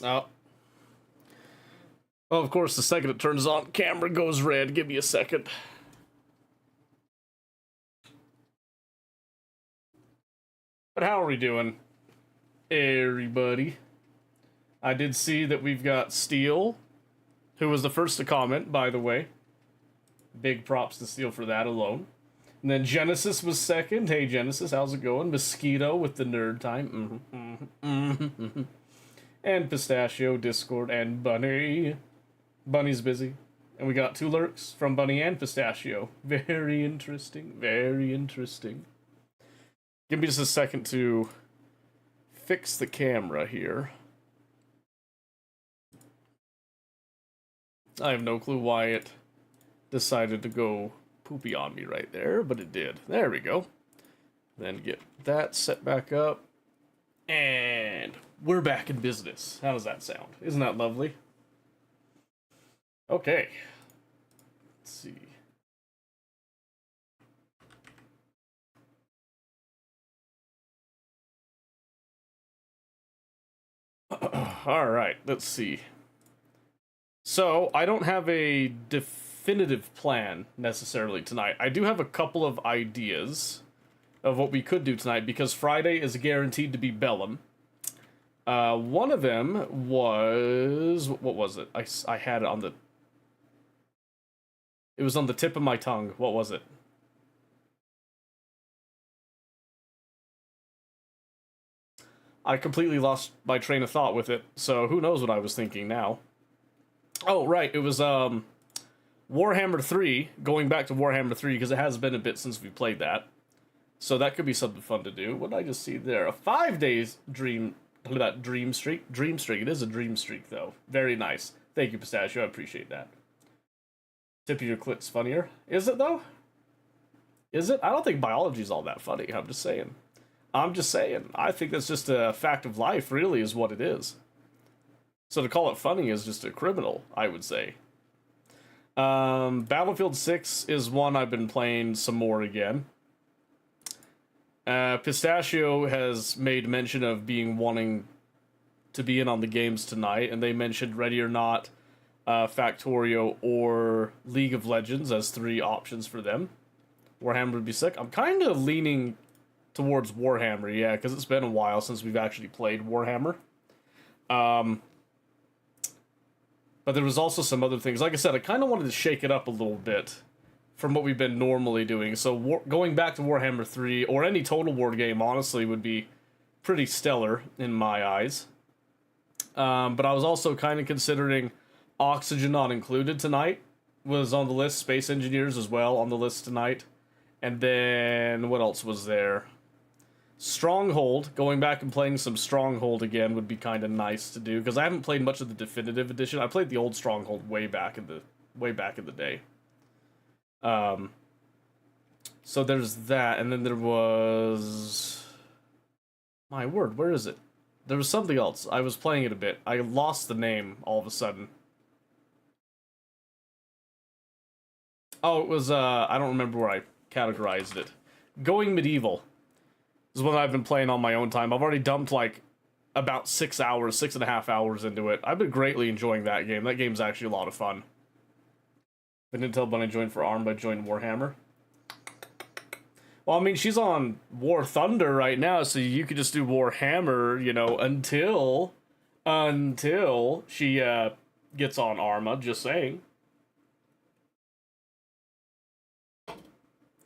Oh. Oh, of course, the second it turns on, camera goes red. Give me a second. But how are we doing, everybody? I did see that we've got Steel, who was the first to comment, by the way. Big props to Steel for that alone. And then Genesis was second. Hey, Genesis, how's it going? Mosquito with the nerd time. And Pistachio, Discord, and Bunny. Bunny's busy. And we got 2 lurks from Bunny and Pistachio. Very interesting. Very interesting. Give me just a second to fix the camera here. I have no clue why it decided to go poopy on me right there, but it did. There we go. Then get that set back up. And we're back in business. How does that sound? Isn't that lovely? Okay. Let's see. Alright, let's see. So, I don't have a definitive plan, necessarily, tonight. I do have a couple of ideas of what we could do tonight, because Friday is guaranteed to be Bellum. One of them was... What was it? I had it on the... It was on the tip of my tongue. What was it? I completely lost my train of thought with it, so who knows what I was thinking now. Oh, right, it was, Warhammer 3, going back to Warhammer 3, because it has been a bit since we played that. So that could be something fun to do. What did I just see there? A 5 days dream streak? Dream streak. It is a dream streak, though. Very nice. Thank you, Pistachio. I appreciate that. Tip of your clit's funnier. Is it, though? Is it? I don't think biology's all that funny. I'm just saying. I'm just saying. I think that's just a fact of life, really, is what it is. So to call it funny is just a criminal, I would say. Battlefield 6 is one I've been playing some more again. Pistachio has made mention of wanting to be in on the games tonight, and they mentioned Ready or Not, Factorio, or League of Legends as 3 options for them. Warhammer would be sick. I'm kind of leaning towards Warhammer, yeah, because it's been a while since we've actually played Warhammer. But there was also some other things. Like I said, I kind of wanted to shake it up a little bit from what we've been normally doing. So going back to Warhammer 3, or any Total War game, honestly, would be pretty stellar in my eyes. But I was also kind of considering Oxygen Not Included tonight. Was on the list. Space Engineers as well on the list tonight. And then, what else was there? Stronghold, going back and playing some Stronghold again would be kind of nice to do, because I haven't played much of the definitive edition. I played the old Stronghold way back in the day. So there's that, and then there was... My word, where is it? There was something else. I was playing it a bit. I lost the name all of a sudden. Oh, it was, I don't remember where I categorized it. Going Medieval is one I've been playing on my own time. I've already dumped, like, about 6.5 hours into it. I've been greatly enjoying that game. That game's actually a lot of fun. I didn't tell when I joined for ARM, but I joined Warhammer. Well, I mean, she's on War Thunder right now, so you could just do Warhammer, you know, until she, gets on Arma, just saying.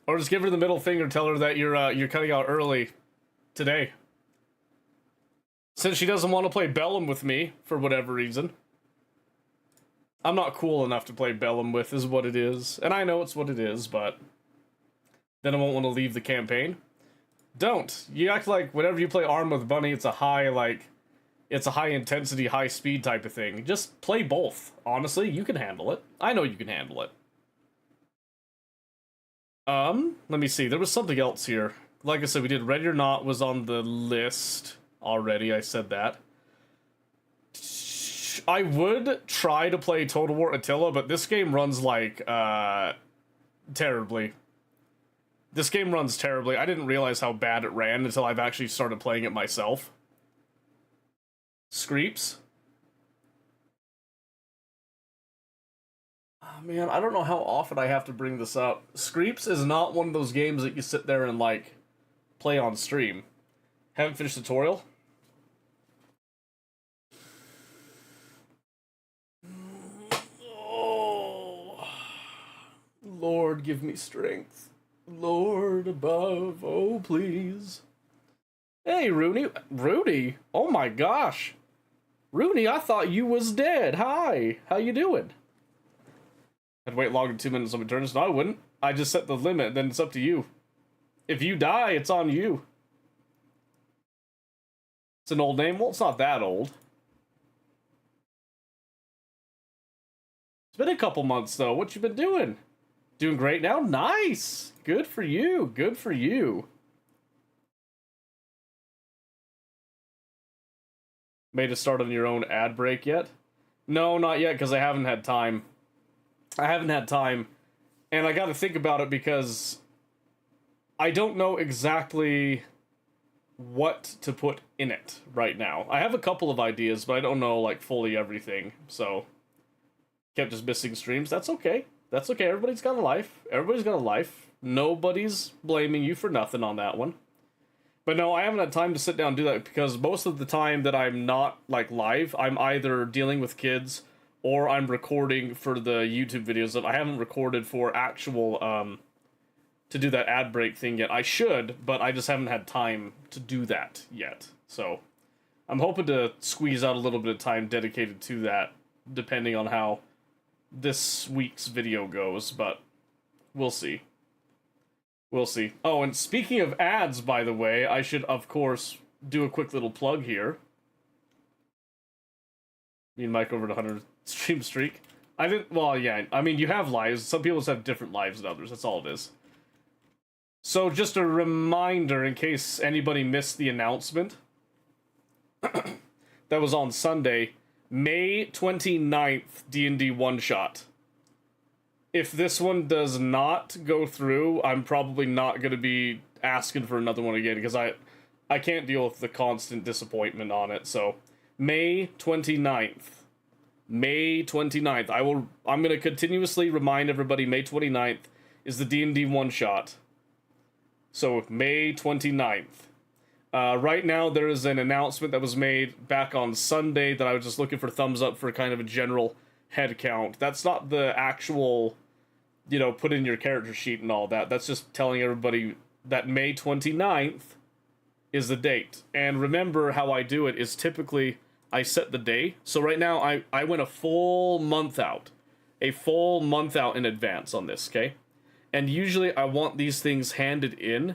Or just give her the middle finger, tell her that you're cutting out early today. Since she doesn't want to play Bellum with me, for whatever reason. I'm not cool enough to play Bellum with, is what it is. And I know it's what it is, but... then I won't want to leave the campaign. Don't. You act like whenever you play ARM with Bunny, it's a high, like... it's a high intensity, high speed type of thing. Just play both. Honestly, you can handle it. I know you can handle it. Let me see. There was something else here. Like I said, we did Ready or Not was on the list already. I said that. I would try to play Total War Attila, but this game runs like, terribly. This game runs terribly. I didn't realize how bad it ran until I've actually started playing it myself. Screeps. Man, I don't know how often I have to bring this up. Screeps is not one of those games that you sit there and, like, play on stream. Haven't finished tutorial? Oh, Lord, give me strength. Lord above, oh please. Hey, Rooney. Rudy? Oh my gosh. Rooney, I thought you was dead. Hi. How you doing? I'd wait longer than 2 minutes on my turns. No, I wouldn't. I just set the limit, then it's up to you. If you die, it's on you. It's an old name. Well, it's not that old. It's been a couple months, though. What you been doing? Doing great now? Nice! Good for you. Good for you. Made a start on your own ad break yet? No, not yet, because I haven't had time. I haven't had time. And I gotta think about it because I don't know exactly what to put in it right now. I have a couple of ideas, but I don't know, like, fully everything. So, kept just missing streams. That's okay. That's okay. Everybody's got a life. Everybody's got a life. Nobody's blaming you for nothing on that one. But no, I haven't had time to sit down and do that because most of the time that I'm not, like, live, I'm either dealing with kids or I'm recording for the YouTube videos that I haven't recorded for actual, to do that ad break thing yet. I should, but I just haven't had time to do that yet. So, I'm hoping to squeeze out a little bit of time dedicated to that, depending on how this week's video goes, but we'll see. We'll see. Oh, and speaking of ads, by the way, I should, of course, do a quick little plug here. Me and Mike over to 100 stream streak. I didn't, well, yeah, I mean, you have lives. Some people just have different lives than others. That's all it is. So, just a reminder, in case anybody missed the announcement, that was on Sunday, May 29th, D&D one-shot. If this one does not go through, I'm probably not going to be asking for another one again, because I can't deal with the constant disappointment on it, so May 29th. May 29th. I'm going to continuously remind everybody May 29th is the D&D one-shot. So, May 29th. Right now, there is an announcement that was made back on Sunday that I was just looking for thumbs up for kind of a general head count. That's not the actual, you know, put in your character sheet and all that. That's just telling everybody that May 29th is the date. And remember how I do it is typically I set the day. So right now I went a full month out. A full month out in advance on this, okay? And usually I want these things handed in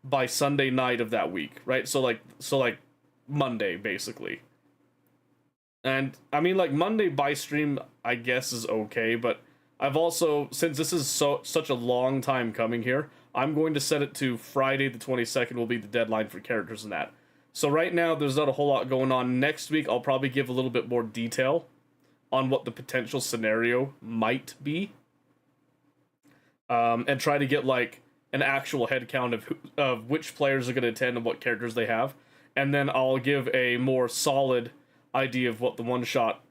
by Sunday night of that week, right? So like Monday basically. And I mean, like, Monday by stream I guess is okay, but I've also, since this is such a long time coming here, I'm going to set it to Friday the 22nd will be the deadline for characters and that. So right now there's not a whole lot going on. Next week I'll probably give a little bit more detail on what the potential scenario might be. And try to get, like, an actual head count of which players are going to attend and what characters they have. And then I'll give a more solid idea of what the one-shot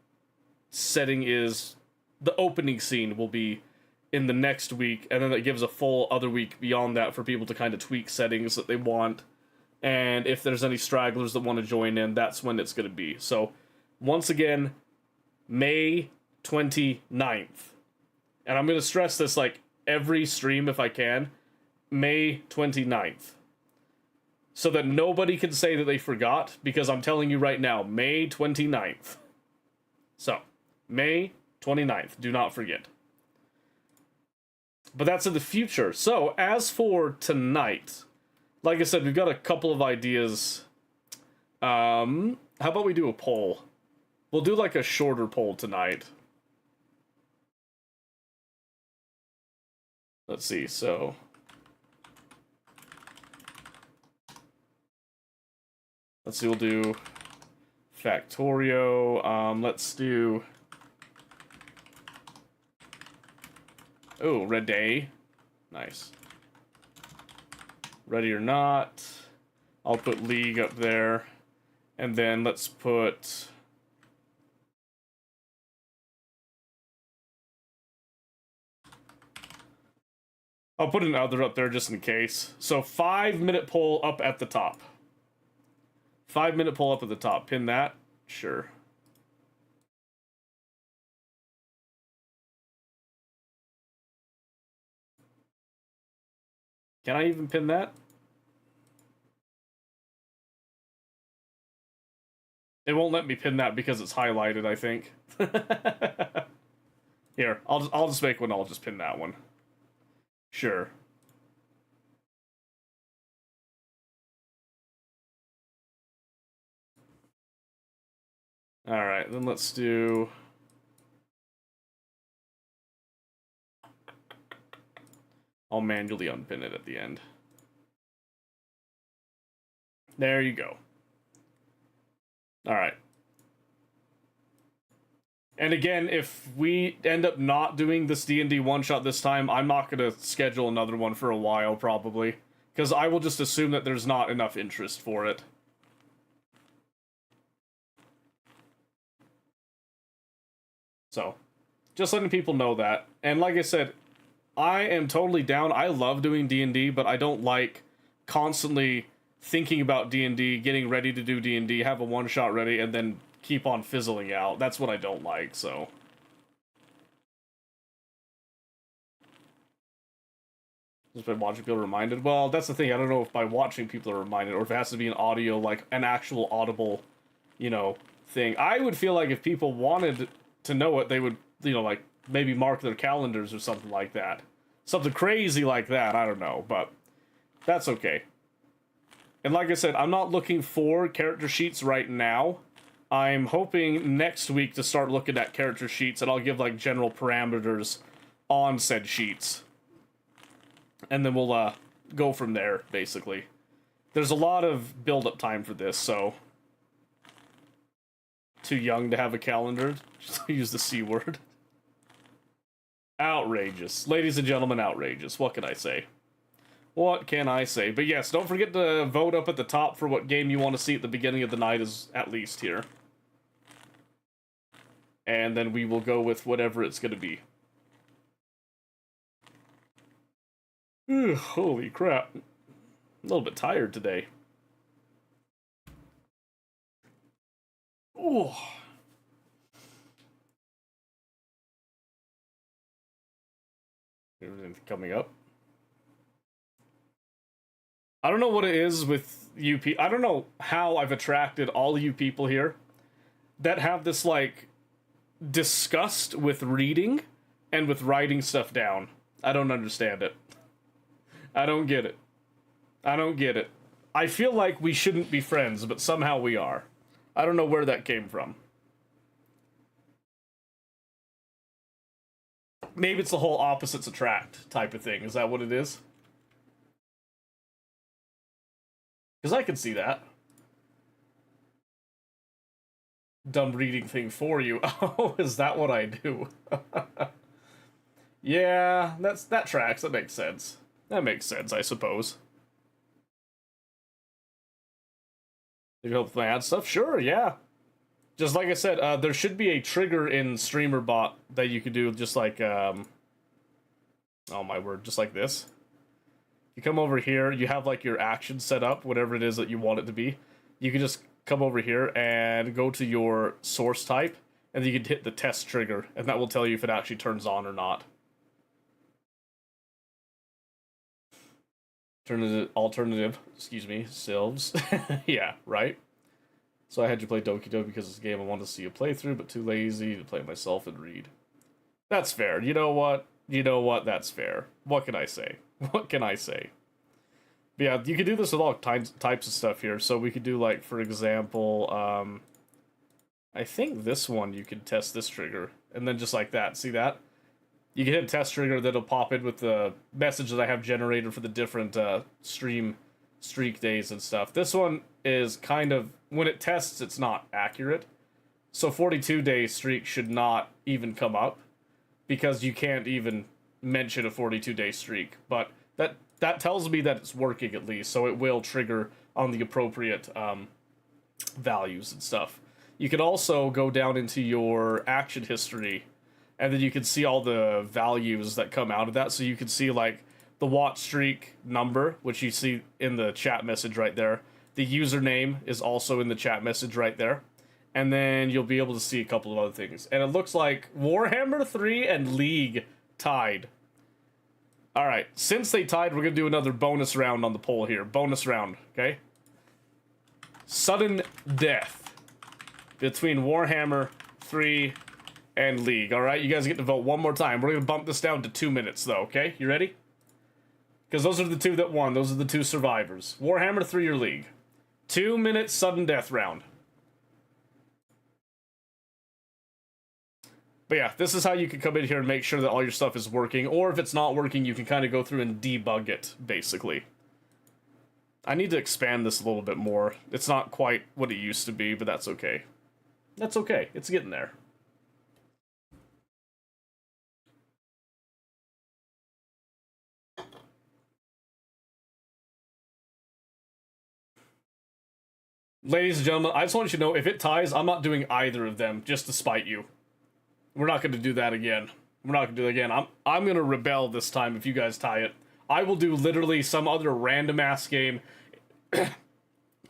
setting is. The opening scene will be in the next week, and then it gives a full other week beyond that for people to kind of tweak settings that they want. And if there's any stragglers that want to join in, that's when it's going to be. So, once again, May 29th. And I'm going to stress this, like, every stream if I can. May 29th. So that nobody can say that they forgot, because I'm telling you right now, May 29th. So, May 29th. Do not forget. But that's in the future. So, as for tonight, like I said, we've got a couple of ideas. How about we do a poll? We'll do, like, a shorter poll tonight. Let's see, so... let's see, we'll do Factorio. Let's do... oh, Red Day. Nice. Ready or Not. I'll put League up there. And then let's put... I'll put an other up there just in case. So 5-minute poll up at the top. 5-minute poll up at the top. Pin that? Sure. Can I even pin that? It won't let me pin that because it's highlighted, I think. Here, I'll just make one. I'll just pin that one. Sure. All right, then let's do. I'll manually unpin it at the end. There you go. All right. And again, if we end up not doing this D&D one-shot this time, I'm not going to schedule another one for a while, probably. Because I will just assume that there's not enough interest for it. So, just letting people know that. And like I said, I am totally down. I love doing D&D, but I don't like constantly thinking about D&D, getting ready to do D&D, have a one-shot ready, and then keep on fizzling out. That's what I don't like, so. Just by watching people reminded. Well, that's the thing. I don't know if by watching people are reminded, or if it has to be an audio, like an actual audible, thing. I would feel like if people wanted to know it, they would, like maybe mark their calendars or something like that. Something crazy like that. I don't know, but that's okay. And like I said, I'm not looking for character sheets right now. I'm hoping next week to start looking at character sheets, and I'll give like general parameters on said sheets. And then we'll go from there, basically. There's a lot of build-up time for this, so. Too young to have a calendar. Just use the C word. Outrageous. Ladies and gentlemen, outrageous. What can I say? What can I say? But yes, don't forget to vote up at the top for what game you want to see at the beginning of the night, is at least here. And then we will go with whatever it's going to be. Ugh, holy crap. A little bit tired today. Oh. Anything coming up? I don't know what it is with you people. I don't know how I've attracted all you people here that have this, like, disgust with reading and with writing stuff down. I don't understand it. I don't get it. I don't get it. I feel like we shouldn't be friends, but somehow we are. I don't know where that came from. Maybe it's the whole opposites attract type of thing. Is that what it is? Because I can see that. Dumb reading thing for you. Oh, is that what I do? Yeah, that tracks. That makes sense. That makes sense, I suppose. You help with my ad stuff? Sure, yeah. Just like I said, there should be a trigger in StreamerBot that you could do just like, oh my word, just like this. You come over here, you have like your action set up, whatever it is that you want it to be. You can just come over here and go to your source type, and then you can hit the test trigger, and that will tell you if it actually turns on or not. Alternative, sieves. Yeah, right? So I had you play Doki Doki because it's a game I wanted to see a playthrough, but too lazy to play it myself and read. That's fair. You know what? That's fair. What can I say? What can I say? But yeah, you could do this with all types of stuff here. So we could do, like, for example, I think this one you could test this trigger, and then just like that. See that? You can hit a test trigger that'll pop in with the message that I have generated for the different stream streak days and stuff. This one is kind of, when it tests, it's not accurate. So 42-day streak should not even come up, because you can't even mention a 42-day streak. But that tells me that it's working at least, so it will trigger on the appropriate values and stuff. You can also go down into your action history, and then you can see all the values that come out of that. So you can see, like, the watch streak number, which you see in the chat message right there. The username is also in the chat message right there. And then you'll be able to see a couple of other things. And it looks like Warhammer 3 and League tied. Alright, since they tied, we're going to do another bonus round on the poll here. Bonus round, okay? Sudden death between Warhammer 3 and League. Alright, you guys get to vote one more time. We're going to bump this down to 2 minutes, though, okay? You ready? Because those are the two that won. Those are the two survivors. Warhammer 3 or League. 2 minute sudden death round. But yeah, this is how you can come in here and make sure that all your stuff is working. Or if it's not working, you can kind of go through and debug it, basically. I need to expand this a little bit more. It's not quite what it used to be, but that's okay. That's okay. It's getting there. Ladies and gentlemen, I just want you to know, if it ties, I'm not doing either of them, just to spite you. We're not going to do that again. We're not going to do it again. I'm going to rebel this time if you guys tie it. I will do literally some other random-ass game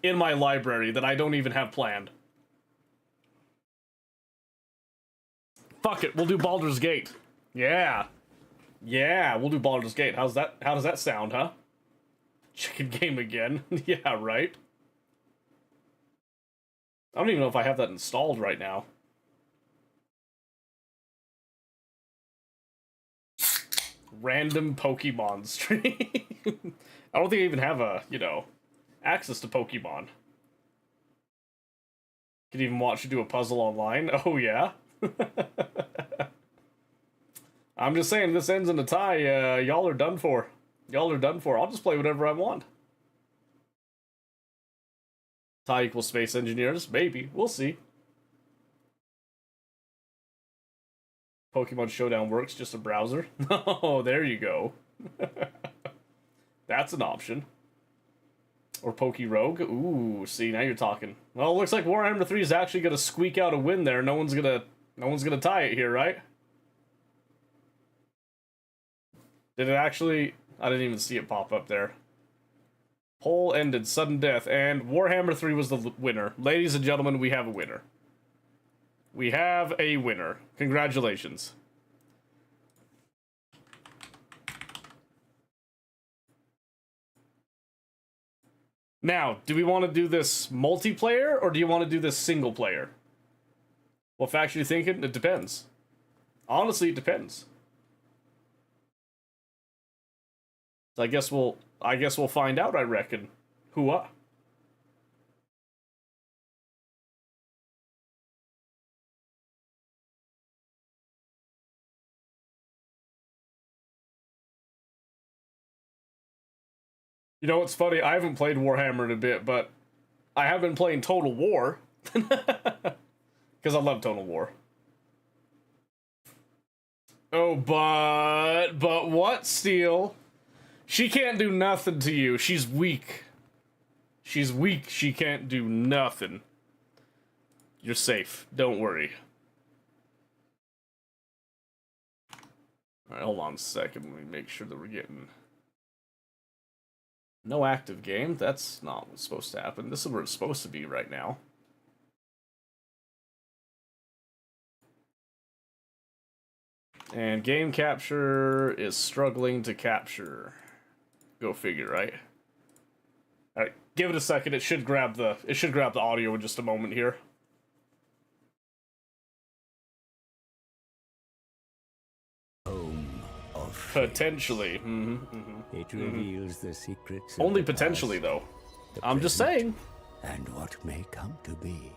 in my library that I don't even have planned. Fuck it, we'll do Baldur's Gate. Yeah. Yeah, we'll do Baldur's Gate. How does that sound, huh? Chicken game again. Yeah, right. I don't even know if I have that installed right now. Random Pokemon stream. I don't think I even have a, access to Pokemon. Could even watch you do a puzzle online. Oh, yeah? I'm just saying, this ends in a tie. Y'all are done for. Y'all are done for. I'll just play whatever I want. Tie equals Space Engineers? Maybe. We'll see. Pokemon Showdown works, just a browser. Oh, there you go. That's an option. Or Poke Rogue. Ooh, see, now you're talking. Well, it looks like Warhammer 3 is actually gonna squeak out a win there. No one's gonna tie it here, right? Did it actually? I didn't even see it pop up there. Poll ended, sudden death, and Warhammer 3 was the winner. Ladies and gentlemen, we have a winner. We have a winner. Congratulations. Now, do we want to do this multiplayer, or do you want to do this single player? What faction are you thinking? It depends. Honestly, it depends. So I guess we'll find out, I reckon. Hooah. You know what's funny? I haven't played Warhammer in a bit, but I have been playing Total War. Because I love Total War. Oh, but what, Steel? She can't do nothing to you. She's weak. She's weak. She can't do nothing. You're safe. Don't worry. Alright, hold on a second. Let me make sure that we're getting... No active game? That's not what's supposed to happen. This is where it's supposed to be right now. And game capture is struggling to capture. Go figure, right? Alright, give it a second. It should grab the audio in just a moment here. Potentially. It reveals the secrets. Only potentially, though. I'm just saying. And what may come to be.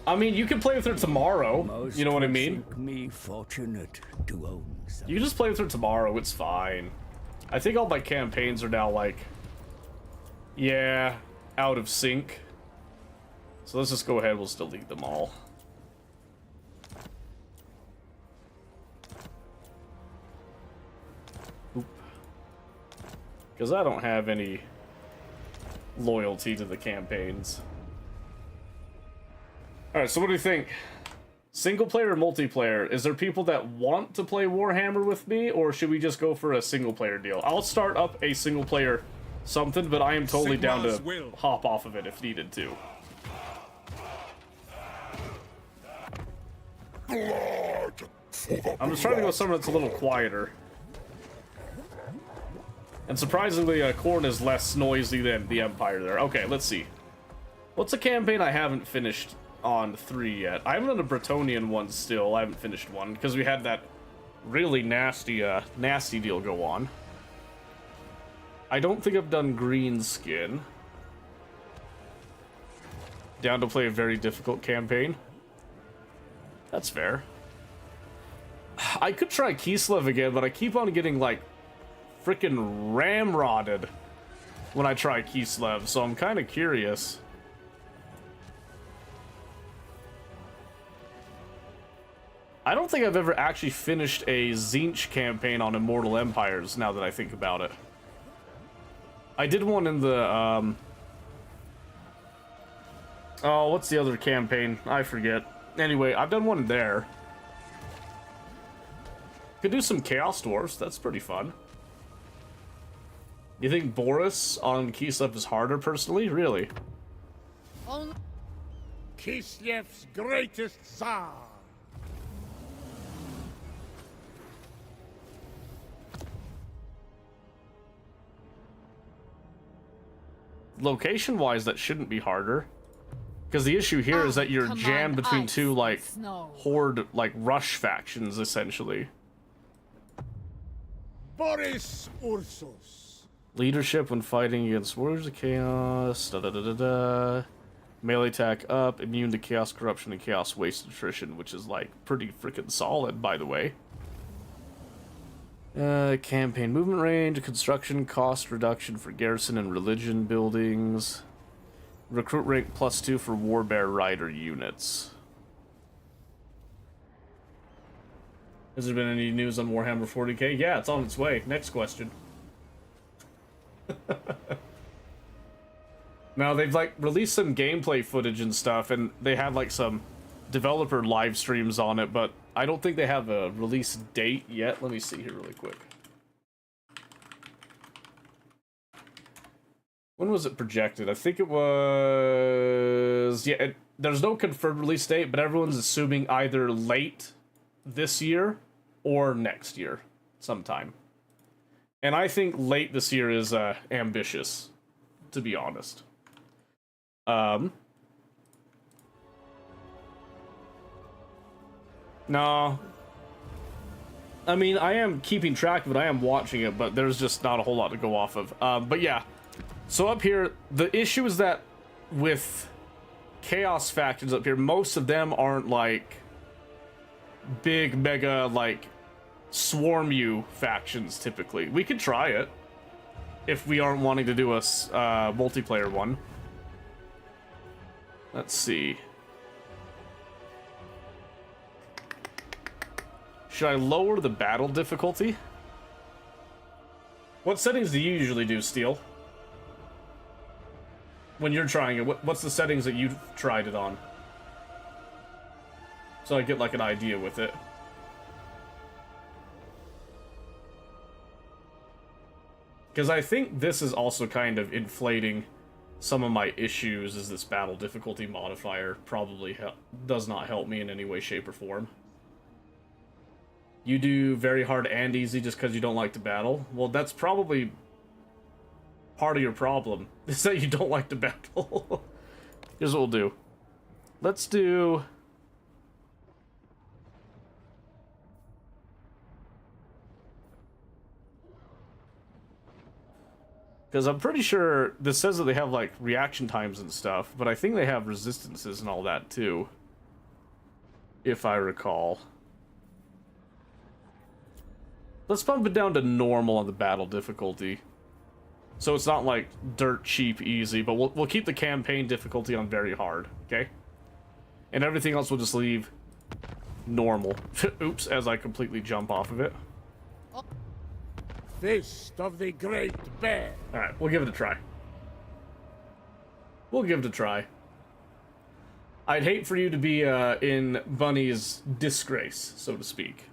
I mean, you can play with her tomorrow. You know what I mean? Me fortunate to own some. You can just play with her tomorrow. It's fine. I think all my campaigns are now, like... Yeah, out of sync. So let's just go ahead. We'll just delete them all. Because I don't have any loyalty to the campaigns. Alright, so what do you think? Single player or multiplayer? Is there people that want to play Warhammer with me, or should we just go for a single player deal? I'll start up a single player something, but I am totally down to hop off of it if needed to. I'm just trying to go somewhere that's a little quieter. And surprisingly, Khorne is less noisy than the Empire there. Okay, let's see. What's a campaign I haven't finished on 3 yet? I haven't done a Bretonnian one still. I haven't finished one because we had that really nasty deal go on. I don't think I've done Greenskin. Down to play a very difficult campaign. That's fair. I could try Kislev again, but I keep on getting, like, freaking ramrodded when I try Kislev, so I'm kind of curious. I don't think I've ever actually finished a Tzeentch campaign on Immortal Empires, now that I think about it. I did one in the, oh, what's the other campaign? I forget. Anyway, I've done one there. Could do some Chaos Dwarfs, that's pretty fun. You think Boris on Kislev is harder, personally? Really? Kislev's greatest Tsar. Location-wise, that shouldn't be harder. Because the issue here is that you're jammed between two, like, horde, like, rush factions, essentially. Boris Ursus. Leadership when fighting against Warriors of Chaos, da-da-da-da-da. Melee attack up, immune to Chaos Corruption and Chaos Waste Attrition, which is, like, pretty freaking solid, by the way. Campaign movement range, construction cost reduction for garrison and religion buildings. Recruit rank +2 for Warbear Rider units. Has there been any news on Warhammer 40k? Yeah, it's on its way. Next question. Now, they've, like, released some gameplay footage and stuff, and they had, like, some developer live streams on it, but I don't think they have a release date yet. Let me see here really quick. When was it projected? I think it was... Yeah, there's no confirmed release date, but everyone's assuming either late this year or next year sometime. And I think late this year is ambitious, to be honest. No. I mean, I am keeping track of it, I am watching it, but there's just not a whole lot to go off of. But yeah, so up here, the issue is that with Chaos factions up here, most of them aren't like big, mega, like, swarm you factions typically. We could try it if we aren't wanting to do a multiplayer one. Let's see. Should I lower the battle difficulty? What settings do you usually do, Steel? When you're trying it, what's the settings that you've tried it on? So I get, like, an idea with it. Because I think this is also kind of inflating some of my issues, as this battle difficulty modifier probably does not help me in any way, shape, or form. You do very hard and easy just because you don't like to battle? Well, that's probably part of your problem, is that you don't like to battle. Here's what we'll do. Let's do... Because I'm pretty sure this says that they have, like, reaction times and stuff, but I think they have resistances and all that, too. If I recall. Let's bump it down to normal on the battle difficulty. So it's not, like, dirt cheap easy, but we'll keep the campaign difficulty on very hard, okay? And everything else we'll just leave normal. Oops, as I completely jump off of it. Fist of the Great Bear. Alright, we'll give it a try. We'll give it a try. I'd hate for you to be in Bunny's disgrace, so to speak.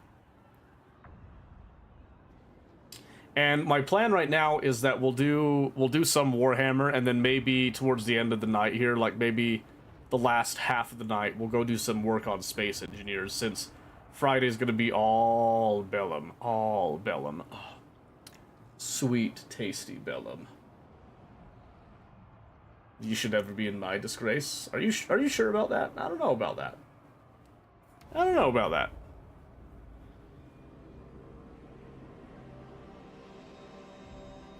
And my plan right now is that we'll do some Warhammer, and then maybe towards the end of the night here, like maybe the last half of the night, we'll go do some work on Space Engineers, since Friday's gonna be all Bellum, all Bellum. Oh, sweet, tasty Bellum. You should never be in my disgrace. Are you sure about that? I don't know about that. I don't know about that.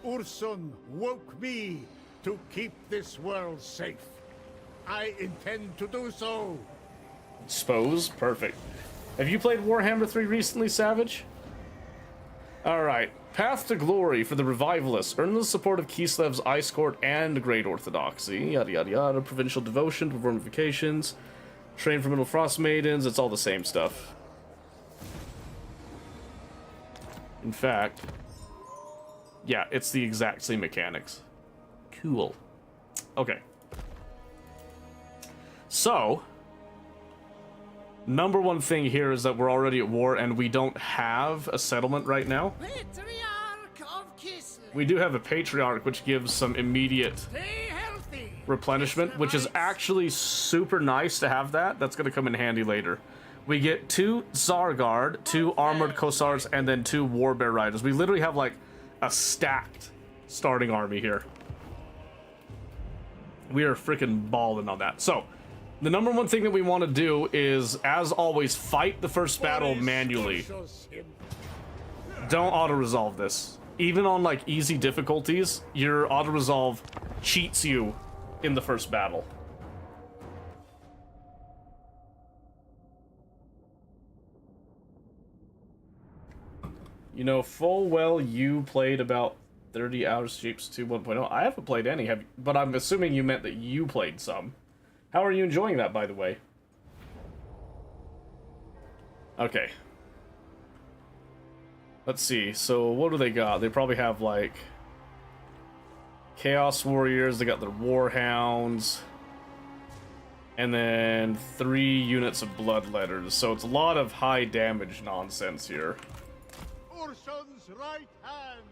Ursun woke me to keep this world safe. I intend to do so. Suppose. Perfect. Have you played Warhammer 3 recently, Savage? Alright. Path to Glory for the Revivalists. Earn the support of Kislev's Ice Court and Great Orthodoxy. Yada yada yada. Provincial Devotion, perform vacations. Train for Middle Frost Maidens. It's all the same stuff. In fact, yeah, it's the exact same mechanics. Cool. Okay. So, number one thing here is that we're already at war and we don't have a settlement right now. Patriarch of Kislev. We do have a Patriarch, which gives some immediate Stay healthy. replenishment, which is actually super nice to have that. That's going to come in handy later. We get 2 Tsar Guard, 2 Armored Cossars, and then 2 Warbear Riders. We literally have, like, a stacked starting army here. We are freaking balling on that. So, the number one thing that we want to do is, as always, fight the first battle manually. Don't auto-resolve this. Even on, like, easy difficulties, your auto-resolve cheats you in the first battle. You know full well you played about 30 hours Shapes 2 1.0. I haven't played any, but I'm assuming you meant that you played some. How are you enjoying that, by the way? Okay. Let's see. So, what do they got? They probably have, like, Chaos Warriors. They got their Warhounds. And then 3 units of Bloodletters. So, it's a lot of high damage nonsense here. Ursun's right hand.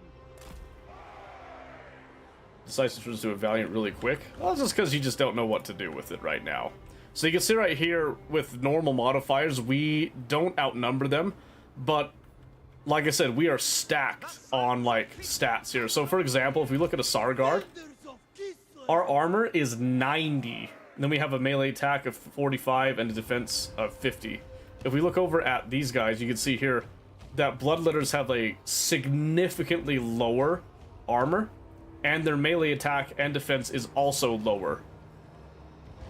Decisive turns to a Valiant really quick. Well, that's just because you just don't know what to do with it right now. So you can see right here with normal modifiers, we don't outnumber them, but like I said, we are stacked on like stats here. So for example, if we look at a Sargard, our armor is 90. And then we have a melee attack of 45 and a defense of 50. If we look over at these guys, you can see here that Bloodletters have a significantly lower armor, and their melee attack and defense is also lower.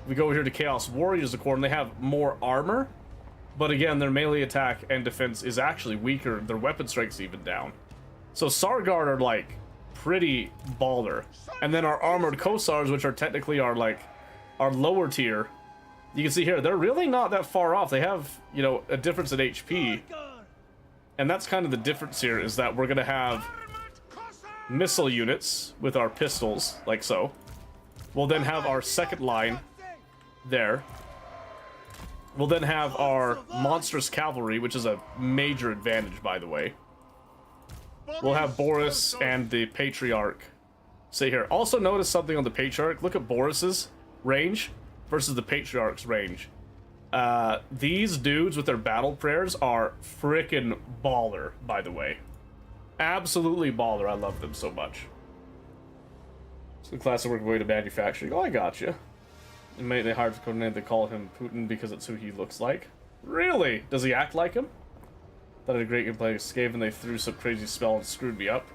We go over here to Chaos Warriors, of course, and they have more armor, but again, their melee attack and defense is actually weaker. Their weapon strength's even down. So Sargard are like pretty baller, and then our armored Cossars, which are technically our lower tier, you can see here they're really not that far off. They have, you know, a difference in HP. And that's kind of the difference here, is that we're going to have missile units with our pistols, like so. We'll then have our second line there. We'll then have our monstrous cavalry, which is a major advantage, by the way. We'll have Boris and the Patriarch. See here. Also notice something on the Patriarch. Look at Boris's range versus the Patriarch's range. These dudes with their battle prayers are frickin' baller, by the way. Absolutely baller. I love them so much. It's the classic working way to manufacturing. Oh, I got you. It made it hard to coordinate. They call him Putin because it's who he looks like. Really? Does he act like him? Thought I had a great gameplay. Skaven, they threw some crazy spell and screwed me up.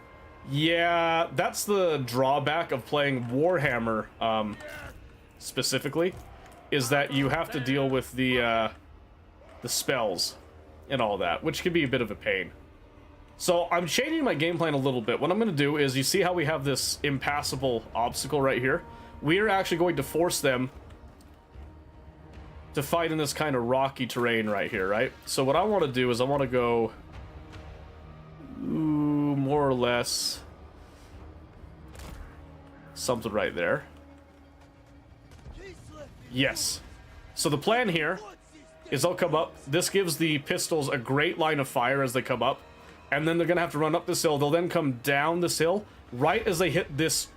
Yeah, that's the drawback of playing Warhammer, specifically, is that you have to deal with the spells and all that, which can be a bit of a pain. So I'm changing my game plan a little bit. What I'm going to do is, you see how we have this impassable obstacle right here? We are actually going to force them to fight in this kind of rocky terrain right here, right? So what I want to do is I want to go more or less something right there. Yes. So the plan here is they'll come up. This gives the pistols a great line of fire as they come up. And then they're going to have to run up this hill. They'll then come down this hill. Right as they hit this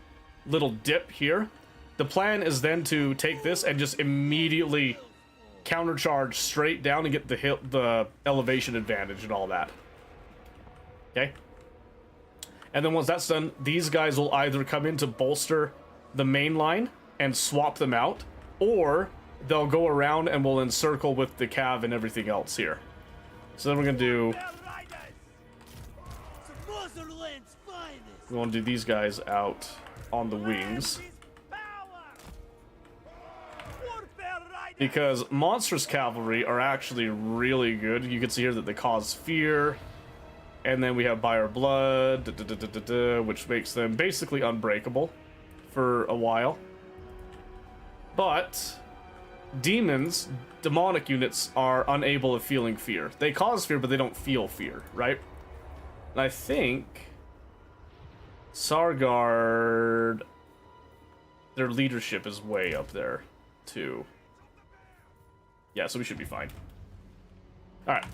little dip here, the plan is then to take this and just immediately countercharge straight down and get the elevation advantage and all that. Okay? And then once that's done, these guys will either come in to bolster the main line and swap them out, or they'll go around and we'll encircle with the cav and everything else here. So then we're gonna do... We want to do these guys out on the wings. Because monstrous cavalry are actually really good. You can see here that they cause fear. And then we have By Our Blood, which makes them basically unbreakable for a while. But demons, demonic units, are unable of feeling fear. They cause fear, but they don't feel fear, right? And I think Sargard, their leadership is way up there, too. Yeah, so we should be fine. Alright.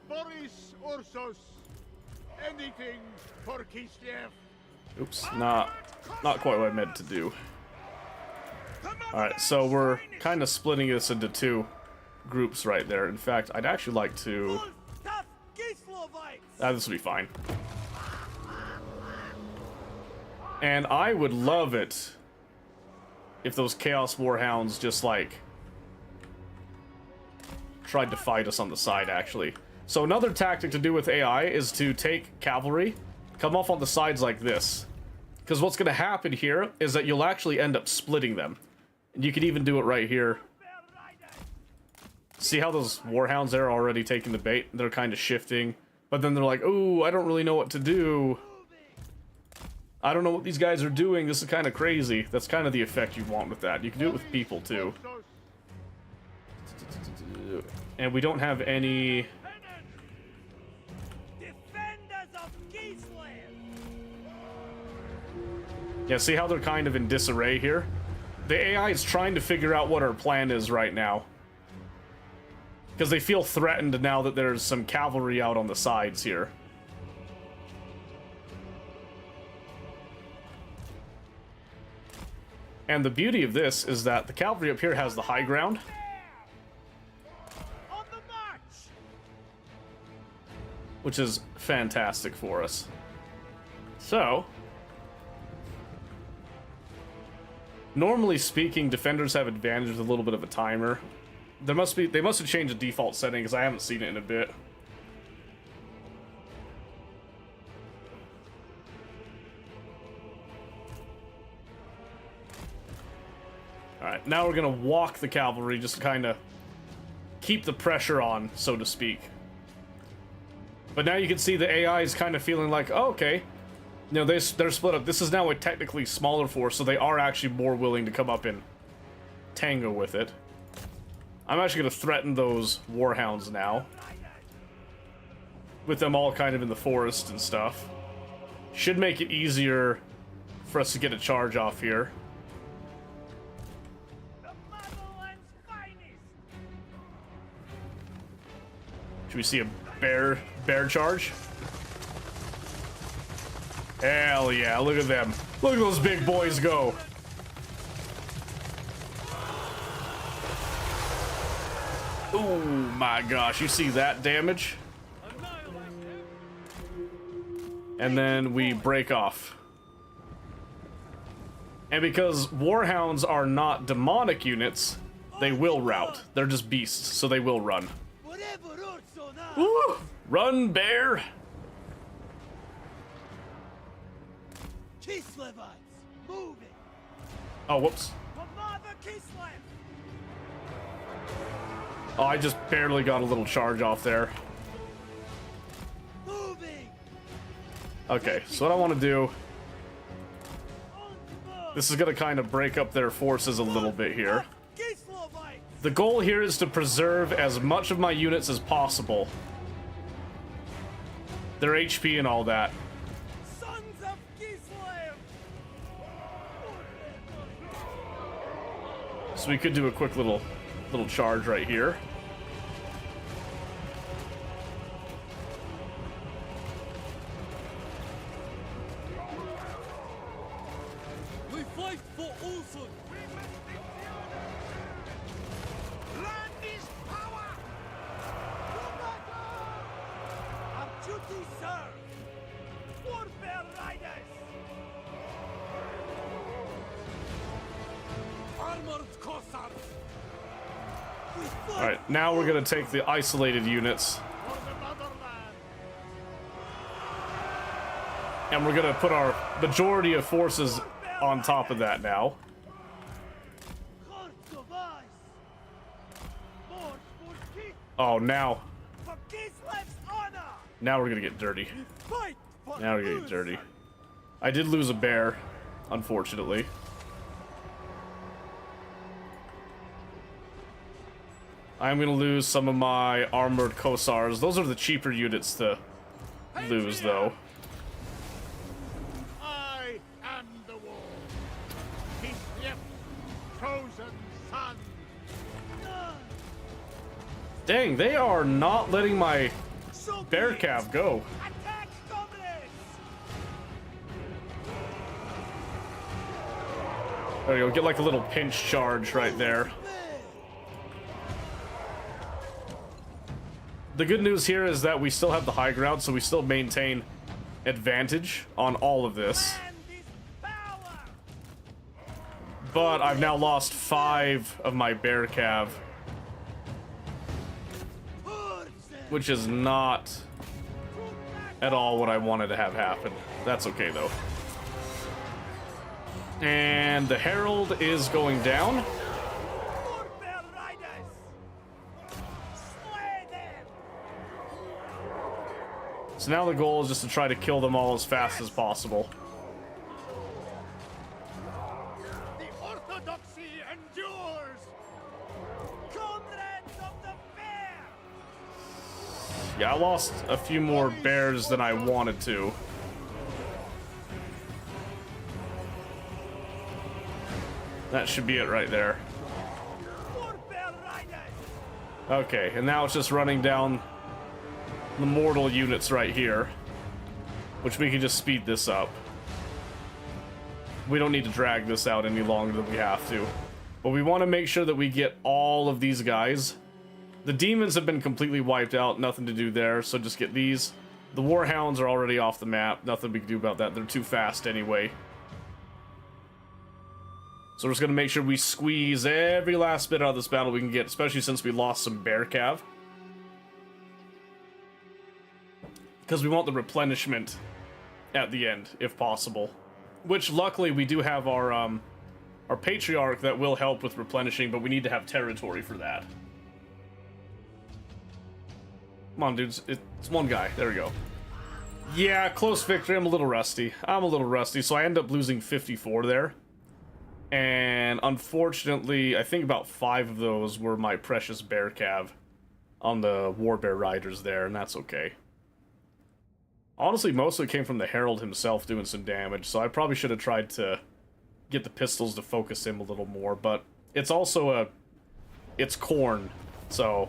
Boris Ursus, anything for Kislev. Oops, not quite what I meant to do. Alright, so we're kind of splitting this into two groups right there. In fact, I'd actually like to... this will be fine. And I would love it if those Chaos Warhounds just, like, tried to fight us on the side, actually. So another tactic to do with AI is to take cavalry, come off on the sides like this. Because what's going to happen here is that you'll actually end up splitting them. And you can even do it right here. See how those Warhounds there are already taking the bait? They're kind of shifting. But then they're like, ooh, I don't really know what to do. I don't know what these guys are doing. This is kind of crazy. That's kind of the effect you want with that. You can do it with people, too. And we don't have any... Yeah, see how they're kind of in disarray here? The AI is trying to figure out what our plan is right now. Because they feel threatened now that there's some cavalry out on the sides here. And the beauty of this is that the cavalry up here has the high ground. Which is fantastic for us. So... normally speaking, defenders have advantage with a little bit of a timer. They must have changed the default setting because I haven't seen it in a bit. Alright, now we're gonna walk the cavalry just to kind of keep the pressure on, so to speak. But now you can see the AI is kind of feeling like, oh, okay. You know, they're split up. This is now a technically smaller force, so they are actually more willing to come up and tango with it. I'm actually going to threaten those Warhounds now. With them all kind of in the forest and stuff. Should make it easier for us to get a charge off here. Should we see a bear charge? Hell yeah, look at them. Look at those big boys go. Oh my gosh, you see that damage? And then we break off. And because Warhounds are not demonic units, they will rout. They're just beasts, so they will run. Woo! Run, bear! Oh, whoops. Oh, I just barely got a little charge off there. Okay, so what I want to do... this is going to kind of break up their forces a little bit here. The goal here is to preserve as much of my units as possible. Their HP and all that. So we could do a quick little little charge right here. We fight for Ulsan! Land is power! Our duty, sir! Warfare riders! Armored corsairs! We fight! Alright, now we're gonna take the isolated units. For the motherland. And we're gonna put our majority of forces on top of that now. Hearts of ice! March for Kiev! Oh, now For Kislev's honor! we're gonna get dirty. We fight for Now we're gonna get Ulsan! dirty. I did lose a bear, unfortunately. I'm gonna lose some of my armored Kosars. Those are the cheaper units to lose, though. I am the war. His yep, chosen son. Dang, they are not letting my So bear be it. calf go. Attack, comrades! There you go, get like a little pinch charge right there. The good news here is that we still have the high ground, so we still maintain advantage on all of this. Land is power! But I've now lost 5 of my bear cav, which is not at all what I wanted to have happen. That's okay though. And the Herald is going down. Warfare riders! Slay them! So now the goal is just to try to kill them all as fast as possible. The orthodoxy endures. Comrades of the fair! Yeah, I lost a few more bears than I wanted to. That should be it right there. Warfare riders! Okay, and now it's just running down the mortal units right here, which we can just speed this up. We don't need to drag this out any longer than we have to. But we want to make sure that we get all of these guys. The demons have been completely wiped out, nothing to do there, so just get these. The warhounds are already off the map, nothing we can do about that, they're too fast anyway. So we're just going to make sure we squeeze every last bit out of this battle we can get, especially since we lost some bear cav. Because we want the replenishment at the end, if possible. Which, luckily, we do have our Patriarch that will help with replenishing, but we need to have territory for that. Come on, dudes. It's one guy. There we go. Yeah, close victory. I'm a little rusty. So I end up losing 54 there. And unfortunately, I think about 5 of those were my precious bear cav on the warbear riders there, and that's okay. Honestly, most of it came from the Herald himself doing some damage, so I probably should have tried to get the pistols to focus him a little more, but it's also it's corn, so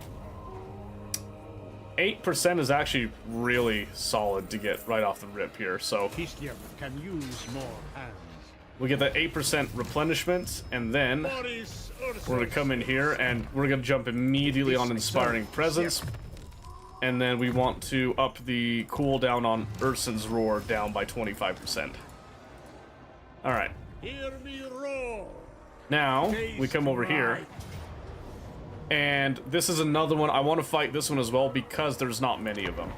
8% is actually really solid to get right off the rip here, so Kislev can use more hands. we get that 8% replenishment, and then Boris we're gonna come in here and we're gonna jump immediately on Inspiring Presence. And then we want to up the cooldown on Ursun's Roar down by 25%. Alright. Hear me roar. Now, we come over here. And this is another one. I want to fight this one as well because there's not many of them.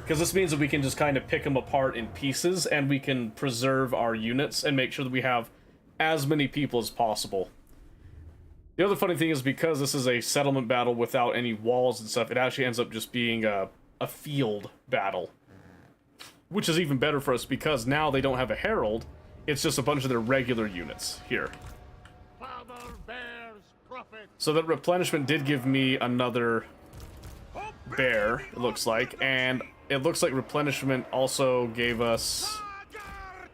Because this means that we can just kind of pick them apart in pieces and we can preserve our units and make sure that we have as many people as possible. The other funny thing is because this is a settlement battle without any walls and stuff, it actually ends up just being a field battle. Which is even better for us because now they don't have a herald, it's just a bunch of their regular units here. Father bears prophet. So that replenishment did give me another bear, it looks like, and it looks like replenishment also gave us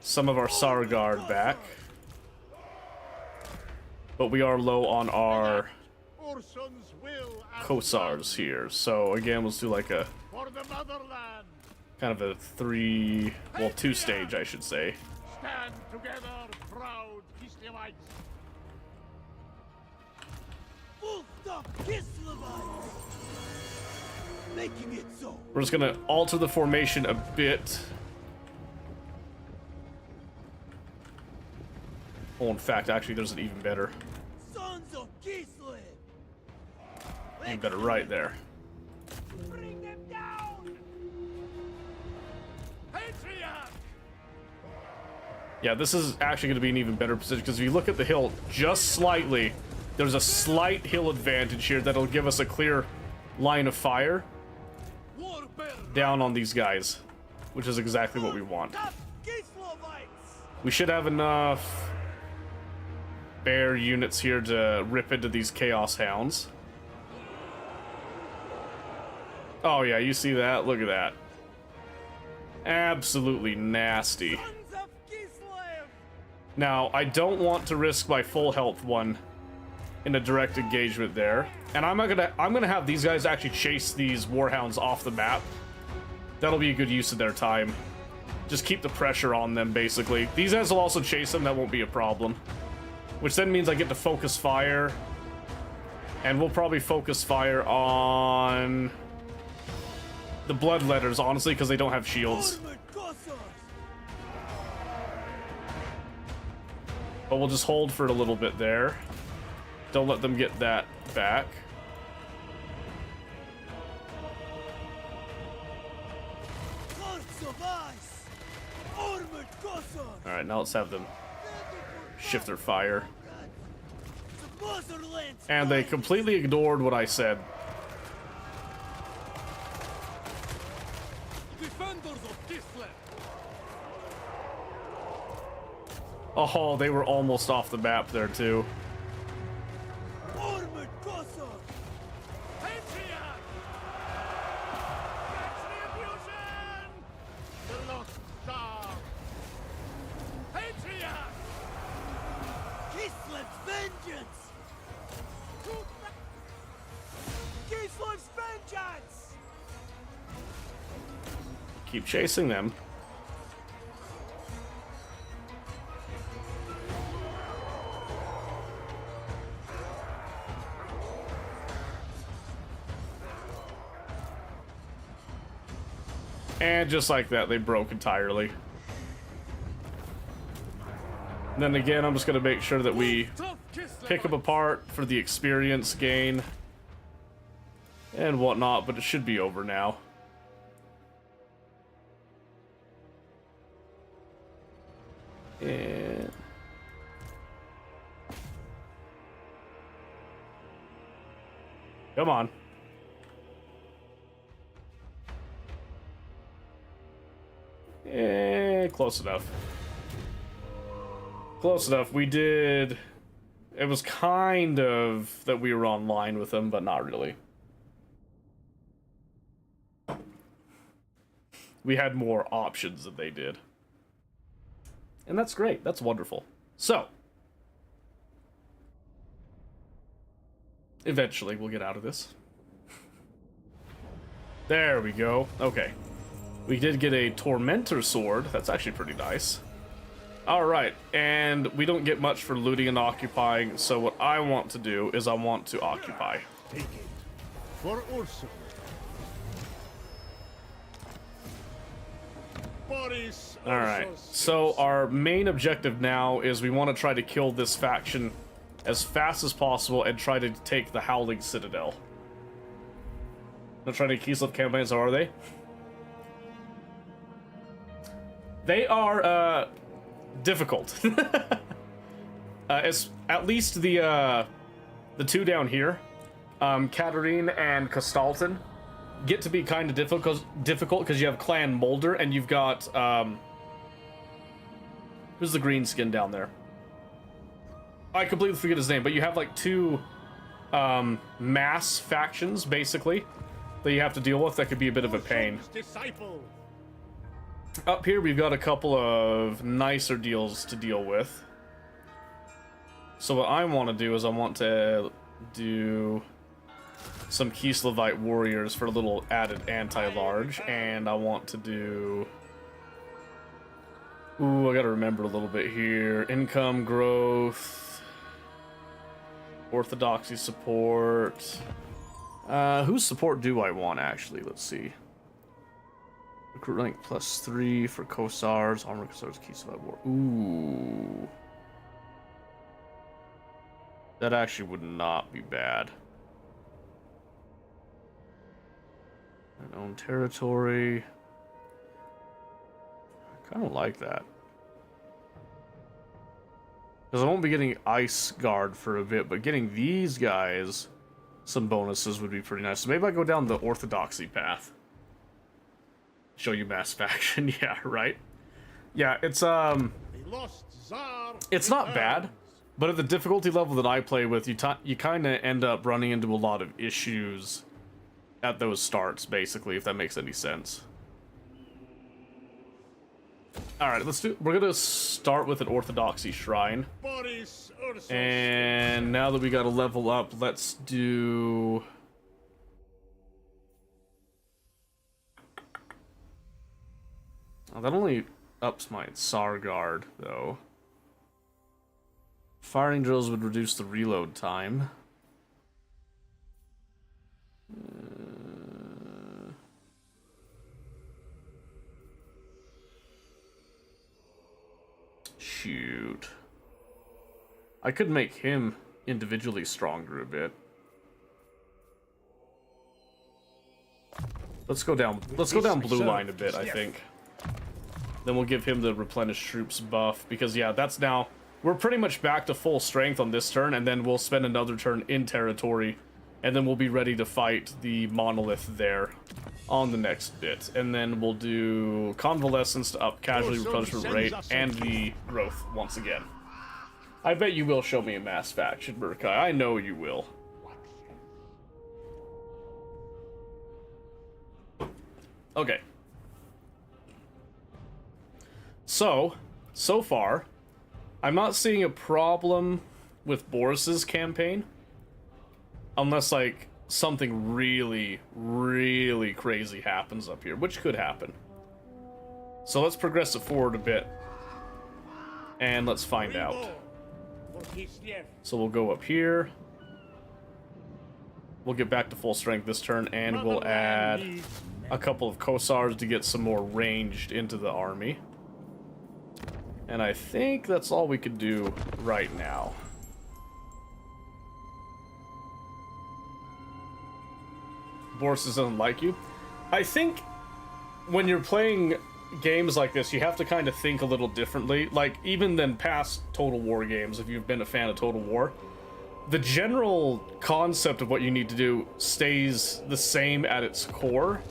some of our Sargard back. But we are low on our Urson's will and Kosars here. So again, let's do like a for the motherland. kind of a two stage, I should say. Stand together, proud Kislevites. Full stop, Kislevites! Making it so. We're just gonna alter the formation a bit. Oh, in fact, actually, there's an even better. Sons of Kislev! Even better right there. Bring them down! Patriot! Yeah, this is actually going to be an even better position, because if you look at the hill just slightly, there's a slight hill advantage here that'll give us a clear line of fire down on these guys, which is exactly what we want. Tough Kislevites! We should have enough bear units here to rip into these Chaos Hounds. Oh yeah, you see that? Look at that. Absolutely nasty. Sons of Kislev! Now, I don't want to risk my full health one in a direct engagement there. And I'm gonna have these guys actually chase these warhounds off the map. That'll be a good use of their time. Just keep the pressure on them, basically. These guys will also chase them, that won't be a problem. Which then means I get to focus fire. And we'll probably focus fire on the bloodletters, honestly, because they don't have shields. Armored Cossars! But we'll just hold for a little bit there. Don't let them get that back. Hearts of ice! Armored Cossars! Alright, now let's have them shift their fire. The motherland! And they completely ignored what I said. Defenders of Kislev! Oh, they were almost off the map there, too. Armored Cossars! Patriot! Retribution! The lost star. Patriot! Kislev's vengeance! Kislev's vengeance! Keep chasing them. And just like that, they broke entirely. And then again, I'm just going to make sure that we pick them apart for the experience gain and whatnot, but it should be over now. And come on. Close enough. Close enough. We did... It was kind of that we were online with them, but not really. We had more options than they did. And that's great. That's wonderful. So, eventually we'll get out of this. There we go. Okay. We did get a Tormentor Sword. That's actually pretty nice. Alright, and we don't get much for looting and occupying, so what I want to do is I want to occupy. Take it. For Urson. Boris Alright, Ursos. so our main objective now is we want to try to kill this faction as fast as possible and try to take the Howling Citadel. Not trying to Kislev campaigns, are they? They are, difficult. It's at least the two down here, Katarine and Kostalton, get to be kind of difficult because you have Clan Mulder and you've got, who's the green skin down there? I completely forget his name, but you have like two, mass factions, basically, that you have to deal with that could be a bit of a pain. Disciple. Up here, we've got a couple of nicer deals to deal with. So what I want to do is I want to do some Kislevite warriors for a little added anti-large, and I want to do... Ooh, I gotta remember a little bit here. Income growth, orthodoxy support. Whose support do I want, actually? Let's see. Recruit rank +3 for Kosars, armor Kosars, Kislevite war. Ooh. That actually would not be bad. An own territory. I kind of like that. Because I won't be getting Ice Guard for a bit, but getting these guys some bonuses would be pretty nice. So maybe I go down the orthodoxy path. Show you mass faction, yeah, right? Yeah, it's not bad, but at the difficulty level that I play with, you kind of end up running into a lot of issues at those starts, basically, if that makes any sense. Alright, we're gonna start with an orthodoxy shrine. And now that we gotta level up, let's do... Oh, that only ups my Tsar Guard, though. Firing drills would reduce the reload time. Shoot. I could make him individually stronger a bit. Let's go down blue line a bit, I think. Then we'll give him the replenish troops buff, because yeah, that's now... We're pretty much back to full strength on this turn, and then we'll spend another turn in territory, and then we'll be ready to fight the monolith there on the next bit. And then we'll do convalescence to up casualty replenishment rate and the growth once again. I bet you will show me a mass faction, Murkai. I know you will. Okay. So far, I'm not seeing a problem with Boris's campaign. Unless, like, something really, really crazy happens up here, which could happen. So let's progress it forward a bit. And let's find out. So we'll go up here. We'll get back to full strength this turn, and we'll add a couple of Kosars to get some more ranged into the army. And I think that's all we could do right now. Boris doesn't like you. I think when you're playing games like this, you have to kind of think a little differently. Like, even than past Total War games, if you've been a fan of Total War, the general concept of what you need to do stays the same at its core,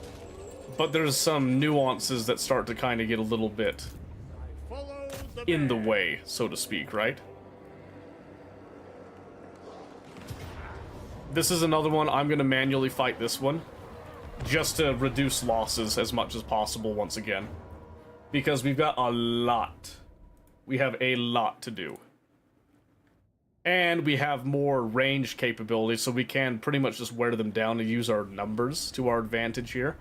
but there's some nuances that start to kind of get a little bit in the way, so to speak, right? This is another one. I'm going to manually fight this one, just to reduce losses as much as possible once again. Because we've got a lot. We have a lot to do. And we have more range capabilities, so we can pretty much just wear them down and use our numbers to our advantage here.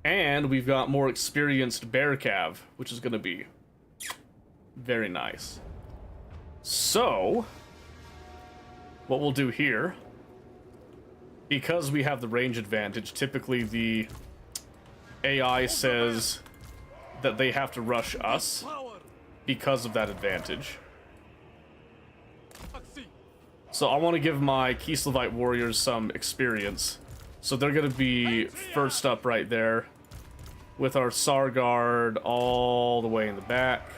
And we've got more experienced bear cav, which is going to be very nice. So, what we'll do here, because we have the range advantage, typically the AI says that they have to rush us because of that advantage. So I want to give my Kislevite warriors some experience. So they're going to be first up right there, with our Tsar Guard all the way in the back.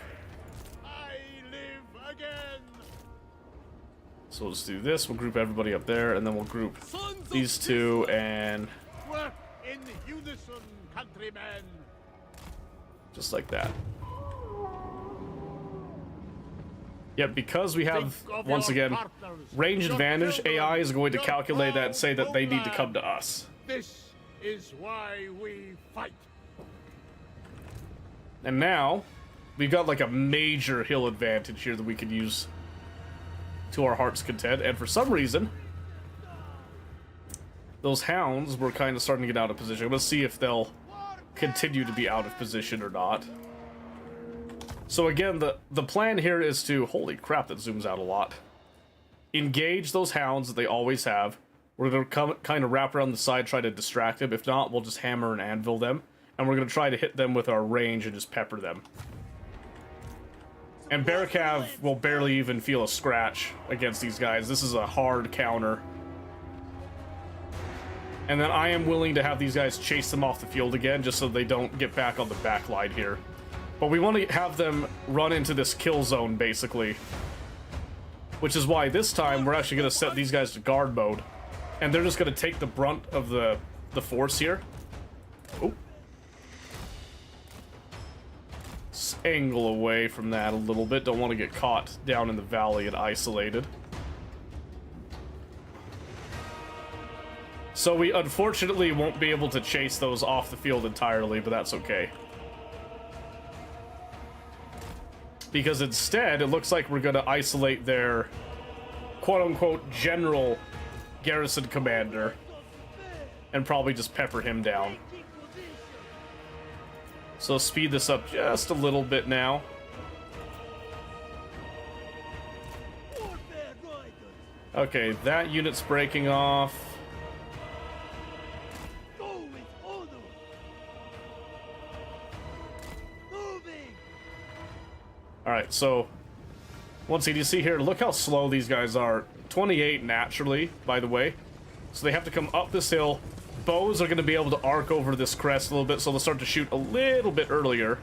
So we'll just do this, we'll group everybody up there, and then we'll group these two, and Work in unison, countrymen. Just like that. Yeah, because we have, once again, range advantage, AI is going to calculate that and say that they need to come to us. This is why we fight. And now, we've got like a major hill advantage here that we can use to our heart's content, and for some reason, those hounds were kind of starting to get out of position. Let's see if they'll continue to be out of position or not. So again, the plan here is to... Holy crap, that zooms out a lot. Engage those hounds that they always have. We're going to kind of wrap around the side, try to distract them. If not, we'll just hammer and anvil them. And we're going to try to hit them with our range and just pepper them. And Bearcav will barely even feel a scratch against these guys. This is a hard counter. And then I am willing to have these guys chase them off the field again, just so they don't get back on the back line here. But we want to have them run into this kill zone, basically. Which is why this time we're actually going to set these guys to guard mode. And they're just going to take the brunt of the force here. Oh. Angle away from that a little bit. Don't want to get caught down in the valley and isolated. So we unfortunately won't be able to chase those off the field entirely, but that's okay. Because instead, it looks like we're going to isolate their quote-unquote general garrison commander and probably just pepper him down. So speed this up just a little bit now. Okay, that unit's breaking off. Alright, so once again, you see here, look how slow these guys are. 28 naturally, by the way. So they have to come up this hill. Bows are going to be able to arc over this crest a little bit, so they'll start to shoot a little bit earlier.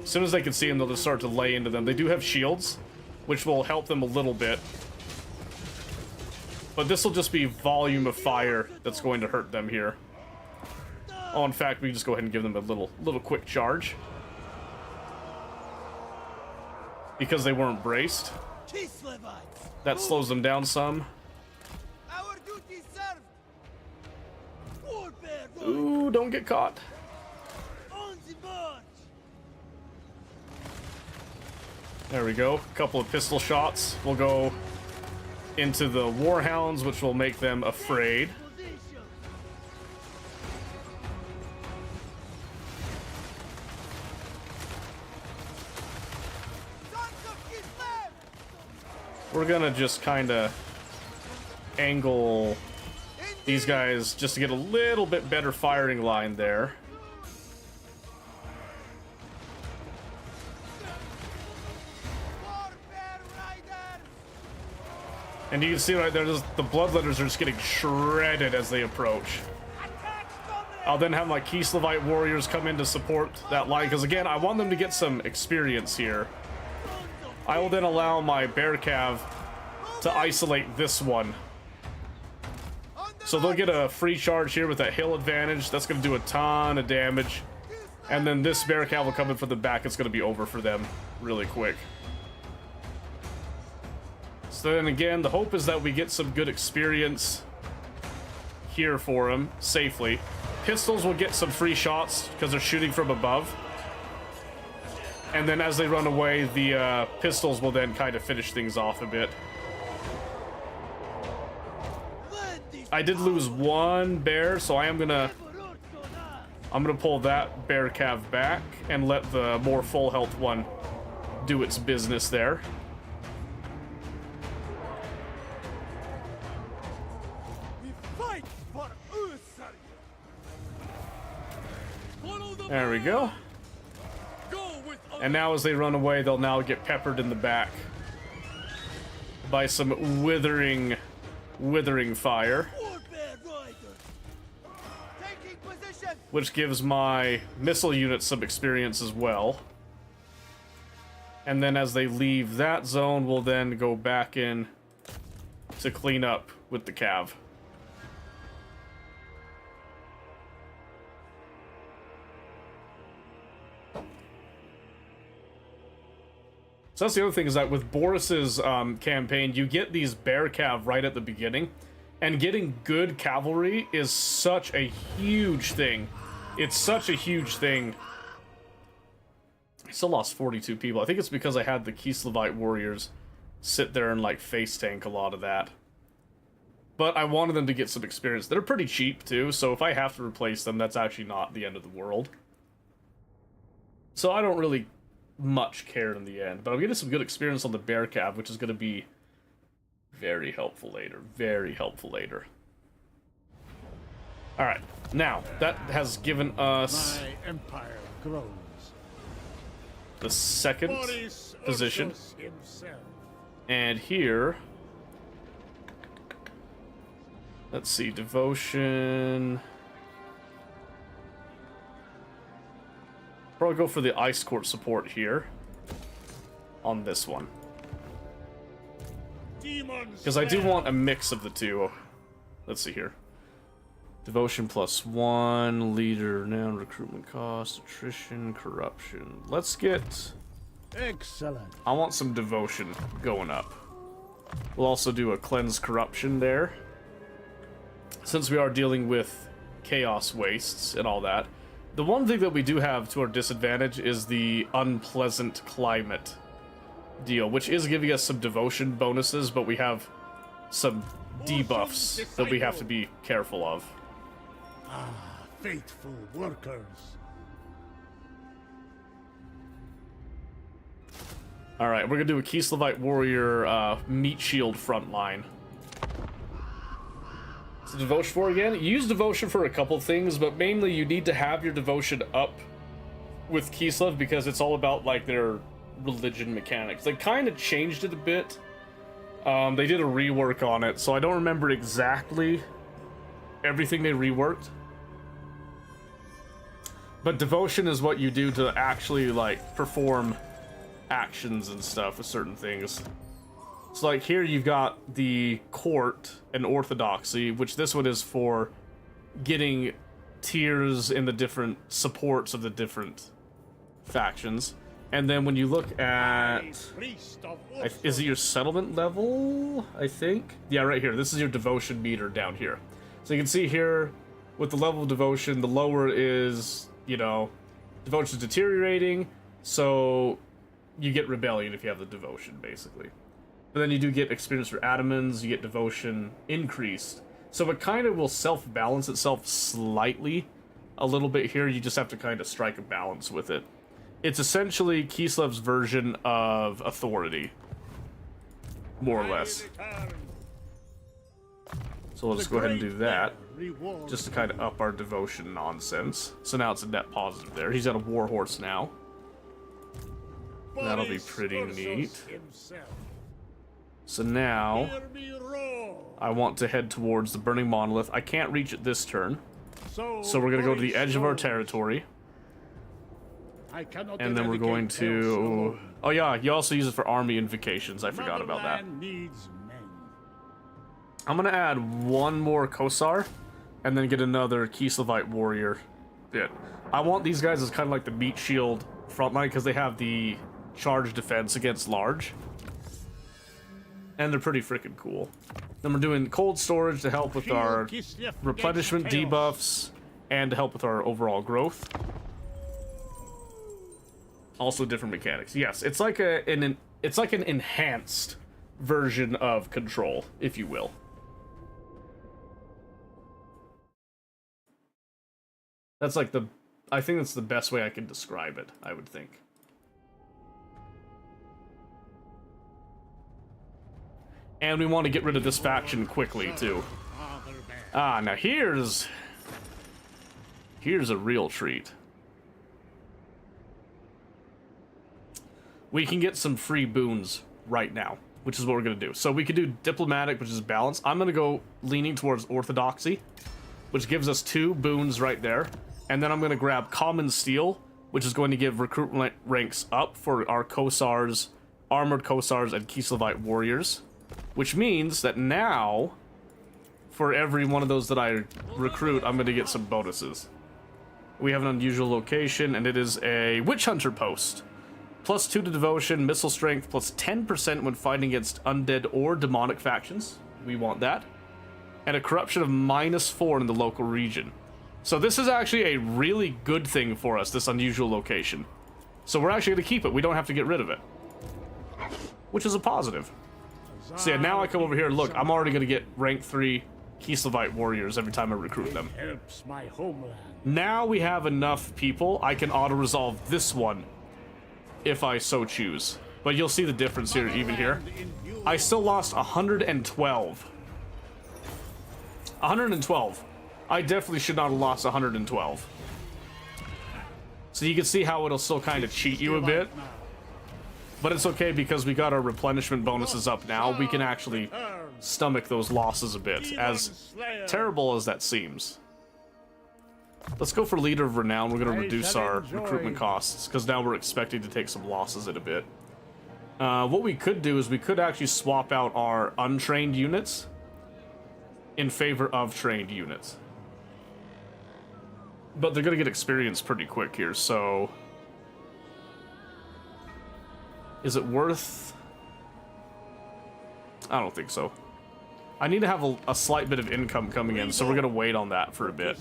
As soon as they can see them, they'll just start to lay into them. They do have shields, which will help them a little bit. But this will just be volume of fire that's going to hurt them here. Oh, in fact, we can just go ahead and give them a little quick charge. Because they weren't braced. That slows them down some. Ooh, don't get caught. There we go. A couple of pistol shots. We'll go into the warhounds, which will make them afraid. We're gonna just kind of angle these guys just to get a little bit better firing line there. And you can see right there, the bloodletters are just getting shredded as they approach. I'll then have my Kislevite warriors come in to support that line, because again, I want them to get some experience here. I will then allow my Bearcav to isolate this one. So they'll get a free charge here with that hill advantage. That's going to do a ton of damage. And then this Bearcav will come in from the back. It's going to be over for them really quick. So then again, the hope is that we get some good experience here for them safely. Pistols will get some free shots because they're shooting from above. And then as they run away, the pistols will then kind of finish things off a bit. I did lose one bear, so I'm gonna pull that Bearcav back and let the more full health one do its business there. There we go. And now as they run away, they'll now get peppered in the back by some withering fire. Which gives my missile unit some experience as well. And then as they leave that zone, we'll then go back in to clean up with the Cav. So that's the other thing, is that with Boris's campaign, you get these bear cav right at the beginning, and getting good cavalry is such a huge thing. It's such a huge thing. I still lost 42 people. I think it's because I had the Kislevite warriors sit there and like face tank a lot of that. But I wanted them to get some experience. They're pretty cheap, too, so if I have to replace them, that's actually not the end of the world. So I don't really much care in the end. But I'm getting some good experience on the bear cab, which is going to be very helpful later. Very helpful later. Alright, now, that has given us My empire grows. the second Boris position. Ursus himself. And here, let's see, devotion. Probably go for the ice court support here on this one, because I do want a mix of the two. Let's see here. Devotion +1, leader now, recruitment cost, attrition, corruption. Let's get... Excellent. I want some devotion going up. We'll also do a cleanse corruption there, since we are dealing with chaos wastes and all that. The one thing that we do have to our disadvantage is the unpleasant climate deal, which is giving us some devotion bonuses, but we have some debuffs that we have to be careful of. Ah, faithful workers. Alright, we're gonna do a Kislevite warrior meat shield front line. So devotion for again? You use devotion for a couple things, but mainly you need to have your devotion up with Kislev because it's all about like their religion mechanics. They kind of changed it a bit. They did a rework on it, so I don't remember exactly everything they reworked. But devotion is what you do to actually like perform actions and stuff with certain things. So like here you've got the court and orthodoxy, which this one is for getting tiers in the different supports of the different factions. And then when you look at, is it your settlement level, I think? Yeah, right here. This is your devotion meter down here. So you can see here with the level of devotion, the lower is, you know, devotion's deteriorating, so you get rebellion if you have the devotion, basically. But then you do get experience for adamins, you get devotion increased. So it kind of will self-balance itself slightly a little bit here. You just have to kind of strike a balance with it. It's essentially Kislev's version of authority, more or less. So we'll just go ahead and do that, just to kind of up our devotion nonsense. So now it's a net positive there. He's got a war horse now. That'll be pretty neat. So now, I want to head towards the Burning Monolith. I can't reach it this turn, so we're going to go to the edge of our territory. And then we're going to... Oh yeah, you also use it for army invocations. I forgot about that. I'm going to add one more Kosar, and then get another Kislevite warrior bit. I want these guys as kind of like the meat shield frontline, because they have the charge defense against large. And they're pretty freaking cool. Then we're doing cold storage to help with our replenishment debuffs, and to help with our overall growth. Also different mechanics. Yes, it's like an enhanced version of control, if you will. That's like I think that's the best way I can describe it, I would think. And we want to get rid of this faction quickly, too. Ah, now here's a real treat. We can get some free boons right now, which is what we're going to do. So we could do diplomatic, which is balance. I'm going to go leaning towards orthodoxy, which gives us 2 boons right there. And then I'm going to grab common steel, which is going to give recruitment ranks up for our Kosars, armored Kosars, and Kislevite warriors. Which means that now, for every one of those that I recruit, I'm going to get some bonuses. We have an unusual location, and it is a Witch Hunter post. +2 to devotion, missile strength, plus 10% when fighting against undead or demonic factions. We want that. And a corruption of -4 in the local region. So this is actually a really good thing for us, this unusual location. So we're actually going to keep it. We don't have to get rid of it. Which is a positive. So yeah, now I come over here, look, I'm already gonna get rank 3 Kieslevite warriors every time I recruit them. Helps my homeland. Now we have enough people, I can auto-resolve this one, if I so choose. But you'll see the difference here, even here. I still lost 112. 112. I definitely should not have lost 112. So you can see how it'll still kind of cheat you a bit. But it's okay because we got our replenishment bonuses up now. We can actually stomach those losses a bit, as terrible as that seems. Let's go for Leader of Renown. We're going to reduce our recruitment costs, because now we're expecting to take some losses in a bit. What we could do is we could actually swap out our untrained units in favor of trained units. But they're going to get experience pretty quick here, so... Is it worth... I don't think so. I need to have a slight bit of income coming in, so we're going to wait on that for a bit.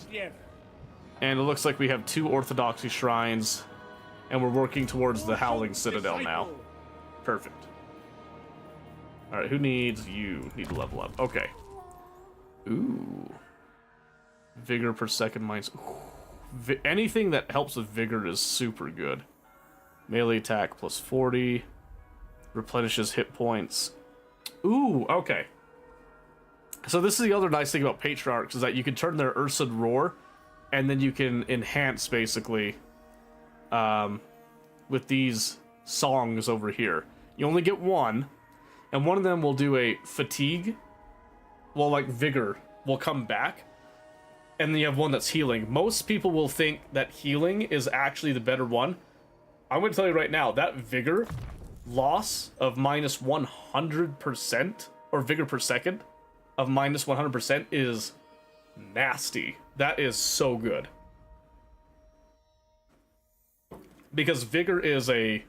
And it looks like we have 2 Orthodoxy Shrines, and we're working towards the Howling Citadel now. Perfect. Alright, who needs you? Need to level up. Okay. Ooh. Vigor per second minus... anything that helps with Vigor is super good. Melee attack plus 40. Replenishes hit points. Ooh, okay. So this is the other nice thing about Patriarchs, is that you can turn their Ursud Roar, and then you can enhance, basically, with these songs over here. You only get one, and one of them will do a fatigue, well, like Vigor will come back, and then you have one that's healing. Most people will think that healing is actually the better one. I'm going to tell you right now, that Vigor loss of minus 100%, or Vigor per second of minus 100% is nasty. That is so good. Because Vigor is a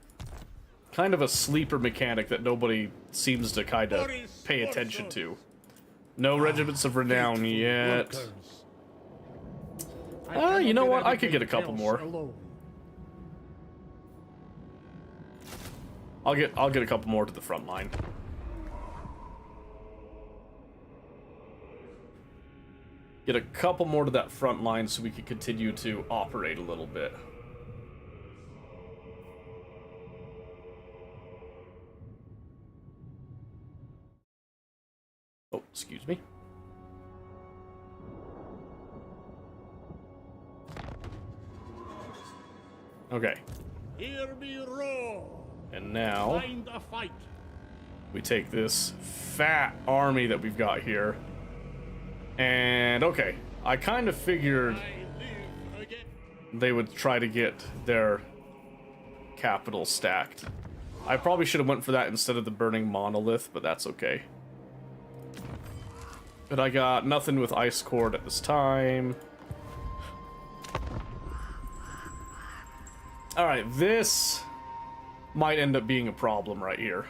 kind of a sleeper mechanic that nobody seems to kind of pay attention to. No Regiments of Renown yet. You know what? I could get a couple more. I'll get a couple more to the front line. Get a couple more to that front line so we can continue to operate a little bit. Oh, excuse me. Okay. Hear me roar. And now Find a fight. we take this fat army that we've got here. And okay, I kind of figured I live again. they would try to get their capital stacked. I probably should have went for that instead of the burning monolith, but that's okay. But I got nothing with Ice Cord at this time. Alright, this might end up being a problem right here.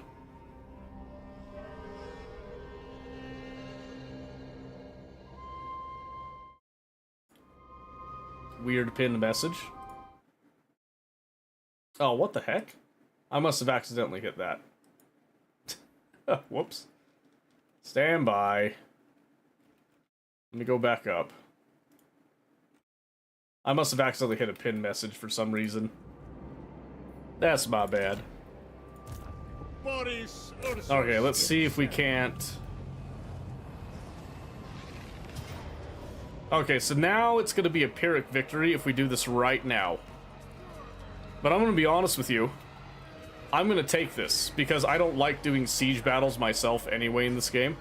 Weird pinned message. Oh, what the heck? I must have accidentally hit that. Whoops. Stand by. Let me go back up. I must have accidentally hit a pin message for some reason. That's my bad. Okay, let's see if we can't... Okay, so now it's going to be a Pyrrhic victory if we do this right now. But I'm going to be honest with you. I'm going to take this, because I don't like doing siege battles myself anyway in this game.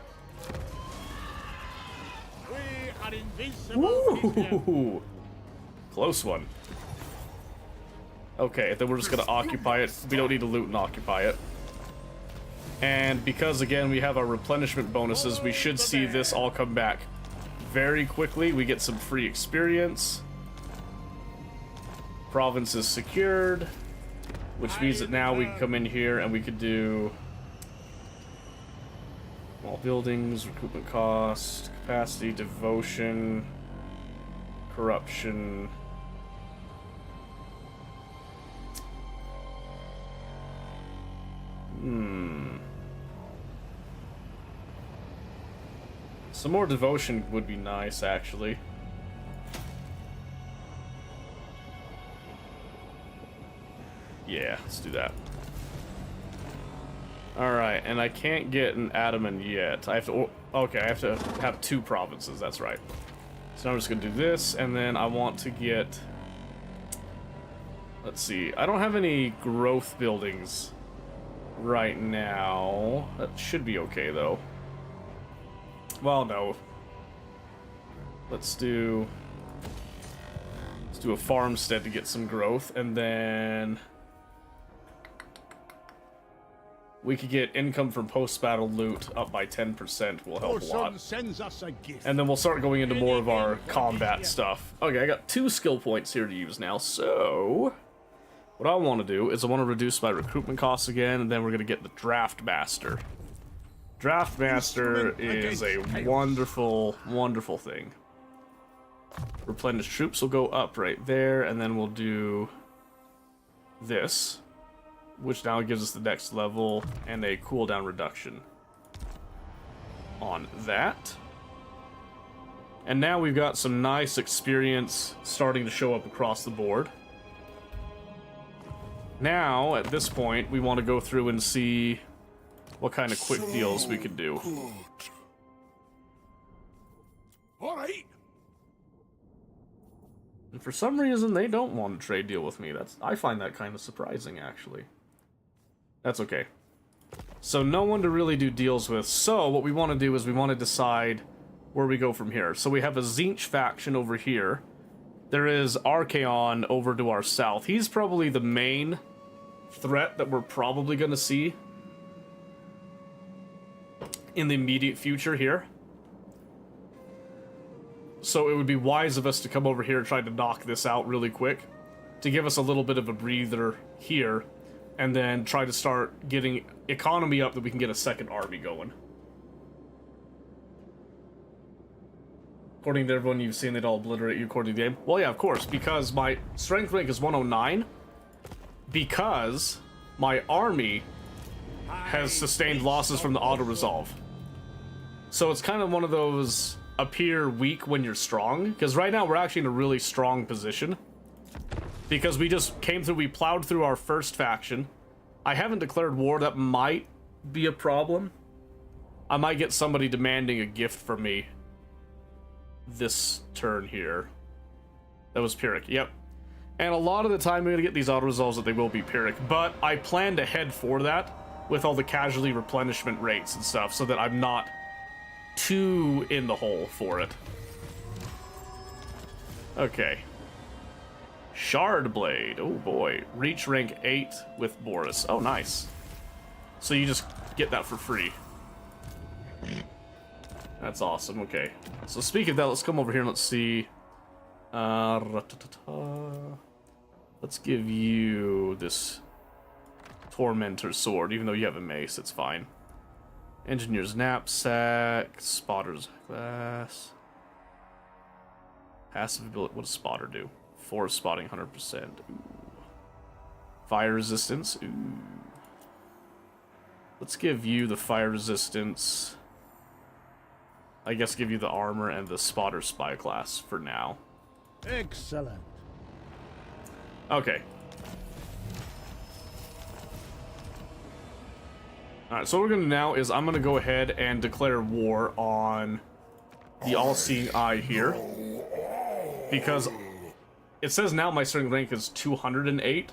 We are invincible. Ooh, close one. Okay, then we're just going to occupy it. We don't need to loot and occupy it. And because, again, we have our replenishment bonuses, we should see this all come back very quickly. We get some free experience. Province is secured, which means that now we can come in here and we could do small buildings, recruitment cost, capacity, devotion, corruption. Some more devotion would be nice, actually. Yeah, let's do that. Alright, and I can't get an adamant yet. I have to... Okay, I have to have 2 provinces, that's right. So I'm just gonna do this, and then I want to get... Let's see, I don't have any growth buildings right now. That should be okay, though. Well, no. Let's do a farmstead to get some growth, and then... We could get income from post-battle loot up by 10%, will help a lot. Sends us a gift. And then we'll start going into more of our combat stuff. Okay, I got 2 skill points here to use now, so... What I want to do is I want to reduce my recruitment costs again, and then we're going to get the Draft Master. Draft Master is a wonderful, wonderful thing. Replenish troops will go up right there, and then we'll do this, which now gives us the next level and a cooldown reduction on that. And now we've got some nice experience starting to show up across the board. Now, at this point, we want to go through and see what kind of quick deals we could do. Alright. And for some reason, they don't want to trade deal with me. I find that kind of surprising, actually. That's okay. So no one to really do deals with. So what we want to do is we want to decide where we go from here. So we have a Tzeentch faction over here. There is Archaon over to our south. He's probably the main threat that we're probably going to see in the immediate future here. So it would be wise of us to come over here and try to knock this out really quick to give us a little bit of a breather here, and then try to start getting economy up that we can get a second army going. According to everyone you've seen, they'd all obliterate you according to the game. Well, yeah, of course, because my strength rank is 109. Because my army has sustained losses from the auto-resolve. So it's kind of one of those appear weak when you're strong. Because right now we're actually in a really strong position. Because we just came through, we plowed through our first faction. I haven't declared war, that might be a problem. I might get somebody demanding a gift from me this turn here. That was Pyrrhic, yep. And a lot of the time we're going to get these auto-resolves that they will be Pyrrhic, but I plan to head for that with all the casualty replenishment rates and stuff so that I'm not too in the hole for it. Okay. Shardblade, oh boy. Reach rank 8 with Boris. Oh, nice. So you just get that for free. That's awesome, okay. So speaking of that, let's come over here and let's see. Let's give you this Tormentor Sword, even though you have a mace, it's fine. Engineer's Knapsack, Spotter's Glass. Passive ability, what does Spotter do? Force spotting 100%. Ooh. Fire resistance, ooh. Let's give you the fire resistance. I guess give you the armor and the Spotter Spyglass for now. Excellent. Okay. Alright, so what we're going to do now is I'm going to go ahead and declare war on the All-Seeing Eye here. Because it says now my strength rank is 208,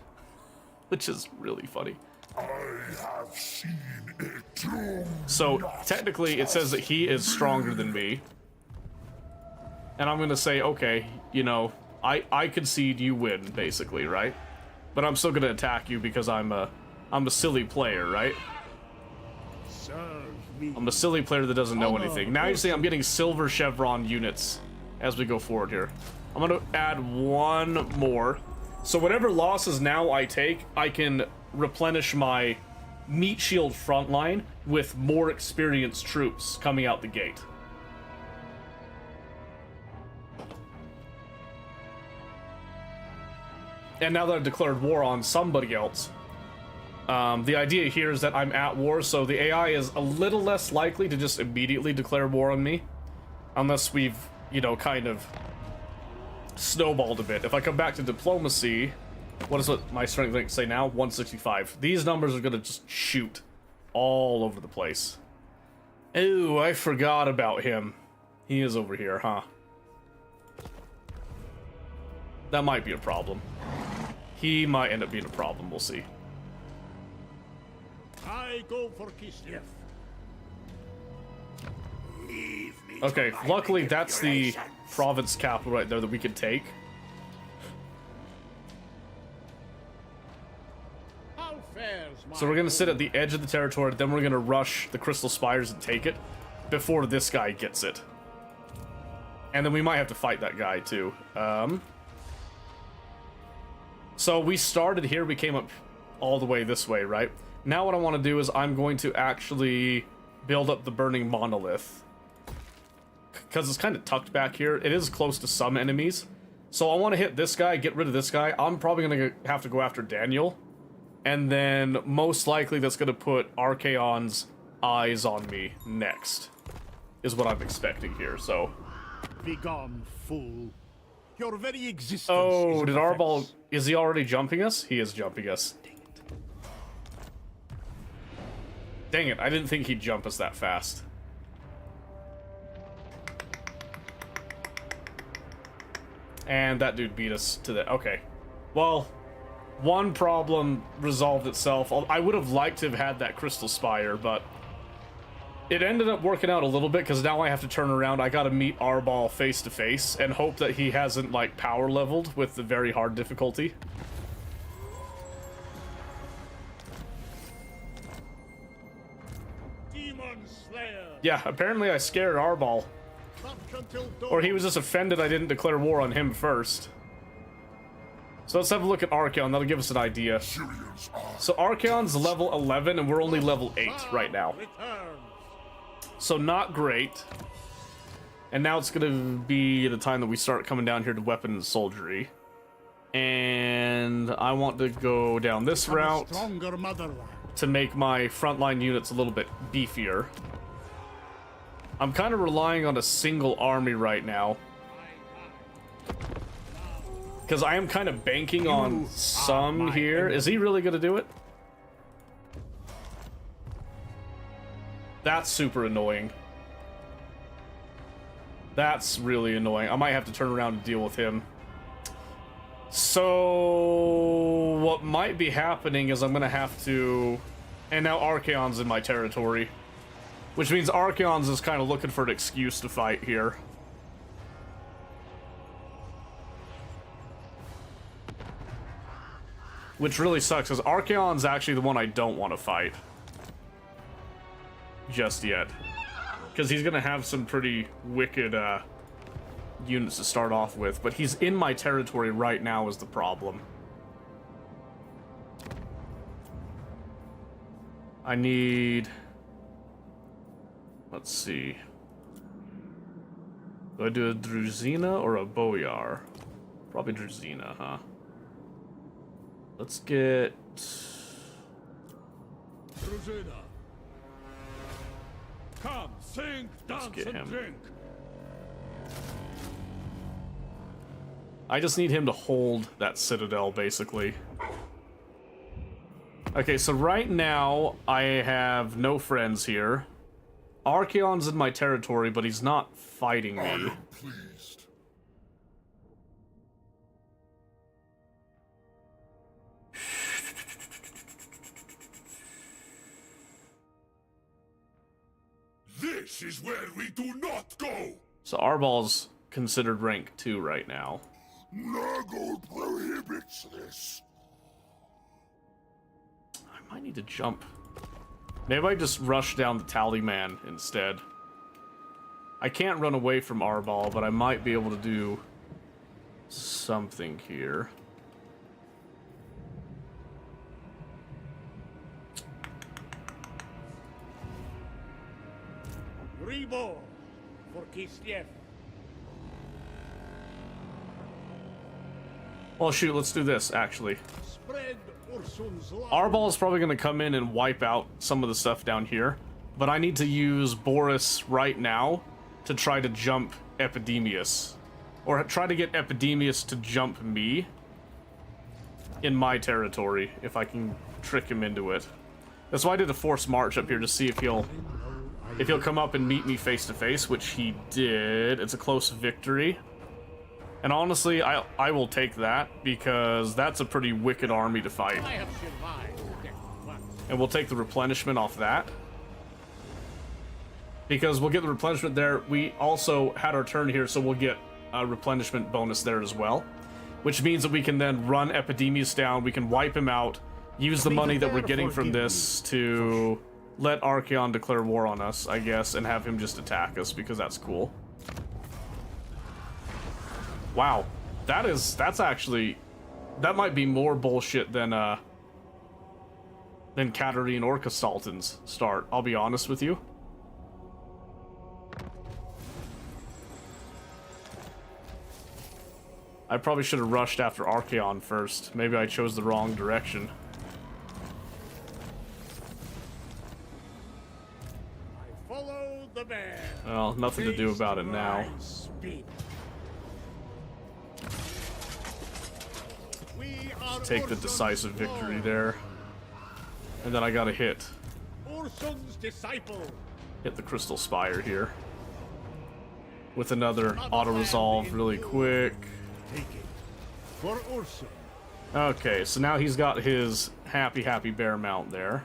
which is really funny. I have seen it too. So technically it says that he is stronger than me. And I'm going to say, okay, you know, I concede you win, basically, right? But I'm still going to attack you because I'm a silly player, right? I'm a silly player that doesn't know anything. Now you see I'm getting silver chevron units as we go forward here. I'm going to add one more. So whatever losses now I take, I can replenish my meat shield front line with more experienced troops coming out the gate. And now that I've declared war on somebody else, the idea here is that I'm at war, so the AI is a little less likely to just immediately declare war on me. Unless we've, you know, kind of snowballed a bit. If I come back to diplomacy, what is what my strength link say now? 165. These numbers are gonna just shoot all over the place. Oh, I forgot about him. He is over here, huh? That might be a problem. He might end up being a problem, we'll see. I go for Kislev. Leave me Okay, to my luckily that's the manipulations. province capital right there that we can take. How fares my So we're gonna sit home? at the edge of the territory, then we're gonna rush the Crystal Spires and take it before this guy gets it. And then we might have to fight that guy too. So we started here, we came up all the way this way, right? Now what I want to do is I'm going to actually build up the Burning Monolith. Because it's kind of tucked back here. It is close to some enemies. So I want to hit this guy, get rid of this guy. I'm probably going to have to go after Daniel. And then most likely that's going to put Archaon's eyes on me next. Is what I'm expecting here, so... Begone, fool. Your very existence Oh, is did an Arbol... offense. Is he already jumping us? He is jumping us. Dang it. Dang it, I didn't think he'd jump us that fast. And that dude beat us to the... Okay. Well, one problem resolved itself. I would have liked to have had that Crystal Spire, but... It ended up working out a little bit, because now I have to turn around. I gotta meet Arbol face to face, and hope that he hasn't, like, power leveled with the very hard difficulty. Demon Slayer. Yeah, apparently I scared Arbol. Not until dawn. Or he was just offended I didn't declare war on him first. So let's have a look at Archaon, that'll give us an idea. Syrians are So Archaon's level 11, and we're only level 8 right now. Returns. So not great. And now it's gonna be the time that we start coming down here to weapon and soldiery. And I want to go down this From a route stronger motherland. to make my frontline units a little bit beefier. I'm kind of relying on a single army right now. Because I am kind of banking on some here. Is he really going to do it? That's super annoying. That's really annoying. I might have to turn around and deal with him. So what might be happening is I'm going to have to... And now Archaon's in my territory. Which means Archaon's is kind of looking for an excuse to fight here. Which really sucks, because Archaon's actually the one I don't want to fight. Just yet. Because he's going to have some pretty wicked units to start off with. But he's in my territory right now is the problem. I need... Let's see. Do I do a Druzina or a Boyar? Probably Druzina, huh? Let's get... Druzina. Come, sing, dance, get and him. drink. I just need him to hold that citadel, basically. Okay, so right now, I have no friends here. Archaon's in my territory, but he's not fighting I me. am pleased. This is where we do not go. So Arbal's considered rank 2 right now. Nurgle prohibits this. I might need to jump. Maybe I just rush down the Tallyman instead. I can't run away from Arbal, but I might be able to do something here. Reborn for Kislev. Well, shoot, let's do this, actually. Spread Ursun's light. Arbal is probably going to come in and wipe out some of the stuff down here, but I need to use Boris right now to try to jump Epidemius. Or try to get Epidemius to jump me in my territory, if I can trick him into it. That's why I did a forced march up here, to see if he'll come up and meet me face to face, which he did. It's a close victory. And honestly, I will take that, because that's a pretty wicked army to fight. I have survived death once. And we'll take the replenishment off that. Because we'll get the replenishment there. We also had our turn here, so we'll get a replenishment bonus there as well. Which means that we can then run Epidemius down, we can wipe him out, use the money that we're getting from this to let Archaon declare war on us, I guess, and have him just attack us, because that's cool. Wow. That's actually... That might be more bullshit than Katarine or Castalton's start, I'll be honest with you. I probably should have rushed after Archaon first. Maybe I chose the wrong direction. I follow the bear. Well, nothing to do about it now. Speed. We are Take the Ursun's decisive victory lord. there. And then I gotta hit Ursun's disciple. the Crystal Spire here. With another auto-resolve really quick. Take it for Ursun. Okay, so now he's got his happy bear mount there.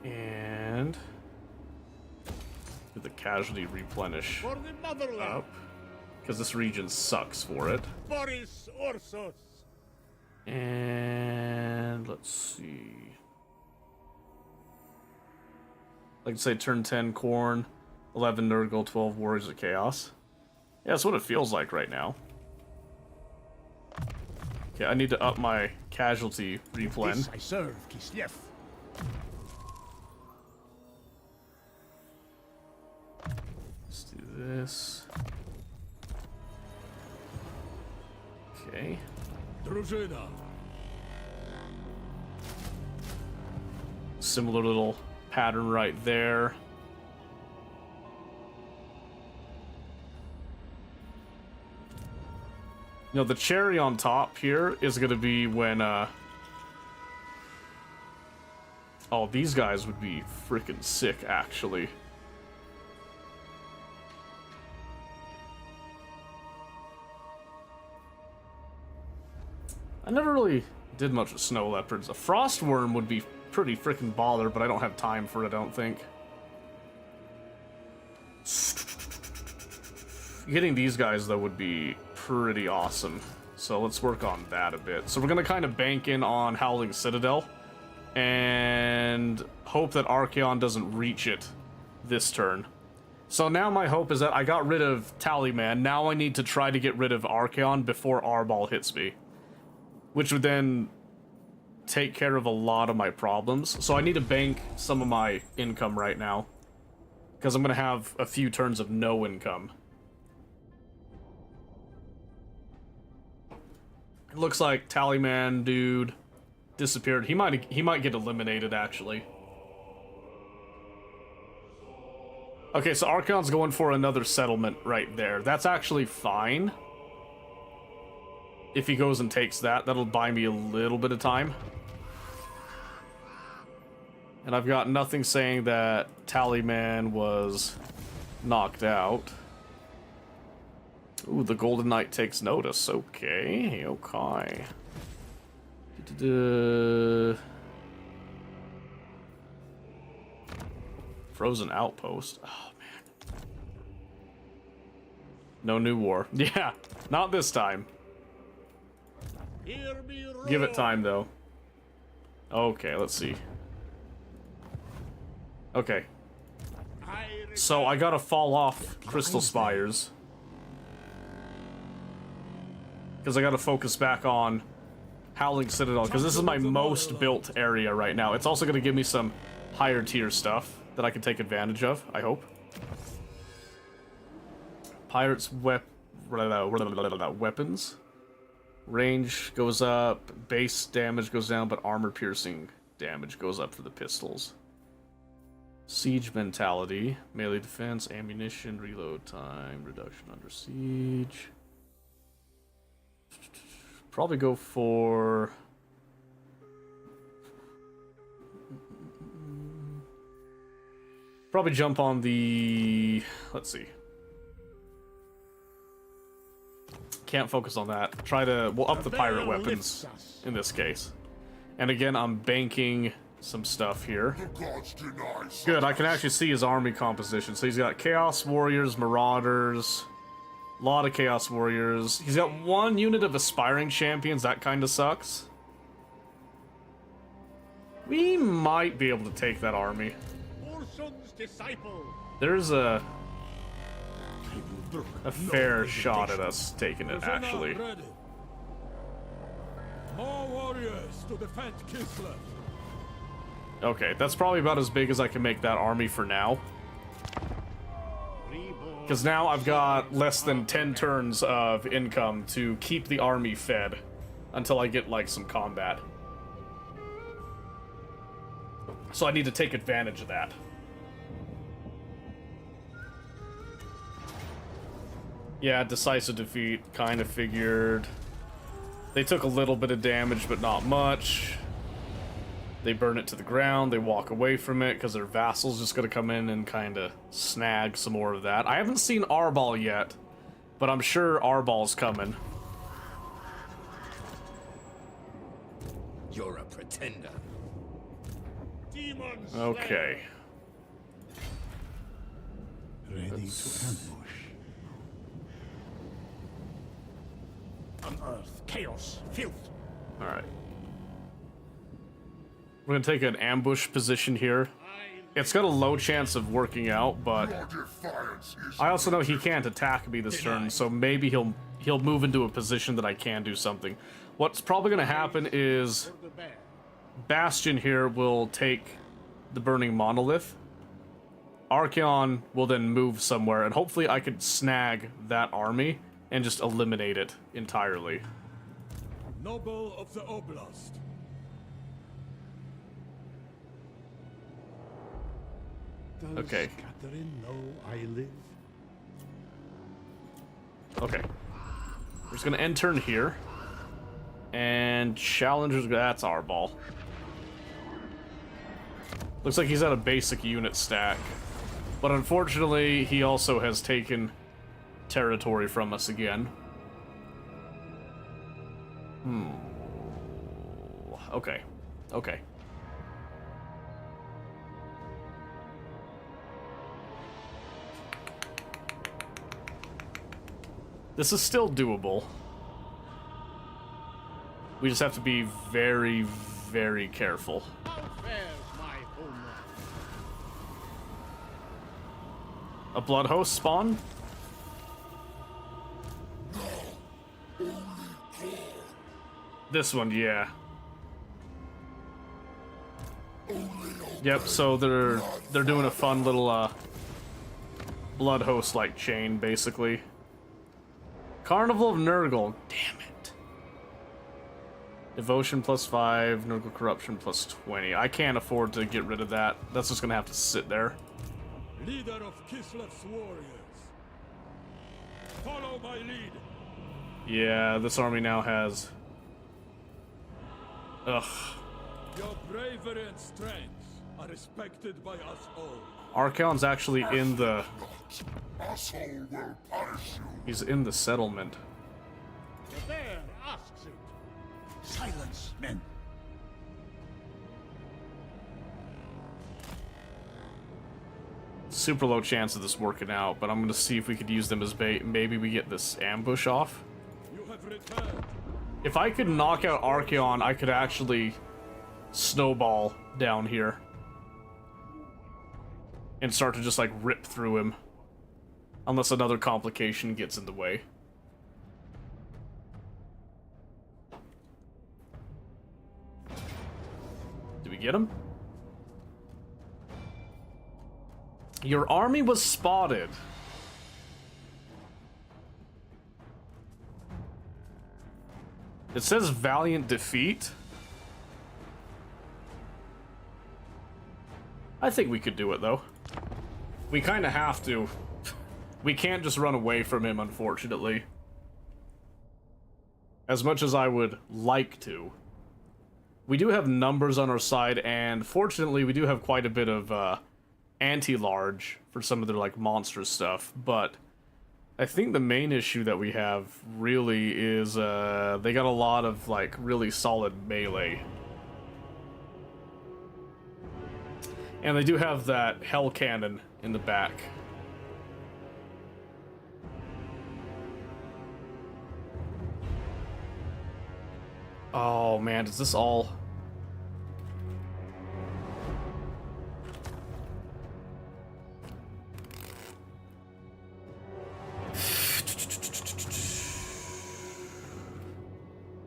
And do the casualty replenish For the motherland. up. Because this region sucks for it. Boris Ursus. And let's see. Like I say, turn 10 Corn, 11 Nurgle, 12 Warriors of Chaos. Yeah, that's what it feels like right now. Okay, I need to up my casualty replen. This I serve, Kislev. Let's do this. Okay. Drużyna. Similar little pattern right there. You know, the cherry on top here is going to be when, oh, these guys would be freaking sick, actually. I never really did much with snow leopards. A frost worm would be pretty freaking baller, but I don't have time for it, I don't think. Getting these guys, though, would be pretty awesome. So let's work on that a bit. So we're going to kind of bank in on Howling Citadel and hope that Archaon doesn't reach it this turn. So now my hope is that I got rid of Tallyman. Now I need to try to get rid of Archaon before Arbol hits me, which would then take care of a lot of my problems. So I need to bank some of my income right now, because I'm going to have a few turns of no income. It looks like Tallyman dude disappeared. He might get eliminated, actually. Okay, so Archaon's going for another settlement right there. That's actually fine. If he goes and takes that, that'll buy me a little bit of time. And I've got nothing saying that Tallyman was knocked out. Ooh, the Golden Knight takes notice. Okay, okay. Frozen Outpost. Oh, man. No new war. Yeah, not this time. Hear me roar. Give it time, though. Okay, let's see. Okay. So I gotta fall off Crystal Spires. Because I gotta focus back on Howling Citadel, because this is my most built area right now. It's also gonna give me some higher tier stuff that I can take advantage of, I hope. Pirates weapons. Range goes up, base damage goes down, but armor piercing damage goes up for the pistols. Siege mentality, melee defense, ammunition, reload time, reduction under siege. Probably go for... Probably jump on the... Let's see. Can't focus on that. Try to... We'll up the pirate weapons in this case. And again, I'm banking some stuff here. The gods deny such Good, I can actually see his army composition. So he's got Chaos Warriors, Marauders, a lot of Chaos Warriors. He's got one unit of Aspiring Champions, that kind of sucks. We might be able to take that army. Ursun's disciple. There's a fair shot at us taking it, actually. Ready. More warriors to defend Kislev. Okay, that's probably about as big as I can make that army for now. Because now I've got less than 10 turns of income to keep the army fed until I get, like, some combat. So I need to take advantage of that. Yeah, decisive defeat, kind of figured. They took a little bit of damage, but not much. They burn it to the ground, they walk away from it, because their vassal's just gonna come in and kind of snag some more of that. I haven't seen Arbal yet, but I'm sure Arbal's coming. You're a pretender. Demons. Okay. Ready to ambush. Unearth chaos, filth. Alright. We're gonna take an ambush position here. It's got a low chance of working out, but your defiance is I also know he can't attack me this turn, so maybe he'll move into a position that I can do something. What's probably gonna happen is For the bear. Bastion here will take the Burning Monolith. Archeon will then move somewhere, and hopefully I could snag that army and just eliminate it entirely. Noble of the Oblast. Does Okay. Catherine know I live? Okay. We're just gonna end turn here. And Challenger's... That's our ball. Looks like he's at a basic unit stack. But unfortunately, he also has taken territory from us again. Okay. Okay. This is still doable. We just have to be very, very careful. How fares my homeland? A blood host spawn? This one, yeah. Yep, so they're doing a fun little blood host like chain, basically. Carnival of Nurgle, damn it. Devotion +5, Nurgle Corruption +20. I can't afford to get rid of that. That's just gonna have to sit there. Leader of Kislev's warriors. Follow my lead. Yeah, this army now has... Ugh. Your bravery and strength are respected by us all. Archeon's actually in the... asshole will punish you. He's in the settlement. The bear asks it. Silence, men. Super low chance of this working out, but I'm gonna see if we could use them as bait. Maybe we get this ambush off. You have returned. If I could knock out Archeon, I could actually snowball down here. And start to just like rip through him. Unless another complication gets in the way. Did we get him? Your army was spotted. It says valiant defeat. I think we could do it, though. We kind of have to. We can't just run away from him, unfortunately. As much as I would like to. We do have numbers on our side, and fortunately we do have quite a bit of anti-large for some of their, like, monstrous stuff, but I think the main issue that we have really is they got a lot of, like, really solid melee. And they do have that hell cannon in the back. Oh man, is this all...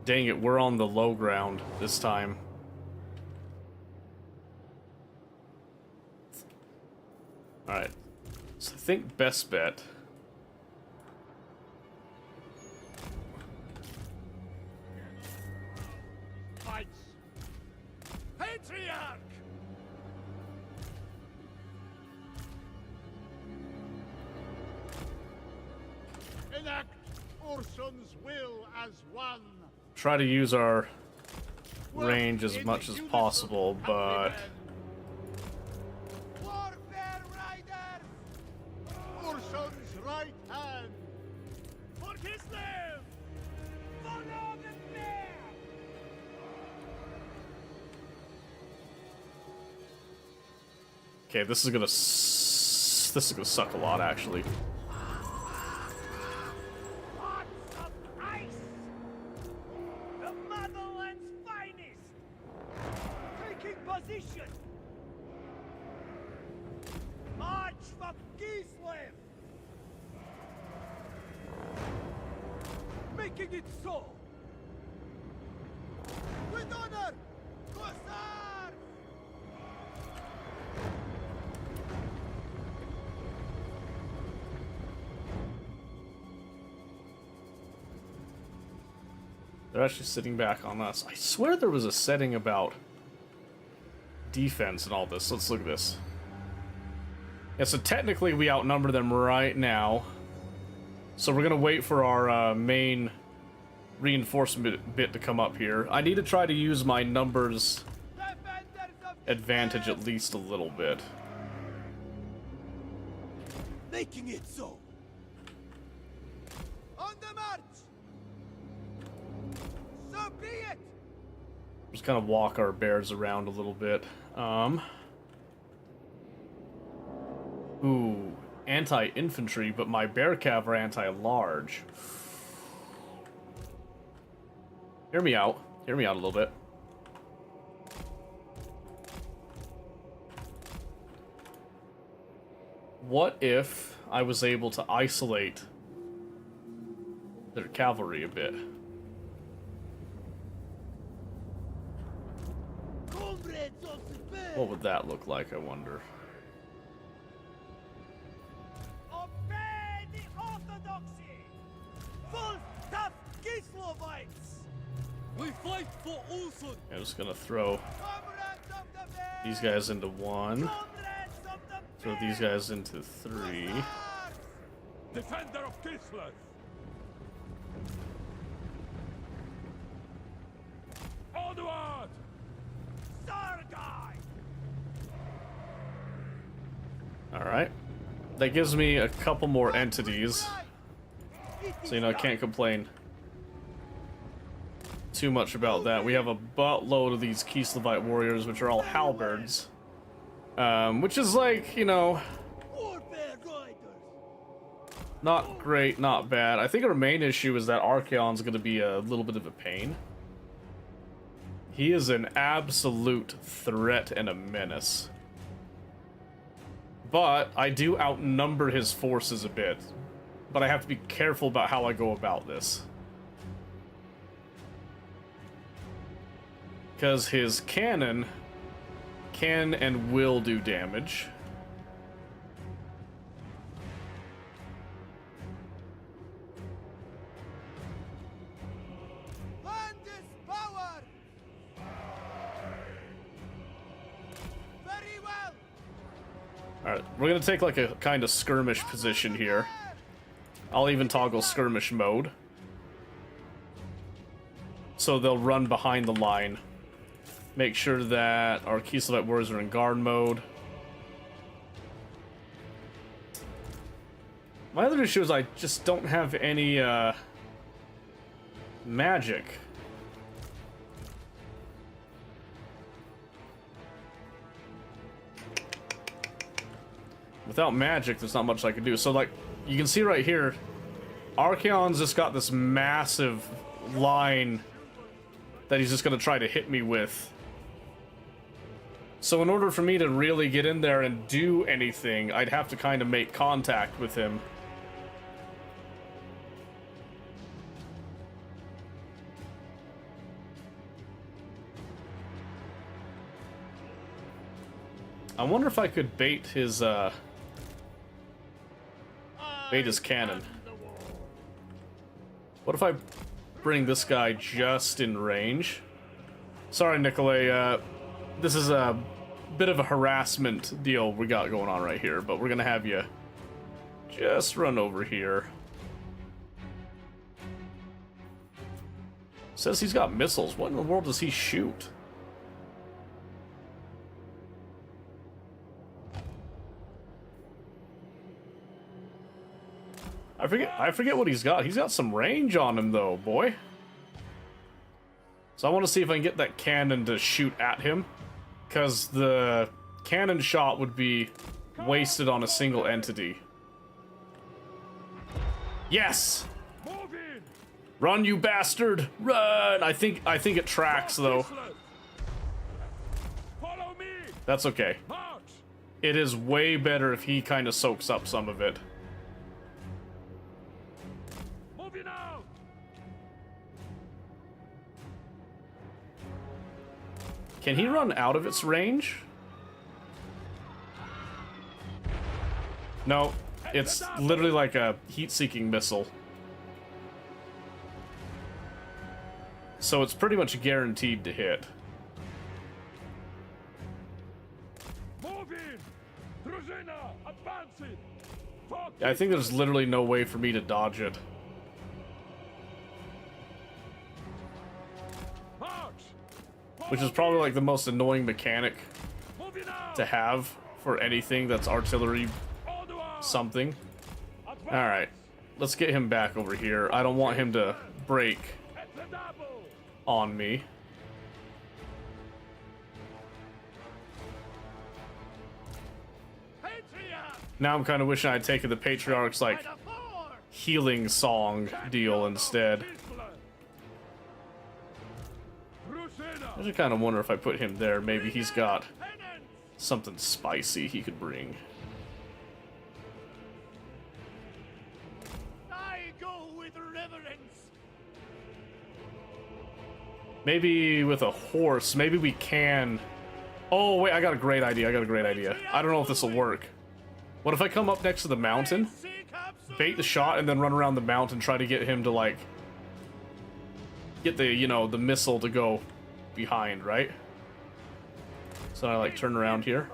Dang it, we're on the low ground this time. Alright, so I think best bet... Fights! Patriarch! Enact Urson's will as one. Try to use our range as much as possible, but... Warfare Riders! Urson's right hand! For his life! Follow the bear! Okay, this is gonna suck a lot, actually. Pots of ice! The motherland's finest! Taking position! March for Kislev! Making it so! With honor! Cossars! They're actually sitting back on us. I swear there was a setting about defense and all this. Let's look at this. Yeah, so technically we outnumber them right now. So we're gonna wait for our main reinforcement bit to come up here. I need to try to use my numbers advantage at least a little bit. Making it so! On the march! So be it! Just kind of walk our bears around a little bit. Ooh, anti-infantry, but my bear cav are anti-large. Hear me out. Hear me out a little bit. What if I was able to isolate their cavalry a bit? What would that look like, I wonder? Obey the orthodoxy! Full tough Kislovites! We fight for Ulson! I'm just gonna throw Comrades of the bear! these guys into one, Comrades of the throw these guys into three. Cossars! Defender of Kislev! Onward! Sargai! Alright. That gives me a couple more entities, so you know I can't complain too much about that. We have a buttload of these Kislevite warriors, which are all halberds. Which is like, you know, Warfare Riders! not great, not bad. I think our main issue is that Archaon's going to be a little bit of a pain. He is an absolute threat and a menace. But I do outnumber his forces a bit. But I have to be careful about how I go about this. Because his cannon can and will do damage. Land is power! Very well! Alright, we're gonna take like a kind of skirmish position here. I'll even toggle skirmish mode. So they'll run behind the line. Make sure that our key select warriors are in guard mode. My other issue is I just don't have any magic. Without magic, there's not much I can do. So, like, you can see right here, Archaon's just got this massive line that he's just going to try to hit me with. So in order for me to really get in there and do anything, I'd have to kind of make contact with him. I wonder if I could bait his cannon. What if I bring this guy just in range? Sorry, Nikolai, this is a bit of a harassment deal we got going on right here, but we're gonna have you just run over here. Says he's got missiles. What in the world does he shoot? I forget what he's got. He's got some range on him though, boy. So I want to see if I can get that cannon to shoot at him, because the cannon shot would be wasted on a single entity. Yes! Run, you bastard! Run! I think it tracks though. Follow me. That's okay. March. It is way better if he kind of soaks up some of it. Moving out. Can he run out of its range? No, it's literally like a heat-seeking missile. So it's pretty much guaranteed to hit. Moving. Drużyna, advancing. I think there's literally no way for me to dodge it. March. Which is probably like the most annoying mechanic Moving out. to have for anything that's artillery something. Alright, let's get him back over here. I don't want him to break on me. Now I'm kind of wishing I'd taken the Patriarch's like healing song deal instead. I just kind of wonder if I put him there, maybe he's got something spicy he could bring. I go with reverence. Maybe with a horse, maybe we can... Oh, wait, I got a great idea, I don't know if this will work. What if I come up next to the mountain, bait the shot, and then run around the mountain, try to get him to, like... get the, you know, the missile to go behind, right? So I, like, turn around here.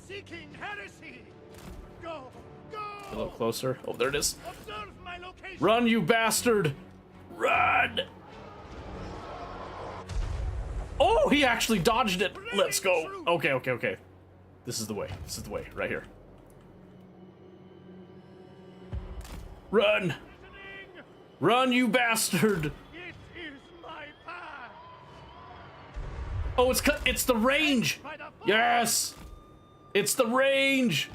Seeking heresy. Go, go. A little closer. Oh, there it is. Observe my location. Run, you bastard! Run! Oh, he actually dodged it. Let's go. Okay, okay, okay. This is the way. This is the way. Right here. Run! Run, you bastard! It is my path. Oh, it's the range! By the force. Yes! It's the range!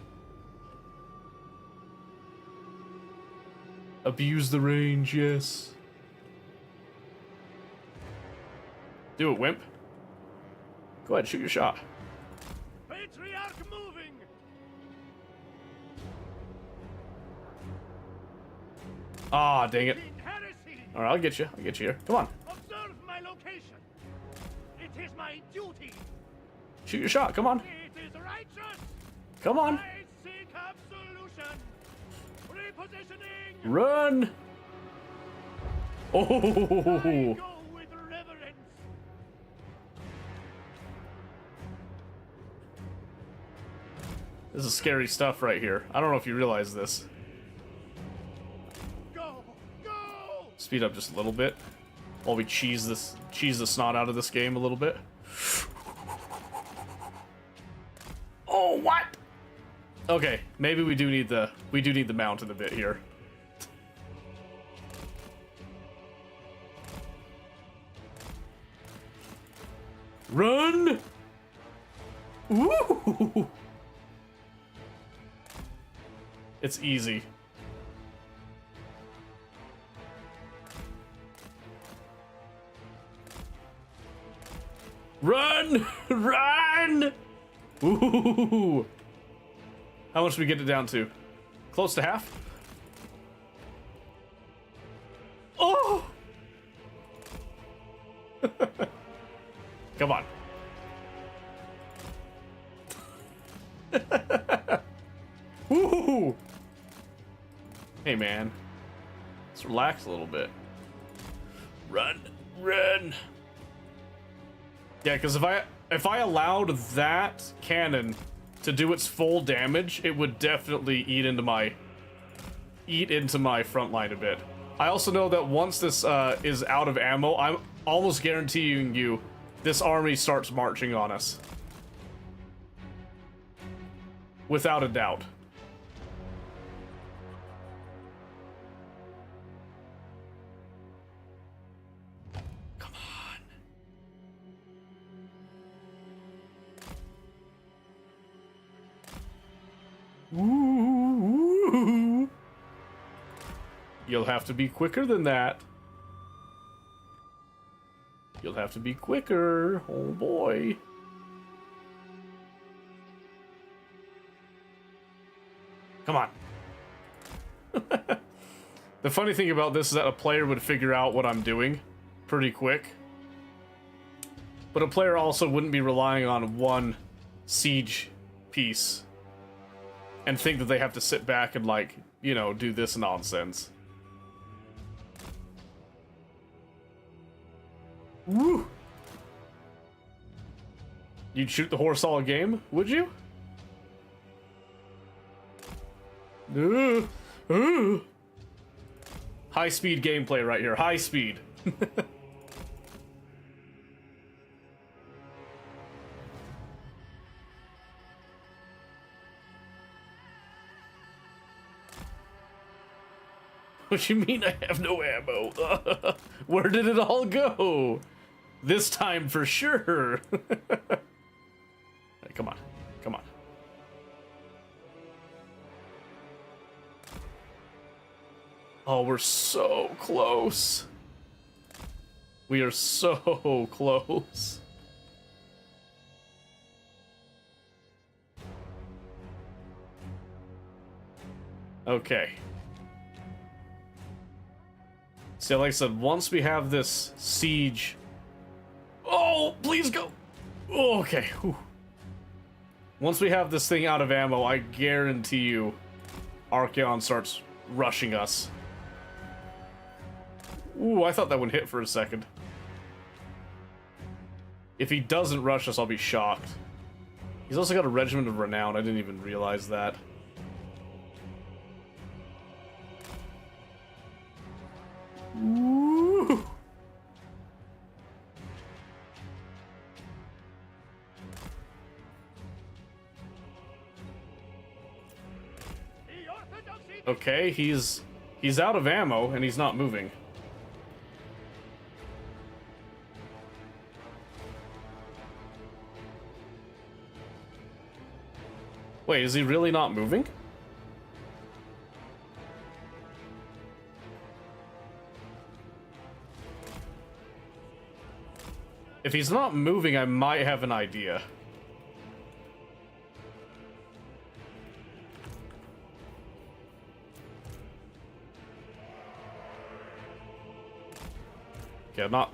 Abuse the range, yes. Do it, wimp. Go ahead, shoot your shot. Patriarch moving. Ah, dang it. In heresy. Alright, I'll get you here. Come on. Observe my location. It is my duty. Shoot your shot, come on. It is righteous. Come on. I seek absolution. Repositioning. Run! Oh! Go with reverence. This is scary stuff right here. I don't know if you realize this. Go, go. Speed up just a little bit while we cheese the snot out of this game a little bit. Oh, what? Okay, maybe we do need the mount in a bit here. Run! Woo! It's easy. Run! Run! Ooh! How much do we get it down to? Close to half? Oh! Come on. Woo! Hey, man. Let's relax a little bit. Run, run. Yeah, because if I allowed that cannon to do its full damage, it would definitely eat into my front line a bit. I also know that once this is out of ammo, I'm almost guaranteeing you this army starts marching on us. Without a doubt. Come on. Ooh. You'll have to be quicker than that. You'll have to be quicker. Oh boy. Come on. The funny thing about this is that a player would figure out what I'm doing pretty quick. But a player also wouldn't be relying on one siege piece and think that they have to sit back and, like, you know, do this nonsense. Woo! You'd shoot the horse all game, would you? High speed gameplay right here. High speed. What you mean I have no ammo? Where did it all go? This time for sure. Hey, come on. Come on. Oh, we're so close. We are so close. Okay. So, like I said, once we have this siege... Oh, please go! Oh, okay. Whew. Once we have this thing out of ammo, I guarantee you Archeon starts rushing us. Ooh, I thought that would hit for a second. If he doesn't rush us, I'll be shocked. He's also got a Regiment of Renown. I didn't even realize that. Ooh. Okay, he's out of ammo and he's not moving. Wait, is he really not moving? If he's not moving, I might have an idea. Okay, I'm not...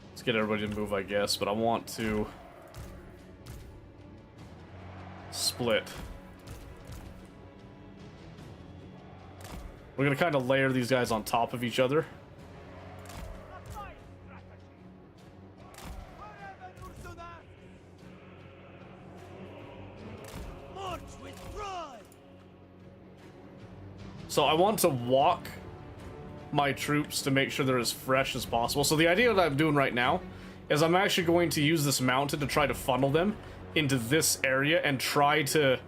Let's get everybody to move, I guess, but I want to... split. We're gonna kind of layer these guys on top of each other. So I want to walk my troops to make sure they're as fresh as possible. So the idea that I'm doing right now is I'm actually going to use this mountain to try to funnel them into this area and try to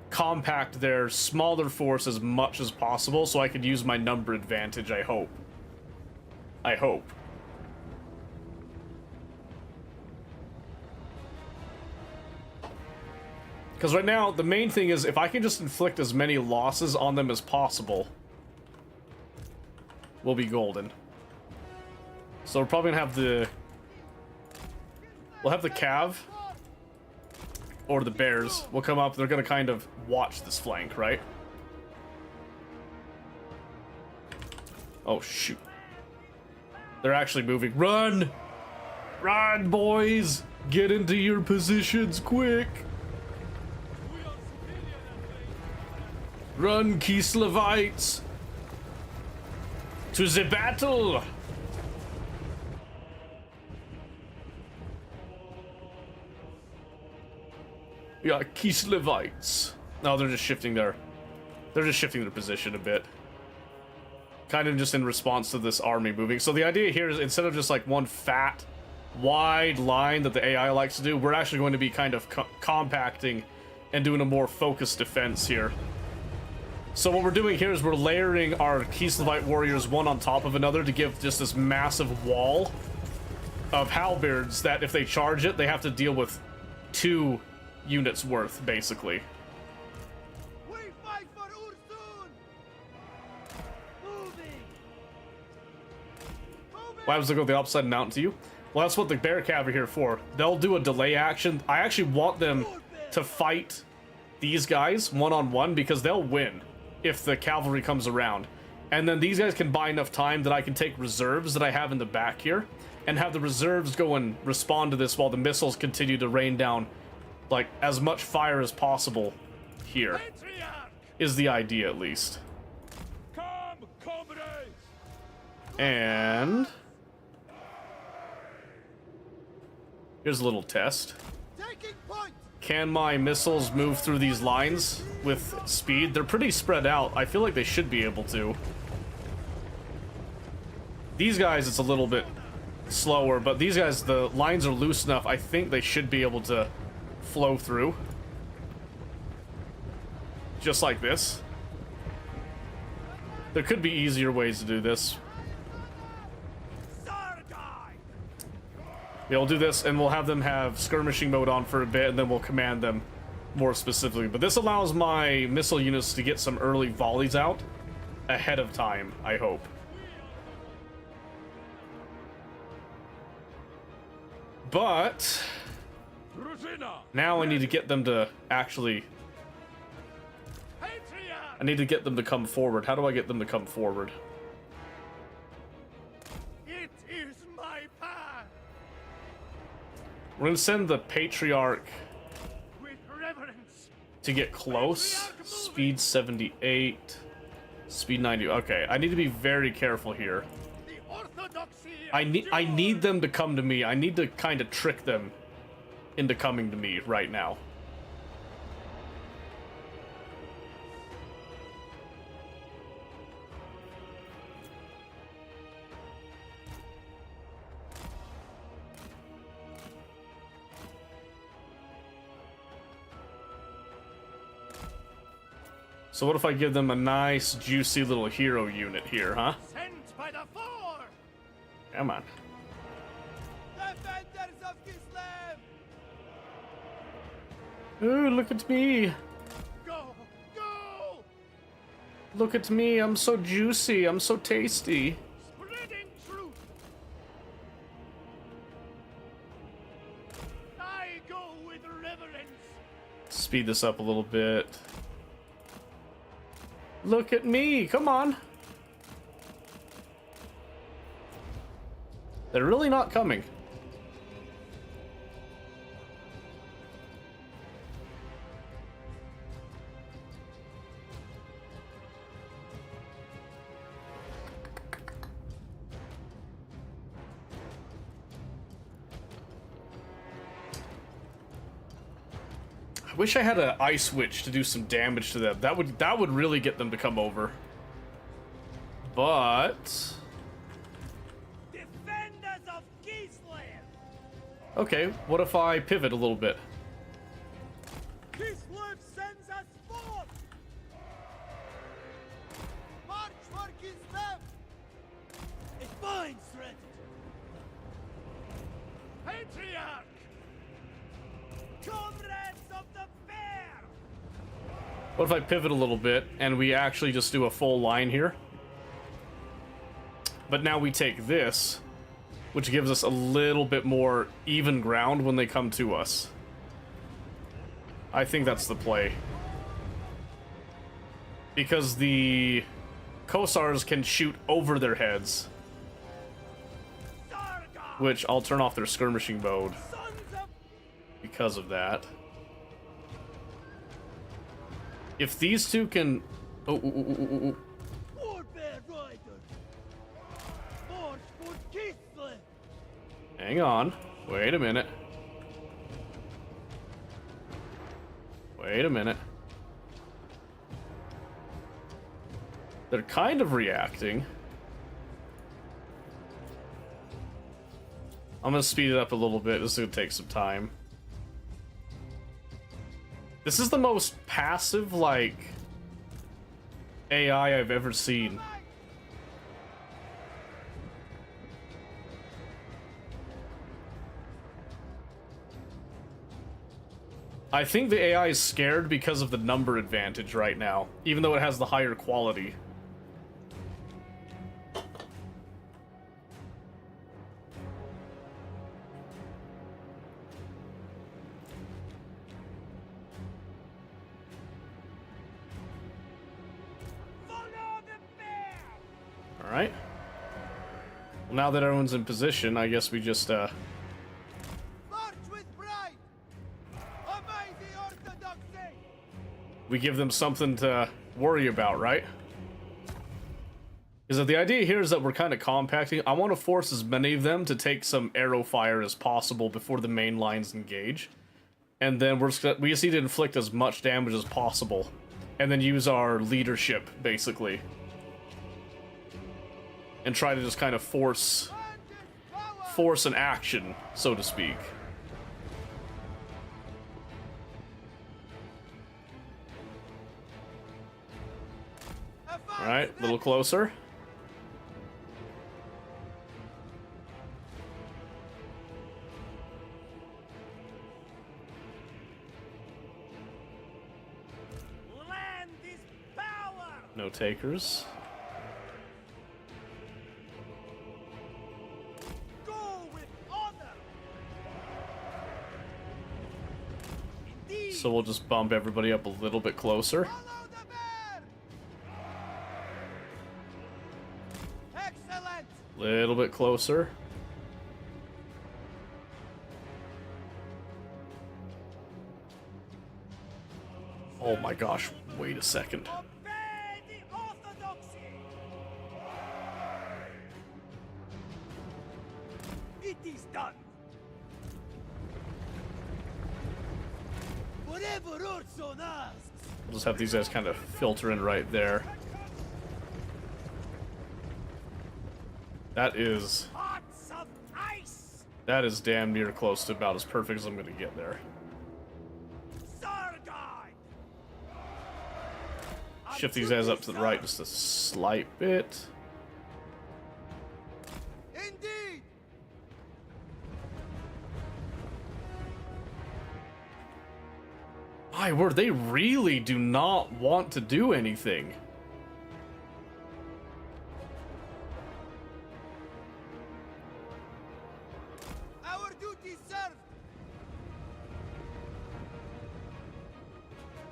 compact their smaller force as much as possible so I could use my number advantage, I hope. I hope. Because right now, the main thing is if I can just inflict as many losses on them as possible, we'll be golden. So we're probably gonna have the... We'll have the Cav, or the Bears, will come up. They're gonna kind of watch this flank, right? Oh, shoot. They're actually moving. Run! Run, boys! Get into your positions, quick! Run, Kislevites! To the battle! Yeah, Kislevites. No, they're just shifting their... They're just shifting their position a bit. Kind of just in response to this army moving. So the idea here is instead of just like one fat, wide line that the AI likes to do, we're actually going to be kind of compacting and doing a more focused defense here. So what we're doing here is we're layering our Kislevite warriors one on top of another to give just this massive wall of halberds that if they charge it, they have to deal with 2 units worth, basically. We fight for Ursun! Moving! Why was it go the upside mountain to you? Well, that's what the bear cav are here for. They'll do a delay action. I actually want them to fight these guys one-on-one because they'll win if the cavalry comes around. And then these guys can buy enough time that I can take reserves that I have in the back here and have the reserves go and respond to this while the missiles continue to rain down like as much fire as possible here. Is the idea, at least. Come, comrades! And here's a little test. Taking point! Can my missiles move through these lines with speed? They're pretty spread out. I feel like they should be able to. These guys, it's a little bit slower, but these guys, the lines are loose enough. I think they should be able to flow through. Just like this. There could be easier ways to do this. Yeah, we'll do this, and we'll have them have skirmishing mode on for a bit, and then we'll command them more specifically. But this allows my missile units to get some early volleys out ahead of time, I hope. But now I need to get them to actually... I need to get them to come forward. How do I get them to come forward? It is my path! We're gonna send the Patriarch With reverence! to get close. Speed 78. Speed 90. Okay, I need to be very careful here. The orthodoxy I need them to come to me. I need to kind of trick them into coming to me right now. So what if I give them a nice, juicy little hero unit here, huh? Sent by the four! Come on. Defenders of Kislev! Ooh, look at me. Go! Go! Look at me. I'm so juicy. I'm so tasty. Spreading truth! I go with reverence! Speed this up a little bit. Look at me. Come on. They're really not coming. Wish I had an ice witch to do some damage to them. That would really get them to come over. But Defenders of Gisland! okay, what if I pivot a little bit? Gisland sends us forth! March for Gisland! A fine strategy! Patriarch! Comrades of the fair! What if I pivot a little bit and we actually just do a full line here? But now we take this, which gives us a little bit more even ground when they come to us. I think that's the play. Because the Kossars can shoot over their heads. Which I'll turn off their skirmishing mode because of that. If these two can... Warbear Rider! March for Gisland! Hang on. Wait a minute. Wait a minute. They're kind of reacting. I'm gonna speed it up a little bit. This is gonna take some time. This is the most passive, like, AI I've ever seen. I think the AI is scared because of the number advantage right now, even though it has the higher quality. Alright. Well, now that everyone's in position, I guess we just, March with pride! Obey the orthodoxy! we give them something to worry about, right? Because the idea here is that we're kind of compacting. I want to force as many of them to take some arrow fire as possible before the main lines engage. And then we just need to inflict as much damage as possible. And then use our leadership, basically. And try to just kind of force an action, so to speak. Alright, a little closer. Land is power! No takers. Go with honor! Indeed! So we'll just bump everybody up a little bit closer. Follow the bear! Excellent! Little bit closer. Oh my gosh, wait a second. Obey the orthodoxy! It is done! Whatever Orson asks! We'll just have these guys kind of filter in right there. That is Hearts of ice! damn near close to about as perfect as I'm gonna get there. Sargon! Shift these guys up to the right just a slight bit. Indeed! My word, they really do not want to do anything. Our duty served!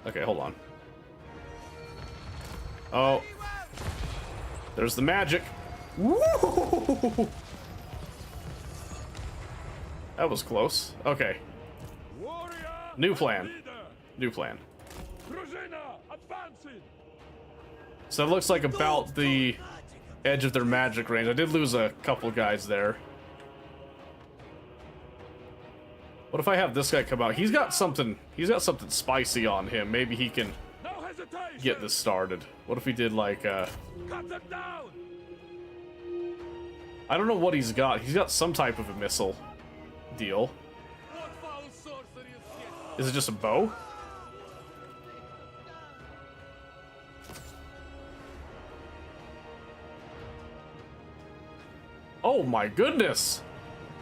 Okay, hold on. Oh, Very well! there's the magic. Woo! That was close. Okay, Warrior! New plan. and leader. new plan. Drużyna, advancing! So it looks like about the edge of their magic range. I did lose a couple guys there. What if I have this guy come out? He's got something spicy on him. Maybe he can No hesitation. get this started. What if we did like Cut them down. I don't know what he's got. He's got some type of a missile deal. What foul sorcery is Is it just a bow? Oh my goodness!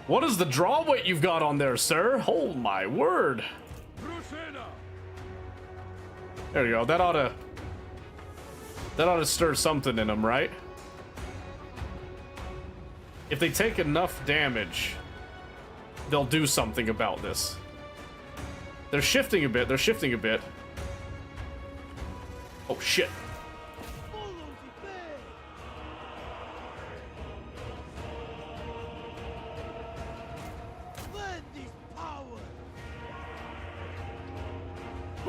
What is the draw weight you've got on there, sir? Oh my word! Brusena. There you go. That ought to stir something in them, right? If they take enough damage, they'll do something about this. They're shifting a bit. They're shifting a bit. Oh shit! Follow the bear. Lend this power.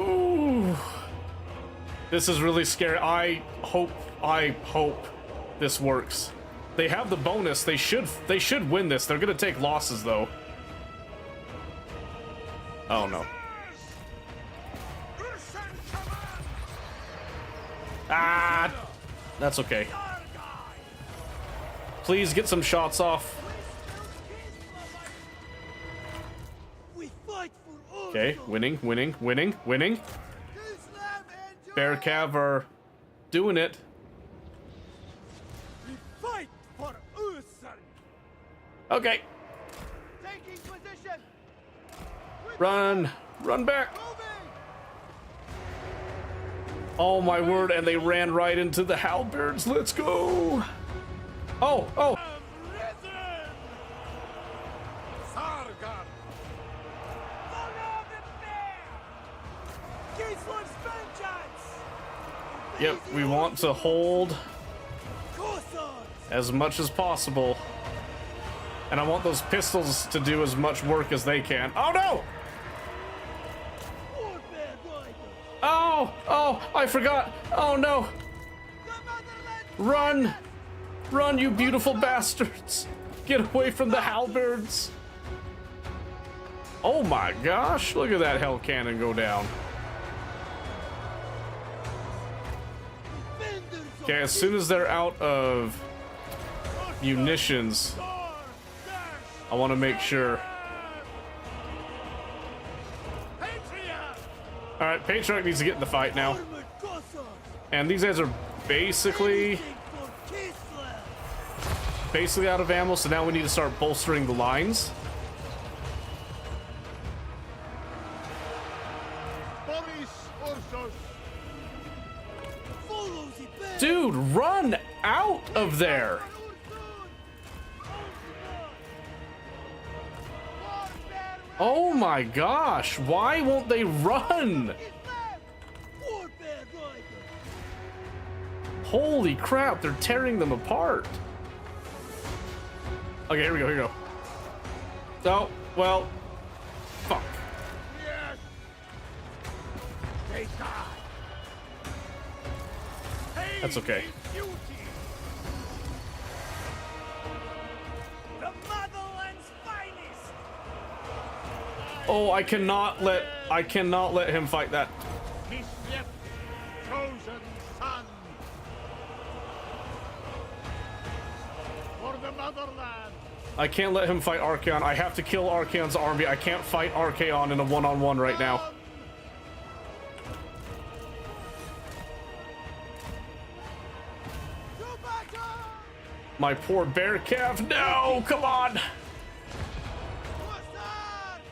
Ooh. This is really scary. I hope this works. They have the bonus. They should win this. They're gonna take losses though. Oh no. Ah, that's okay. Please get some shots off. We fight for all. Okay, winning. Islam and Bear Cav are doing it. we fight for Usan. Okay, Taking position. run back. Moving. Oh my word, and they ran right into the halberds. Let's go. Oh. Risen. Sargon. Follow the bear. Gisler's vengeance. Yep, we want to hold Corsairs. as much as possible. And I want those pistols to do as much work as they can. Oh no! Warbear riders. Oh, I forgot. Oh no. The motherland. Run, you beautiful bastards. Get away from the halberds. Oh my gosh, look at that hell cannon go down. Defenders of Okay, as soon as they're out of munitions, I want to make sure. All right, Patriarch needs to get in the fight now. armored Corsairs. And these guys are basically Anything for Kislev. out of ammo, so now we need to start bolstering the lines. Boris Ursus. Follow the bear. Dude, run out of there. Oh my gosh, why won't they run? Holy crap, they're tearing them apart. Okay, here we go. Oh, well, fuck. Yes. They die. That's okay. Duty. The motherland's finest. Oh, I cannot let him fight that. Kislev, chosen son. For the motherland. I can't let him fight Archaon. I have to kill Archaon's army. I can't fight Archaon in a one-on-one right now. To battle. My poor bear calf. No, come on. Corsairs.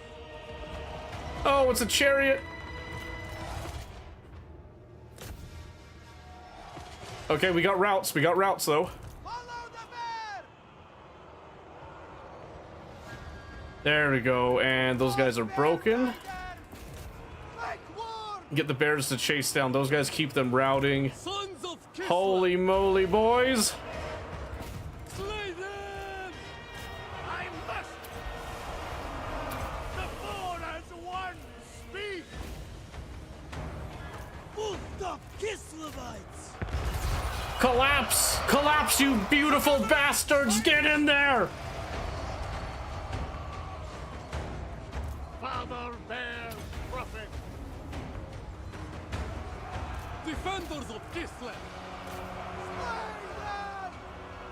Oh, it's a chariot. Okay, we got routes. We got routes, though. Follow the bear. There we go. And those guys are broken. Make war. Get the bears to chase down those guys. Keep them routing. Sons of Kislev. Holy moly, boys. Slay them. I must. The four as one. Speak. Full stop Kislevites. Collapse! Collapse, you beautiful bastards! Get in there! Defenders of Kislev!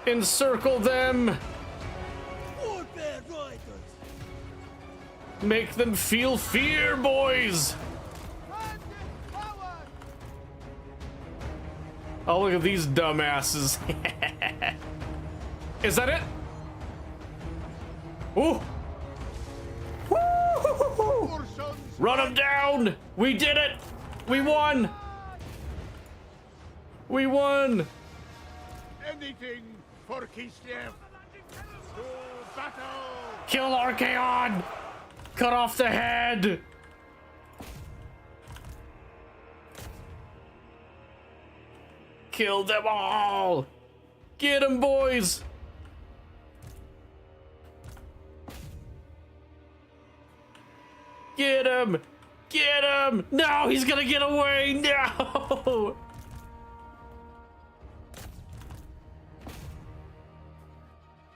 Encircle them! Warfare riders! Make them feel fear, boys! Hand in power! Oh, look at these dumbasses. Is that it? Ooh! Woo! Urson's Run them down! We did it! We won! We won! anything for Kislev. To battle! Kill Archaon! Cut off the head! Kill them all! Get them, boys! Get him! Get him! No, he's gonna get away! No!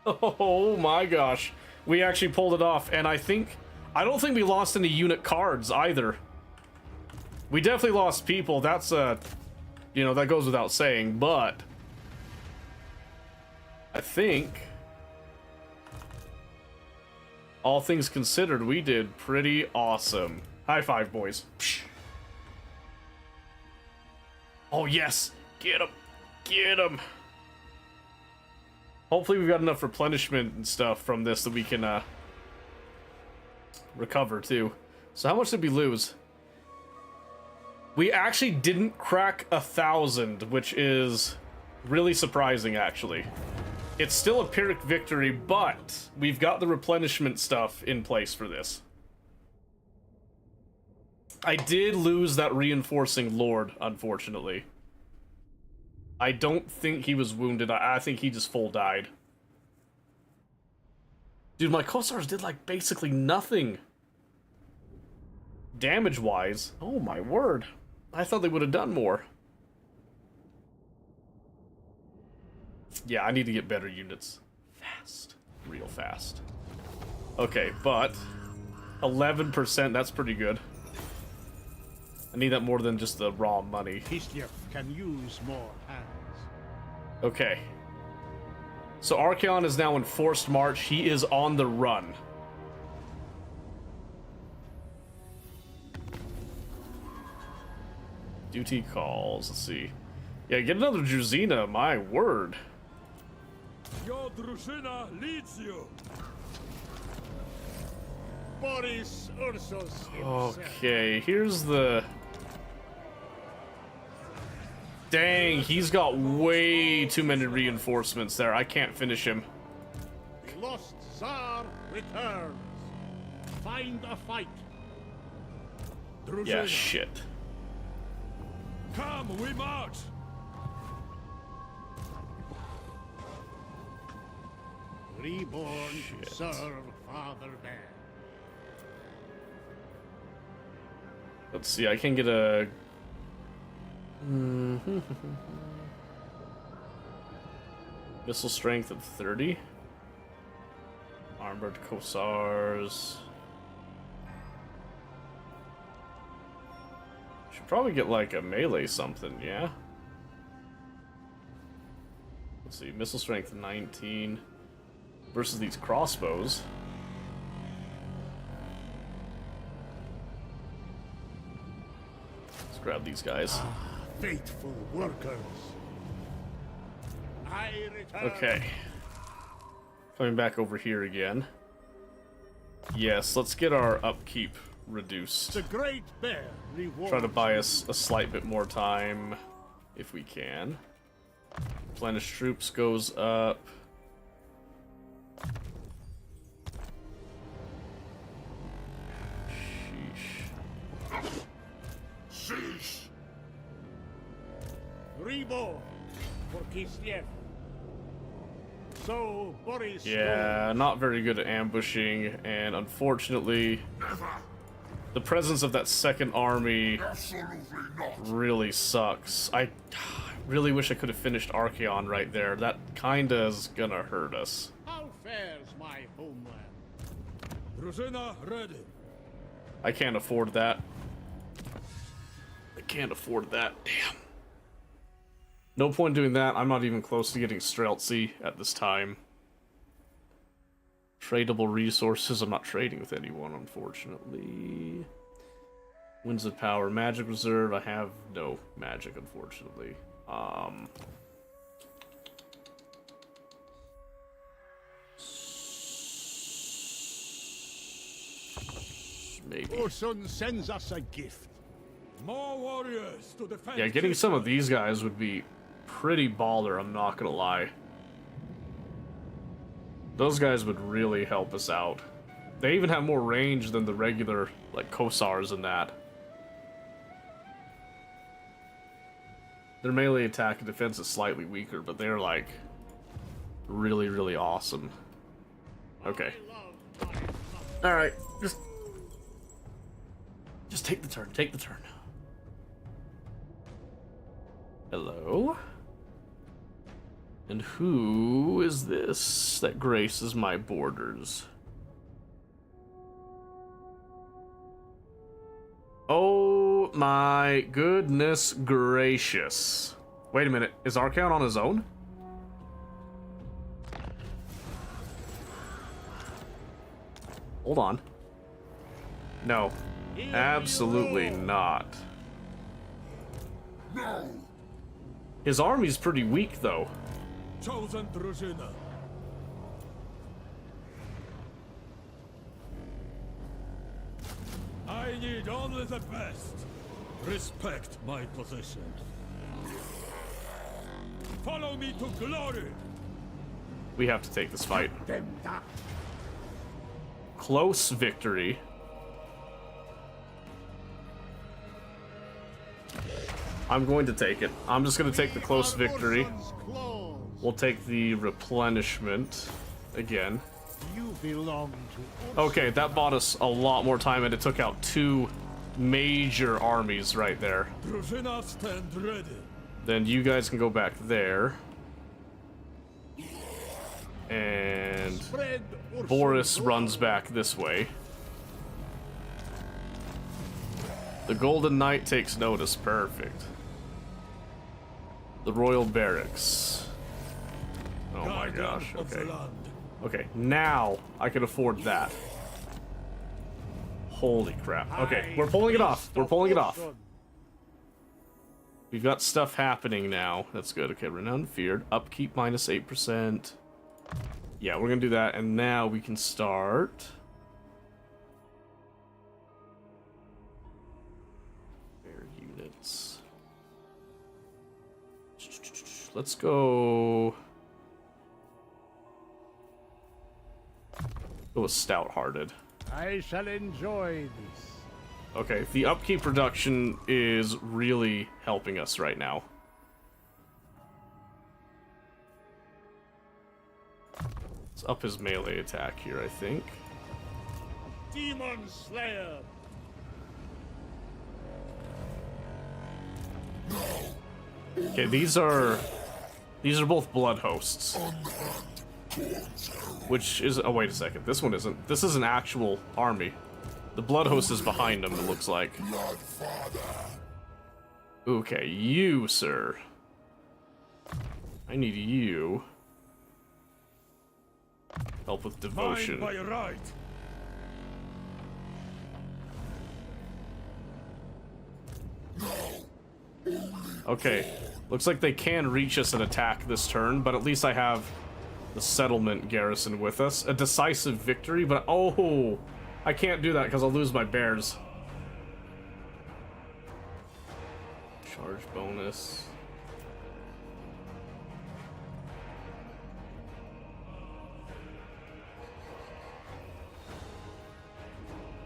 Oh my gosh. We actually pulled it off, and I don't think we lost any unit cards either. We definitely lost people, that's you know, that goes without saying, but I think all things considered, we did pretty awesome. High five, boys. Psh. Oh yes, get him, get him. Hopefully we've got enough replenishment and stuff from this that we can recover too. So how much did we lose? We actually didn't crack 1,000, which is really surprising actually. It's still a Pyrrhic victory, but we've got the replenishment stuff in place for this. I did lose that reinforcing lord, unfortunately. I don't think he was wounded. I think he just full died. Dude, my Kossars did like basically nothing. Damage-wise. Oh my word. I thought they would have done more. Yeah, I need to get better units. Fast. Real fast. Okay, but 11%, that's pretty good. I need that more than just the raw money. Kislev can use more hands. Okay. So Archaon is now in forced march. He is on the run. Duty calls. Let's see. Yeah, get another Druzina. My word. Your Družina leads you! Boris Ursus himself. Okay, here's the... Dang, he's got way too many reinforcements there. I can't finish him. The lost Tsar returns. Find a fight. Družina, Yeah, shit. come, we march! Reborn Shit. to serve Father Bear. Let's see, I can get a... Missile strength of 30. Armored Kossars. Should probably get like a melee something, yeah? Let's see, missile strength 19 versus these crossbows. Let's grab these guys. Faithful workers. I return. Okay. Coming back over here again. Yes, let's get our upkeep reduced. The Great Bear rewards. Try to buy us a slight bit more time, if we can. Replenish troops goes up. Sheesh. Cease! Reborn for Kislev. So Boris. Yeah, not very good at ambushing, and unfortunately, Never! the presence of that second army Absolutely not! really sucks. I really wish I could have finished Archaon right there. That kinda is gonna hurt us. How fares my homeland? Družina ready! I can't afford that. I can't afford that. Damn. No point doing that. I'm not even close to getting Streltsy at this time. Tradable resources. I'm not trading with anyone, unfortunately. Winds of Power. Magic Reserve. I have no magic, unfortunately. Maybe. Orson sends us a gift. More warriors to defend. Yeah, getting some of these guys would be pretty baller, I'm not gonna lie. Those guys would really help us out. They even have more range than the regular, like, Kosars and that. Their melee attack and defense is slightly weaker, but they're, like, really, really awesome. Okay. Alright, just take the turn, take the turn. Hello? And who is this that graces my borders? Oh my goodness gracious. Wait a minute, is Archaon on his own? Hold on. No. Absolutely not. No! His army's pretty weak, though. Chosen Drużyna. I need only the best. Respect my position. Follow me to glory. We have to take this fight. Them that. Close victory. I'm going to take it. I'm just going to take the close victory. Orson's claws. We'll take the replenishment again. You belong to Orson. Okay, that bought us a lot more time, and it took out 2 major armies right there. Drużyna stand ready. Then you guys can go back there. And Spread Orson's Boris love. runs back this way. The Golden Knight takes notice. Perfect. The Royal Barracks. Oh my Guardian gosh, of the okay. land. Okay, now I can afford that. Holy crap. Okay, we're pulling it off. We're pulling it off. Orson. We've got stuff happening now. That's good. Okay, Renowned Feared. Upkeep minus 8%. Yeah, we're gonna do that, and now we can start. Air units. Let's go. Go with Stout-Hearted. I shall enjoy this. Okay, the upkeep reduction is really helping us right now. Let's up his melee attack here, I think. Demon Slayer. Okay, these are both blood hosts. Which is, oh wait a second, this one isn't. This is an actual army. The blood host is behind him, it looks like. Okay, you, sir. I need you. Help with Mine devotion. by right. Okay, looks like they can reach us and attack this turn, but at least I have the settlement garrison with us. A decisive victory, but oh, I can't do that because I'll lose my bears. Charge bonus.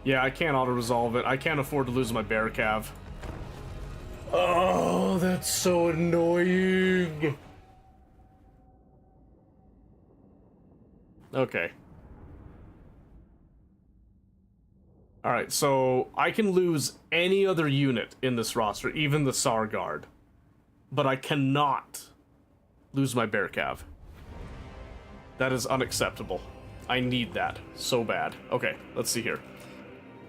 Yeah, I can't auto-resolve it. I can't afford to lose my bear cav. Oh, that's so annoying. Okay. Alright, so I can lose any other unit in this roster, even the Sar Guard. But I cannot lose my bear cav. That is unacceptable. I need that so bad. Okay, let's see here.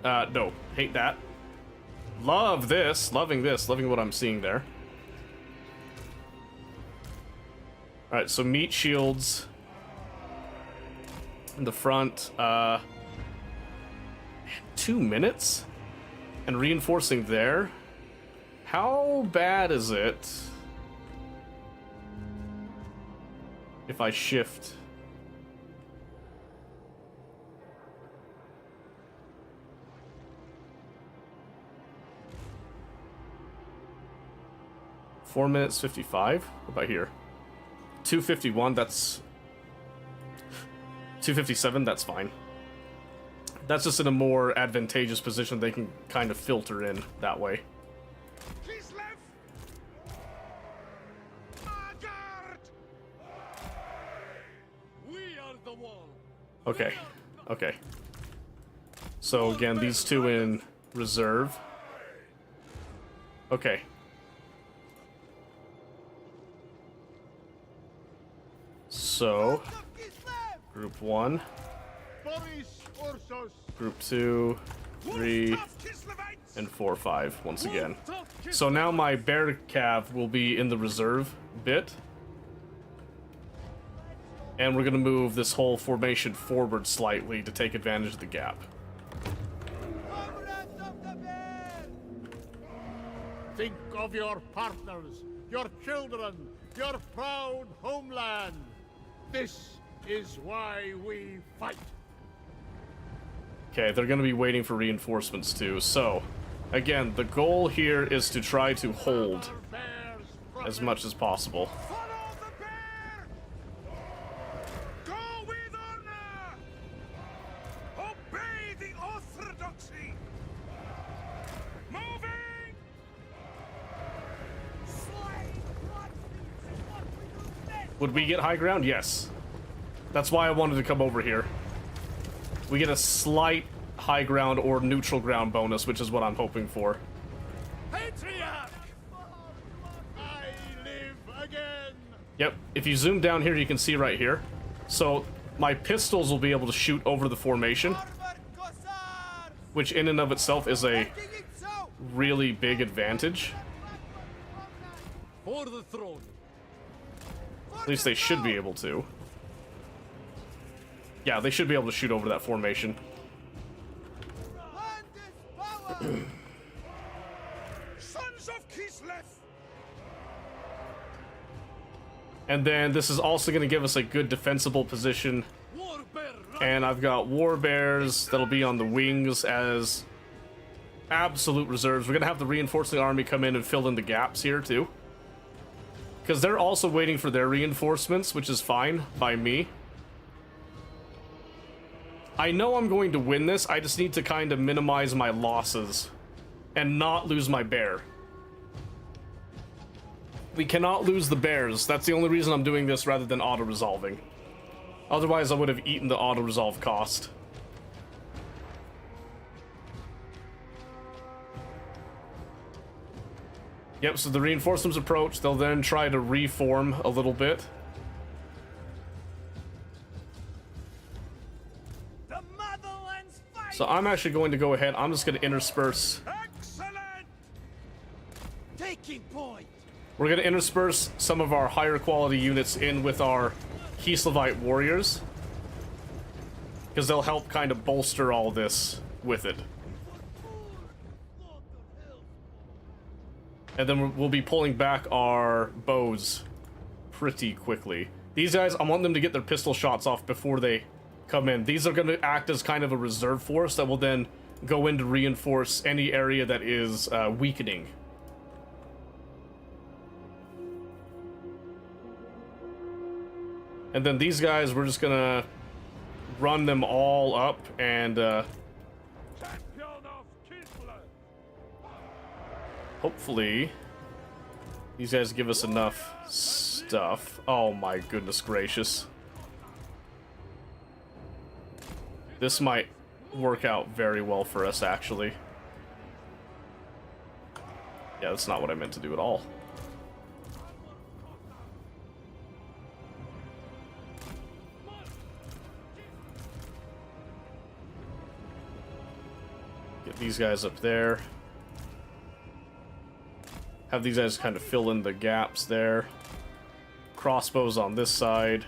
No, hate that. Love this, loving what I'm seeing there. Alright, so meat shields in the front. 2 minutes? And reinforcing there? How bad is it if I shift? Four minutes 55? What about here? 251, that's 257, that's fine. That's just in a more advantageous position. They can kind of filter in that way. Okay, okay. So again, these two in reserve. Okay. So, group 1, group 2, 3, and 4, 5 once again. So now my bear cav will be in the reserve bit. And we're gonna move this whole formation forward slightly to take advantage of the gap. Think of your partners, your children, your proud homeland. This is why we fight. Okay, they're gonna be waiting for reinforcements too. So, again, the goal here is to try to hold as much as possible. Would we get high ground? Yes. That's why I wanted to come over here. We get a slight high ground or neutral ground bonus, which is what I'm hoping for. Patriarch! I live again! Yep, if you zoom down here, you can see right here. So, my pistols will be able to shoot over the formation, which in and of itself is a really big advantage. For the throne. At least they should be able to. Yeah, they should be able to shoot over that formation. Sons of Kislev! And then this is also going to give us a good defensible position. And I've got war bears that'll be on the wings as absolute reserves. We're going to have the reinforcing army come in and fill in the gaps here too. Because they're also waiting for their reinforcements, which is fine by me. I know I'm going to win this, I just need to kind of minimize my losses and not lose my bear. We cannot lose the bears. That's the only reason I'm doing this rather than auto-resolving. Otherwise, I would have eaten the auto-resolve cost. Yep, so the reinforcements approach, they'll then try to reform a little bit. The motherland's fight! So I'm actually going to go ahead, I'm just going to intersperse. Excellent! Taking point! We're going to intersperse some of our higher quality units in with our Kislevite warriors. Because they'll help kind of bolster all this with it. And then we'll be pulling back our bows pretty quickly. These guys, I want them to get their pistol shots off before they come in. These are going to act as kind of a reserve force that will then go in to reinforce any area that is weakening. And then these guys, we're just going to run them all up and hopefully these guys give us enough stuff. Oh my goodness gracious. This might work out very well for us, actually. Yeah, that's not what I meant to do at all. Get these guys up there. Have these guys kind of fill in the gaps there. crossbows on this side.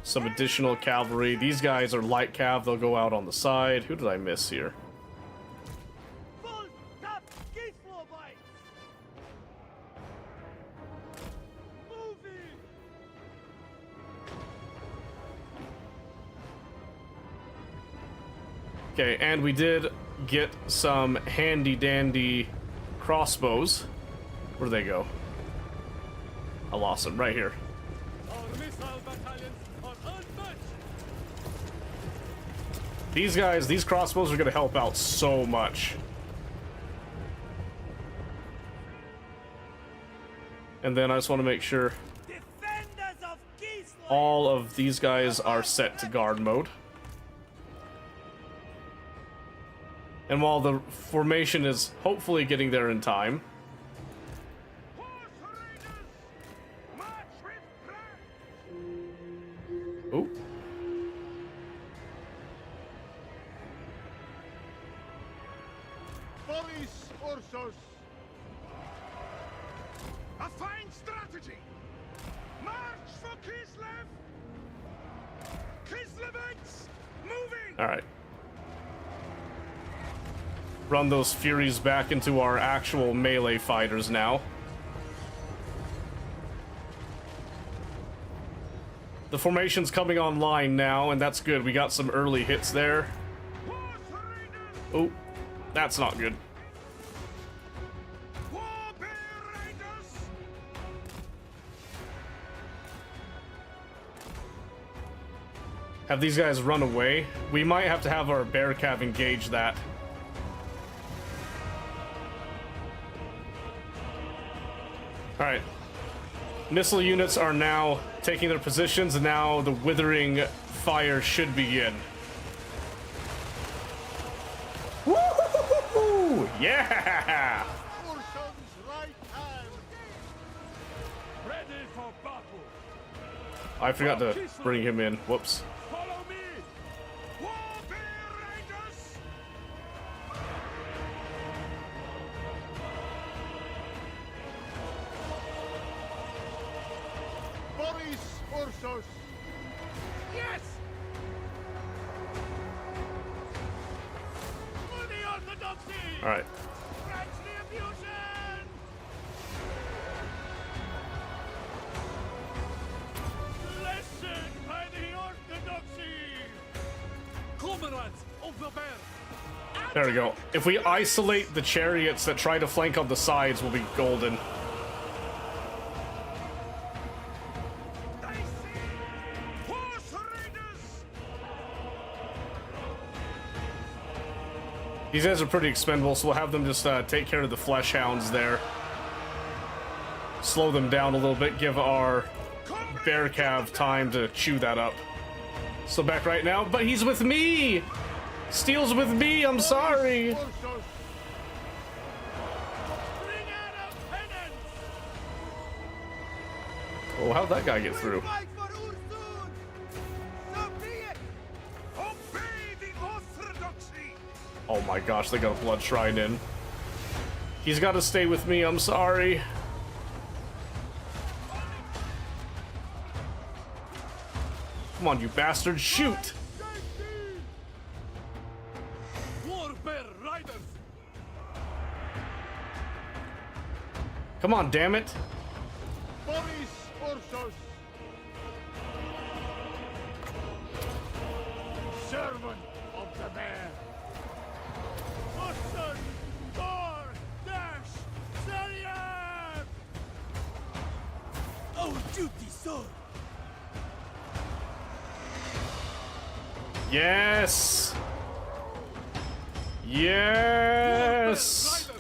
Some additional cavalry. These guys are light cav. They'll go out on the side. Who did I miss here? Full top Kislovite! Moving! Okay, and we did get some handy-dandy crossbows. Where'd they go? I lost them. Right here. Our missile battalions are unmatched. These guys, these crossbows are going to help out so much. And then I just want to make sure Defenders of Kislev! all of these guys are set to guard mode. And while the formation is hopefully getting there in time, Horse raiders! March with plan! ooh, Boris Ursus. A fine strategy! March for Kislev! Kislevites! Moving! all right. Run those Furies back into our actual melee fighters now. The formation's coming online now, and that's good. We got some early hits there. Horse raiders! Oh, that's not good. War bear raiders! Have these guys run away? We might have to have our bear cav engage that. Alright. Missile units are now taking their positions, and now the withering fire should begin. Woo! Yeah! Ursun's right hand. Ready for battle. I forgot to bring him in. Whoops. Follow me. War bear raiders! Boris Ursus. Yes! For the Orthodoxy! Alright. French retribution! Listen by the Orthodoxy! Comrades of the bear. There we go. If we isolate the chariots that try to flank on the sides, we'll be golden. Horse raiders! These guys are pretty expendable, so we'll have them just take care of the flesh hounds there. Slow them down a little bit, give our bear cav time to chew that up. So back right now, but he's with me! Steel's with me, I'm sorry! Ursus. Bring out a penance! Oh, how'd that guy get through? Fight for Ursun! So be it! Obey the Orthodoxy! Oh my gosh, they got a blood shrine in. He's got to stay with me, I'm sorry. Come on, you bastard, shoot! War bear riders. Come on, damn it! Boris Ursus. Servant of the bear. Ursun! Thor! Dash! Chariot! Our duty, sir! Yes! Yes! Riders.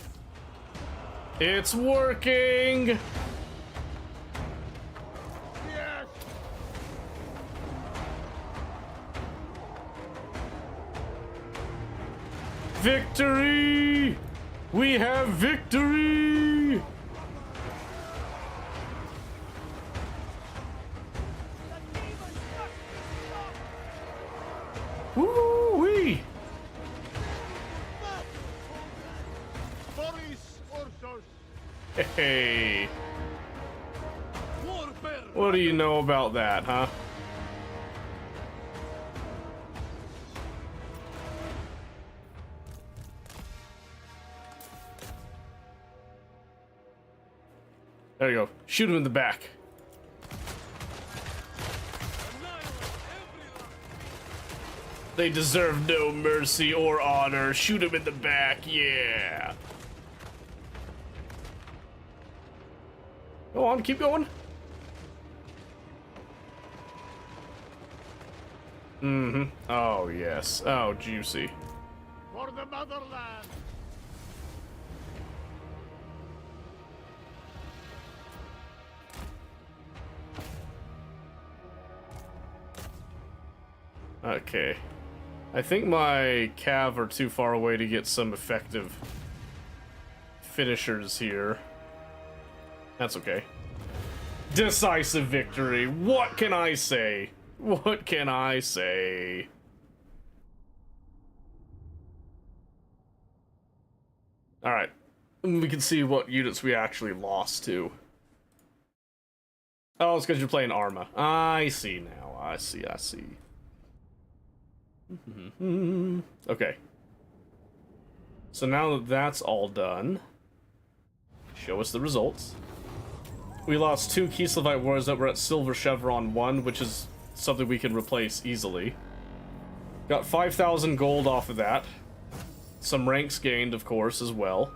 It's working! Yes. Victory! We have victory! Woo-wee! Boris Hey, Warfare. what do you know about that, huh? There you go. Shoot him in the back. They deserve no mercy or honor. Shoot him in the back, yeah. Go on, keep going. Mm-hmm. Oh, yes. Oh, juicy. For the motherland. Okay. I think my cav are too far away to get some effective finishers here. That's okay. Decisive victory. What can I say? What can I say? Alright. We can see what units we actually lost to. Oh, it's because you're playing Arma. I see now. I see. Okay. So now that that's all done, show us the results. We lost 2 Kislevite wars that were at Silver Chevron 1, which is something we can replace easily. Got 5,000 gold off of that. Some ranks gained, of course, as well.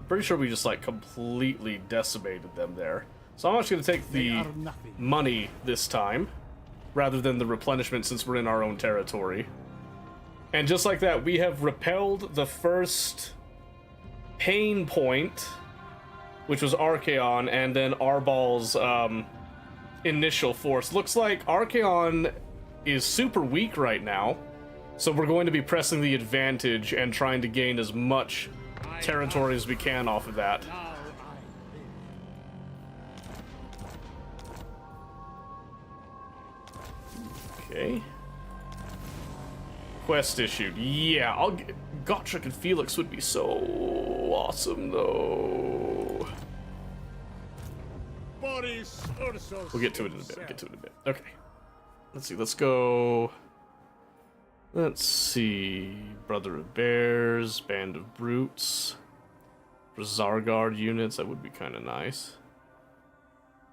Pretty sure we just, like, completely decimated them there. So I'm actually going to take the money this time, rather than the replenishment, since we're in our own territory. And just like that, we have repelled the first pain point, which was Archaon, and then Arbal's initial force. Looks like Archaon is super weak right now, so we're going to be pressing the advantage and trying to gain as much territory as we can off of that. Okay. Quest issued. Yeah, I'll get... Gotrek and Felix would be so awesome, though. Boris Ursus. We'll get to it in a bit. Okay. Let's see. Let's go... Let's see. Brother of Bears, Band of Brutes. For Zargard units, that would be kind of nice.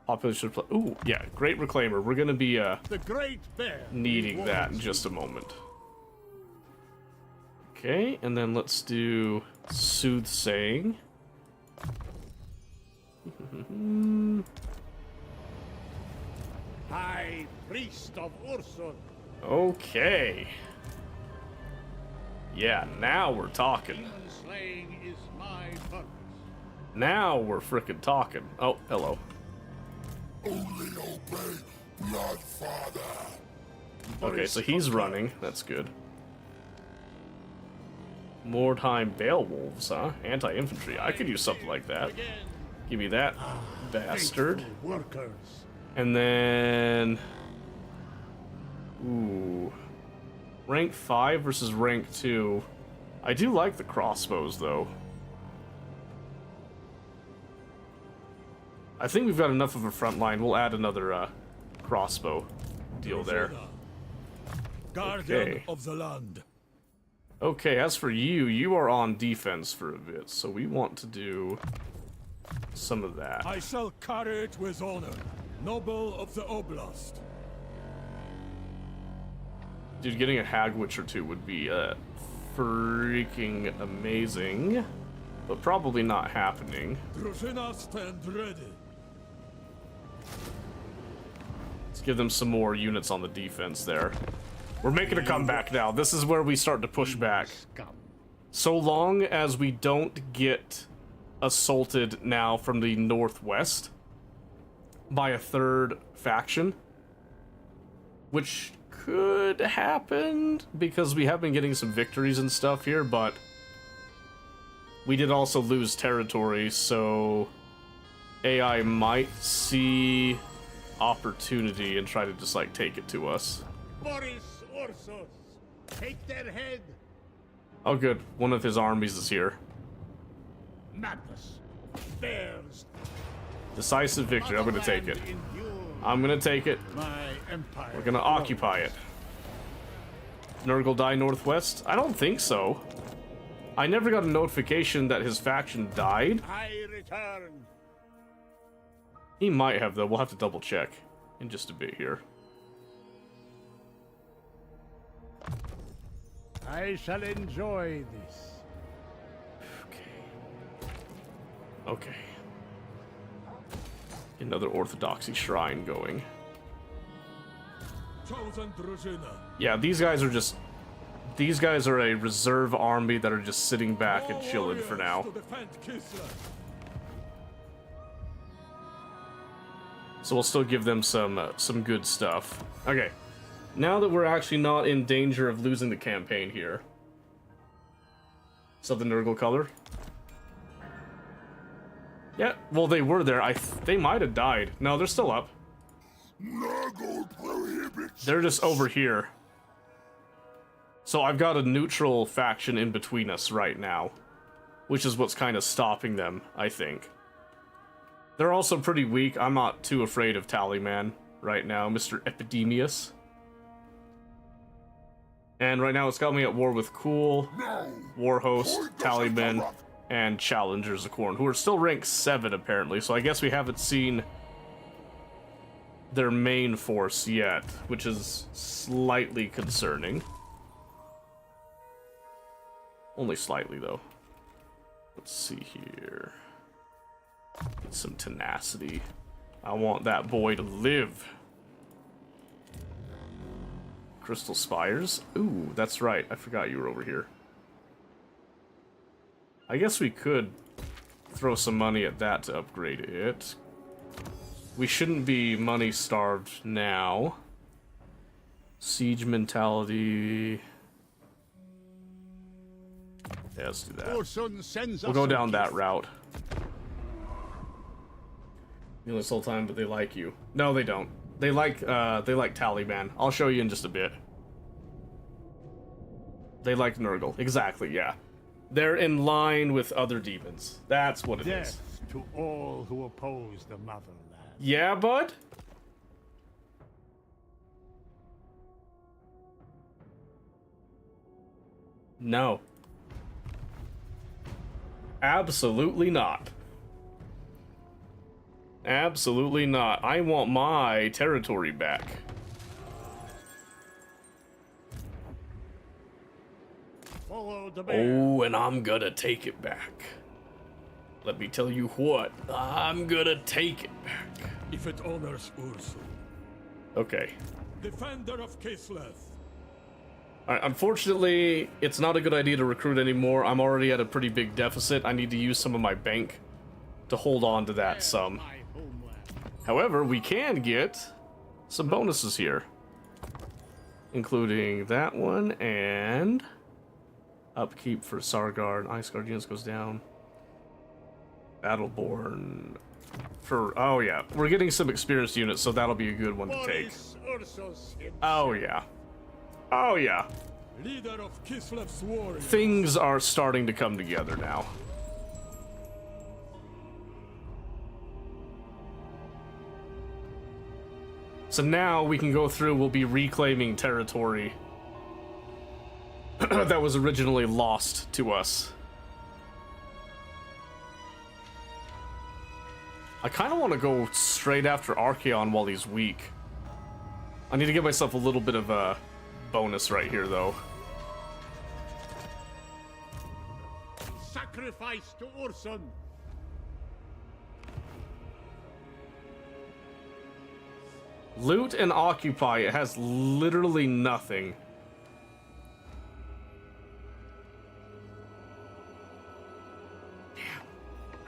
Population of... Ooh, yeah, Great Reclaimer. We're gonna be, The Great Bear. needing that in just a moment. Okay, and then let's do Soothsaying. High Priest of Ursul. Okay. Yeah, now we're talking. Slaying is my purpose. Now we're frickin' talking. Oh, hello. Only obey Bloodfather. Okay, so he's running. That's good. Mordheim Beowulfs, huh? Anti-infantry. I could use something like that. Give me that, bastard. Faithful workers. And then... Ooh. Rank 5 versus rank 2. I do like the crossbows, though. I think we've got enough of a front line. We'll add another crossbow deal there. Guardian Okay. of the land. Okay, as for you, you are on defense for a bit, so we want to do some of that. I shall carry it with honor. Noble of the Oblast. Dude, getting a Hag Witch or 2 would be freaking amazing, but probably not happening. Drużyna, stand ready. Let's give them some more units on the defense there. We're making a comeback now. This is where we start to push back. So long as we don't get assaulted now from the northwest by a third faction, which could happen because we have been getting some victories and stuff here, but we did also lose territory, so AI might see opportunity and try to just like take it to us. Boris Ursus. Take their head. Oh good, one of his armies is here. madness. Theirs. Decisive victory. I'm gonna take it. I'm gonna take it. My empire. We're gonna occupy it. Nurgle die northwest? I don't think so. I never got a notification that his faction died. I return. He might have, though. We'll have to double check in just a bit here. I shall enjoy this. Okay. Another Orthodoxy shrine going. Chosen Drużyna. Yeah, these guys are just... These guys are a reserve army that are just sitting back and chilling for now. To defend Kislev. So we'll still give them some good stuff. Okay. Now that we're actually not in danger of losing the campaign here. So the Nurgle color? Yeah, well they were there. They might have died. No, they're still up. Nurgle prohibits. They're just over here. So I've got a neutral faction in between us right now. Which is what's kind of stopping them, I think. They're also pretty weak. I'm not too afraid of Tallyman right now, Mr. Epidemius. And right now it's got me at war with Cool, Warhost, Tallyman, and Challengers of Khorne, who are still ranked 7 apparently, so I guess we haven't seen their main force yet, which is slightly concerning. Only slightly, though. Let's see here. Get some tenacity. I want that boy to live. Crystal Spires? Ooh, that's right. I forgot you were over here. I guess we could throw some money at that to upgrade it. We shouldn't be money starved now. Siege mentality. Yeah, let's do that. We'll go down that route. You only sold time, but they like you. No, they don't. They like Tallyman. I'll show you in just a bit. They like Nurgle. Exactly, yeah. They're in line with other demons. That's what it is. Death to all who oppose the motherland. Yeah, bud? No. Absolutely not. Absolutely not. I want my territory back. Follow the bear. Oh, and I'm gonna take it back. Let me tell you what, I'm gonna take it back. If it honors Ursul, Okay. defender of Kislev. Alright, unfortunately, it's not a good idea to recruit anymore. I'm already at a pretty big deficit. I need to use some of my bank to hold on to that sum. My homeland. However, we can get some bonuses here. Including that one, and upkeep for Sargard. Ice Guard units goes down. Battleborn. Oh yeah, we're getting some experienced units, so that'll be a good one to take. Boris Ursus himself. Oh yeah. Oh yeah. Leader of Kislev's warriors. Things are starting to come together now. So now we can go through, we'll be reclaiming territory that was originally lost to us. I kind of want to go straight after Archaon while he's weak. I need to give myself a little bit of a bonus right here, though. Sacrifice to Ursun. Loot and occupy, it has literally nothing.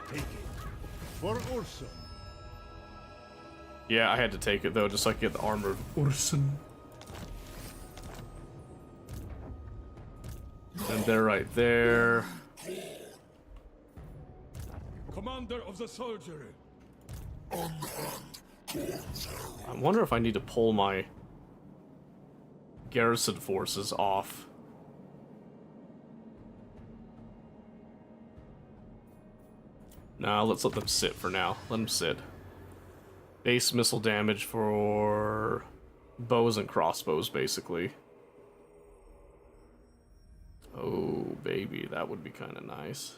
Take it. For Ursun. Yeah, I had to take it, though, just so I could get the armor of Ursun. And they're right there. Commander of the soldiery. I wonder if I need to pull my garrison forces off. Nah, let's let them sit for now. Let them sit. Base missile damage for bows and crossbows, basically. Oh, baby, that would be kind of nice.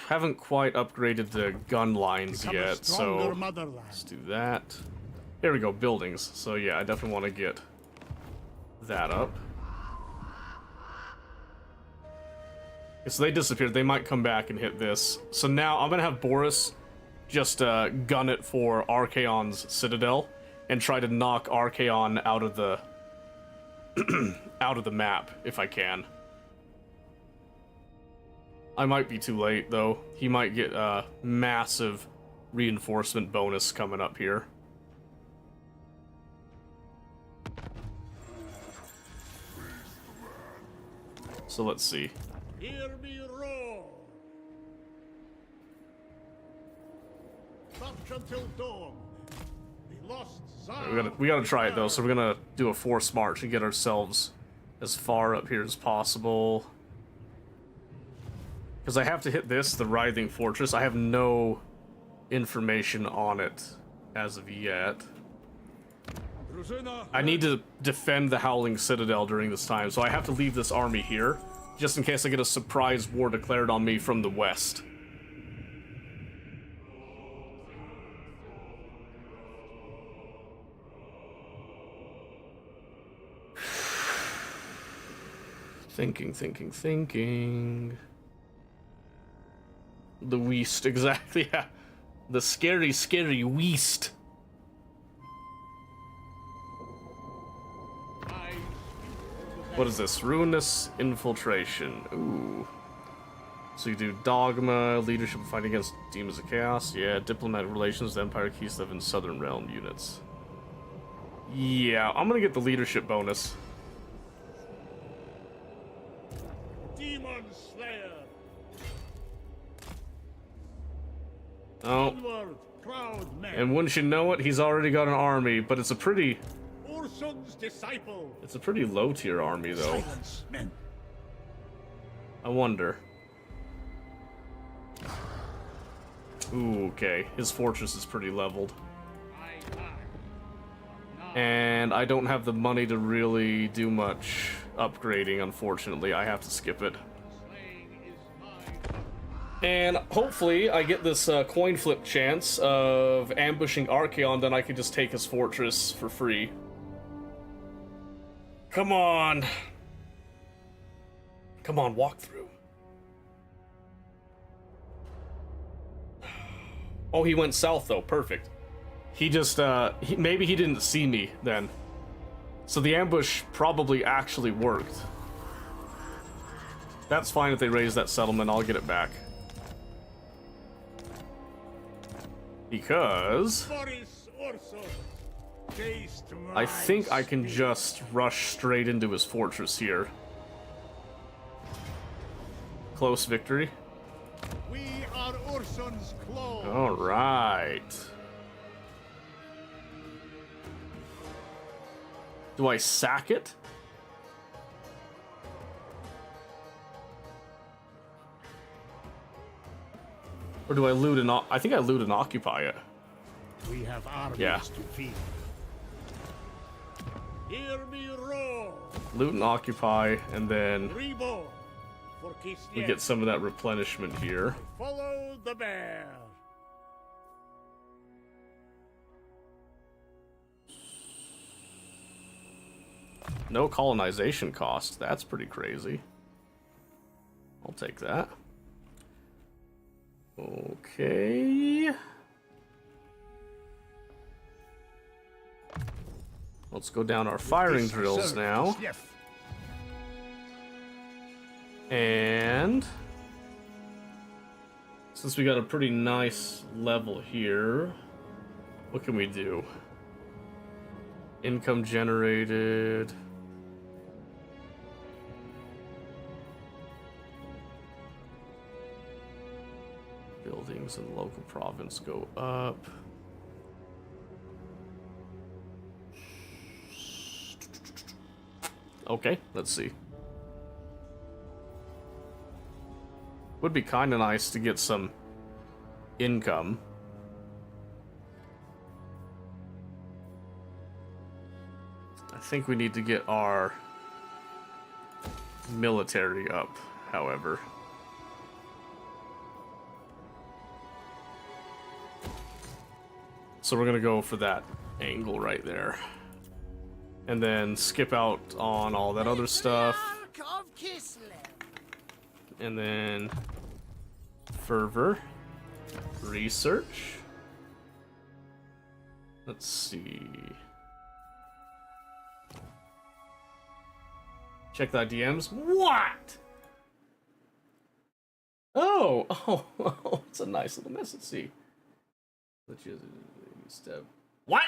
Haven't quite upgraded the gun lines Become a yet, stronger so motherland. let's do that. Here we go, buildings. So yeah, I definitely want to get that up. Okay, so they disappeared. They might come back and hit this. So now I'm gonna have Boris just gun it for Archaon's Citadel and try to knock Archaon out of the out of the map if I can. I might be too late though. He might get a massive reinforcement bonus coming up here. So let's see. Hear me roar. March until dawn. The lost Tsar We gotta try it though, so we're gonna do a forced march and get ourselves as far up here as possible. Because I have to hit this, the Writhing Fortress. I have no information on it as of yet. I need to defend the Howling Citadel during this time, so I have to leave this army here, just in case I get a surprise war declared on me from the west. Thinking. The Weast, exactly, yeah. The scary Weast. What is this? Ruinous Infiltration. Ooh. So you do Dogma, Leadership Fight Against Demons of Chaos. Yeah, Diplomatic Relations, the Empire Kislev, and Southern Realm units. Yeah, I'm gonna get the Leadership bonus. Demon Slayer. Oh. Onward, proud men. And wouldn't you know it, he's already got an army, but it's a pretty Ursun's disciple. low tier army though. Silence, men. I wonder. Ooh, okay. His fortress is pretty leveled. And I don't have the money to really do much upgrading, unfortunately. I have to skip it. And hopefully I get this coin flip chance of ambushing Archaon, then I can just take his fortress for free. Come on. Come on, walk through. Oh, he went south though, perfect. He just, maybe he didn't see me then. So the ambush probably actually worked. That's fine if they raise that settlement, I'll get it back. Because I think I can just rush straight into his fortress here. Close victory. We are Ursun's claw. All right. Do I sack it? Or do I loot and I think I loot and occupy it. We have armies to feed. Hear me roar. Loot and occupy, and then Reborn for we Kislev. get some of that replenishment here. Follow the bear. No colonization cost. That's pretty crazy. I'll take that. Okay. Let's go down our firing drills now. And since we got a pretty nice level here, what can we do? Income generated. Buildings in the local province go up. Okay, let's see. Would be kind of nice to get some income. I think we need to get our military up, however. So we're gonna go for that angle right there. And then skip out on all that other stuff. And then fervor. Research. Let's see. Check that DMs. What? Oh, it's a nice little message. Let's see. Let's use step. What?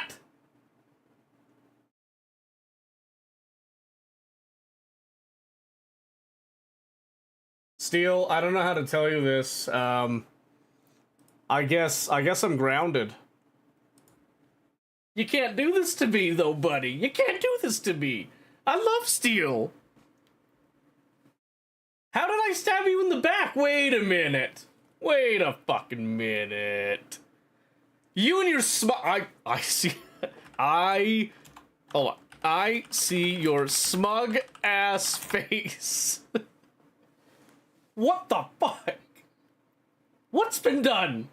Steel, I don't know how to tell you this. I guess I'm grounded. You can't do this to me, though, buddy. You can't do this to me. I love Steel. How did I stab you in the back? Wait a minute. Wait a fucking minute. You and your I see. Hold on. I see your smug ass face. What the fuck? What's been done?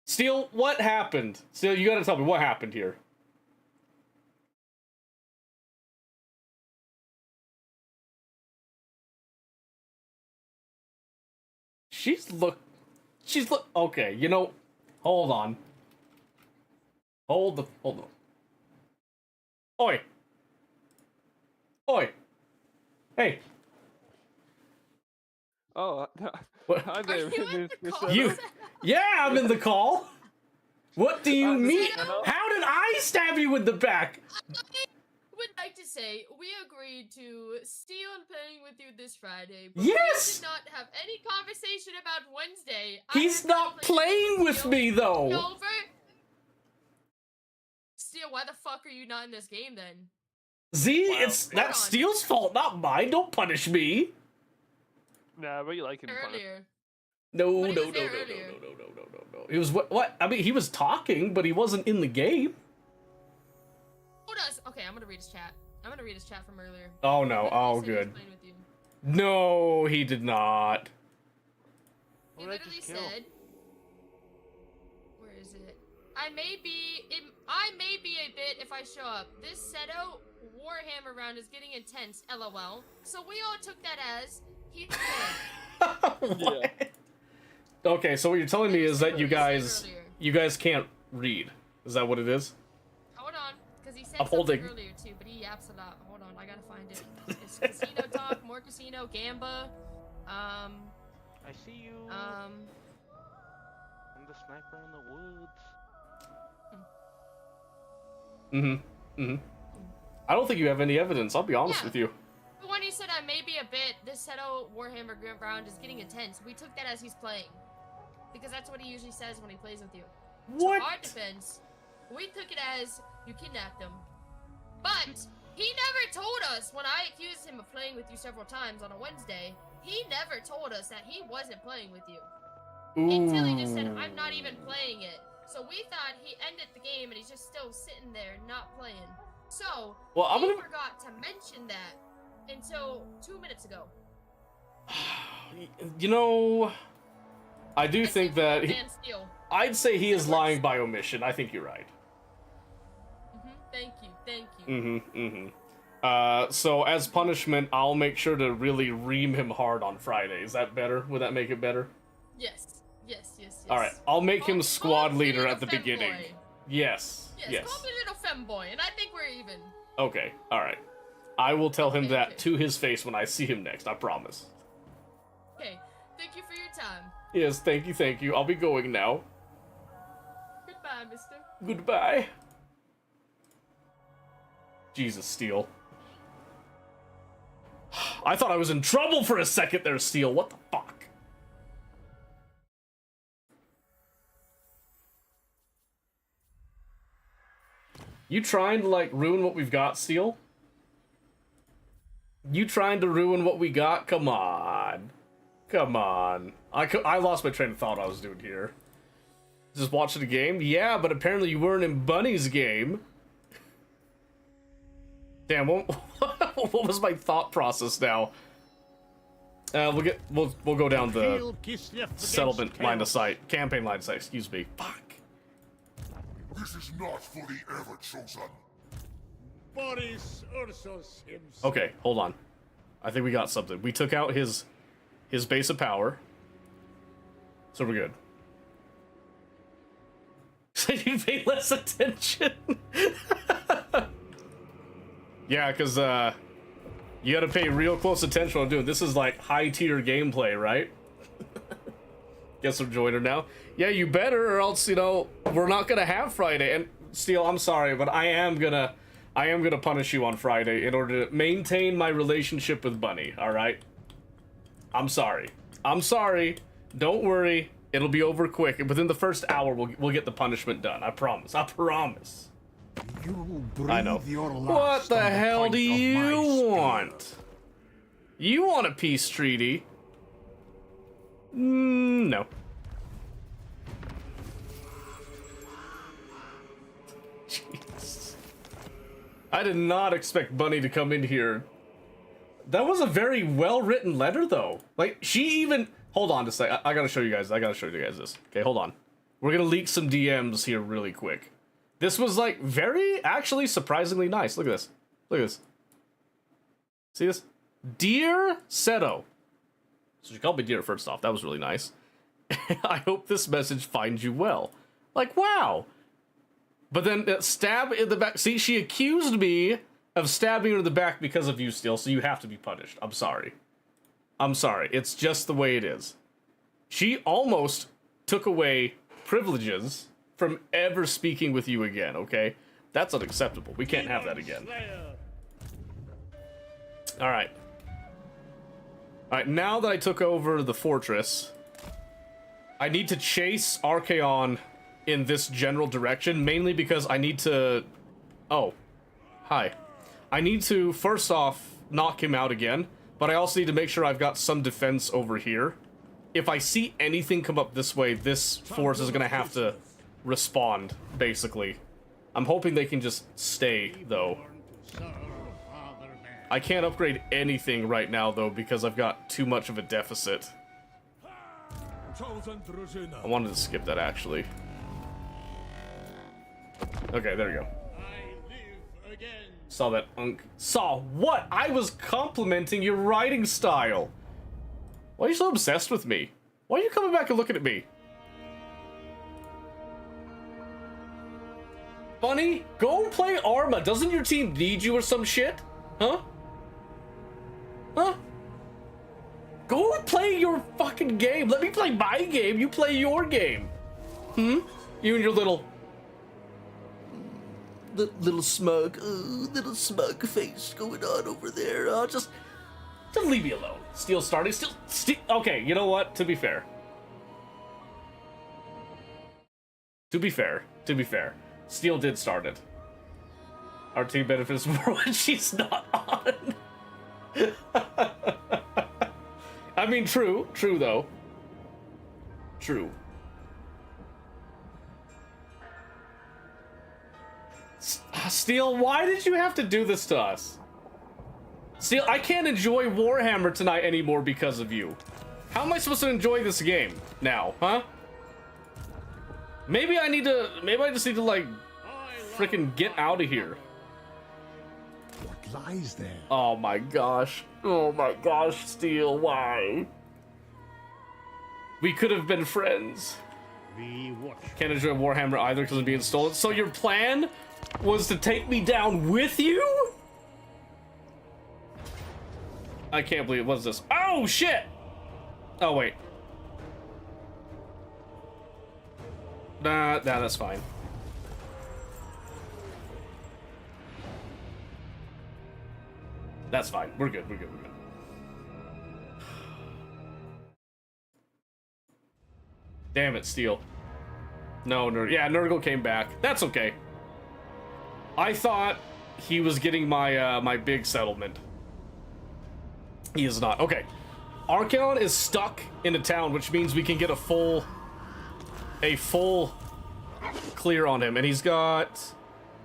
Steel, what happened? Steel, you gotta tell me what happened here. She's look, okay, you know, hold on. Hold on. Oi. Oi. Hey. Oh, What? hi there. Yeah, I'm in the call. What do you mean? Hello? How did I stab you in the back? Would like to say we agreed to Steel and playing with you this Friday. But Yes! We did not have any conversation about Wednesday. He's not playing with me though. Over. Steel, why the fuck are you not in this game then? Z, it's that's Steel's fault, not mine. Don't punish me. Nah, but you like him. Earlier. No. But he was there No. earlier. He was what? I mean, he was talking, but he wasn't in the game. Told us. Okay, I'm gonna read his chat. I'm gonna read his chat from earlier. Oh no. Oh He said he was good. playing with you. No, he did not. He literally said, "Where is it? I may be a bit if I show up. This Seto Warhammer round is getting intense. LOL." So we all took that as he's playing. What? Yeah. Okay, so what you're telling me is that you guys can't read. Is that what it is? Hold on, because he said I'm something holding. earlier too, but he yaps a lot. Hold on, I gotta find it. It's casino talk, more casino, Gamba. I see you. I'm I'm the sniper in the woods. I don't think you have any evidence. I'll be honest Yeah. with you. But when he said I may be a bit, this Seto Warhammer round is getting intense, we took that as he's playing. Because that's what he usually says when he plays with you. What? So our defense, we took it as you kidnapped him. But he never told us, when I accused him of playing with you several times on a Wednesday, he never told us that he wasn't playing with you. Until he just said, I'm not even playing it. So we thought he ended the game and he's just still sitting there not playing. So, Well, he forgot to mention that until 2 minutes ago. You know, I do think that I'd say he is lying by omission. I think you're right. Thank you. So as punishment, I'll make sure to really ream him hard on Friday. Is that better? Would that make it better? Yes. All right, I'll make him squad leader at the femboy. beginning. Yes. Call me little femboy, and I think we're even. Okay. All right. I will tell him that to his face when I see him next. I promise. Okay. Thank you for your time. Yes. Thank you. I'll be going now. Goodbye, mister. Goodbye. Jesus, Steel. I thought I was in trouble for a second there, Steel. What the fuck? You trying to, like, ruin what we've got, Steel? You trying to ruin what we got? Come on. Come on. I lost my train of thought what I was doing here. Just watching the game? Yeah, but apparently you weren't in Bunny's game. Damn, what was my thought process now? We'll go down the settlement line of sight. Campaign line of sight, excuse me. Fuck. This is not for the ever-chosen. Boris Ursus himself. Okay, hold on. I think we got something. We took out his base of power. So we're good. So you pay less attention? Yeah, because you gotta pay real close attention while doing this. Is like high-tier gameplay, right? Guess I'm joiner now. Yeah, you better, or else, you know, we're not gonna have Friday. And Steel, I'm sorry, but I am gonna punish you on Friday in order to maintain my relationship with Bunny, alright? I'm sorry. I'm sorry. Don't worry. It'll be over quick. Within the first hour, we'll get the punishment done. I promise. I promise. I know. What the hell do you want? You want a peace treaty? No. Jeez. I did not expect Bunny to come in here. That was a very well-written letter, though. Like, she even... Hold on a sec. I gotta show you guys. This. Okay, hold on. We're gonna leak some DMs here really quick. This was, like, actually surprisingly nice. Look at this. Look at this. See this? Dear Seto. So she called me Dear first off. That was really nice. I hope this message finds you well. Like, wow. But then stab in the back. See, she accused me of stabbing her in the back because of you, Steel, so you have to be punished. I'm sorry. I'm sorry. It's just the way it is. She almost took away privileges from ever speaking with you again, okay? That's unacceptable. We can't have that again. Alright. Alright, now that I took over the fortress, I need to chase Archaon in this general direction, mainly because I need to... Oh. Hi. I need to, first off, knock him out again, but I also need to make sure I've got some defense over here. If I see anything come up this way, this force is gonna have to respond, basically. I'm hoping they can just stay, though. I can't upgrade anything right now, though, because I've got too much of a deficit. I wanted to skip that, actually. Okay, there we go. Saw that Saw what? I was complimenting your writing style. Why are you so obsessed with me? Why are you coming back and looking at me? Bunny, go play Arma. Doesn't your team need you or some shit? Huh? Huh? Go play your fucking game. Let me play my game. You play your game. You and your little smug, little smug face going on over there. Just leave me alone. Steel starting. Steel. Okay, you know what? To be fair. To be fair. Steel did start it. Our team benefits more when she's not on. I mean, true though. True. Steel, why did you have to do this to us? Steel, I can't enjoy Warhammer tonight anymore because of you. How am I supposed to enjoy this game now, huh? Maybe I just need to, like, freaking get out of here. What lies there? Oh my gosh, Steel, why? We could have been friends. Can't enjoy Warhammer either because of being stolen. So your plan was to take me down with you? I can't believe it. What's this? Oh shit! Oh wait. Nah, that's fine. That's fine. We're good. Damn it, Steel. No, Nurgle came back. That's okay. I thought he was getting my my big settlement. He is not. Okay. Archaon is stuck in a town, which means we can get a full clear on him. And he's got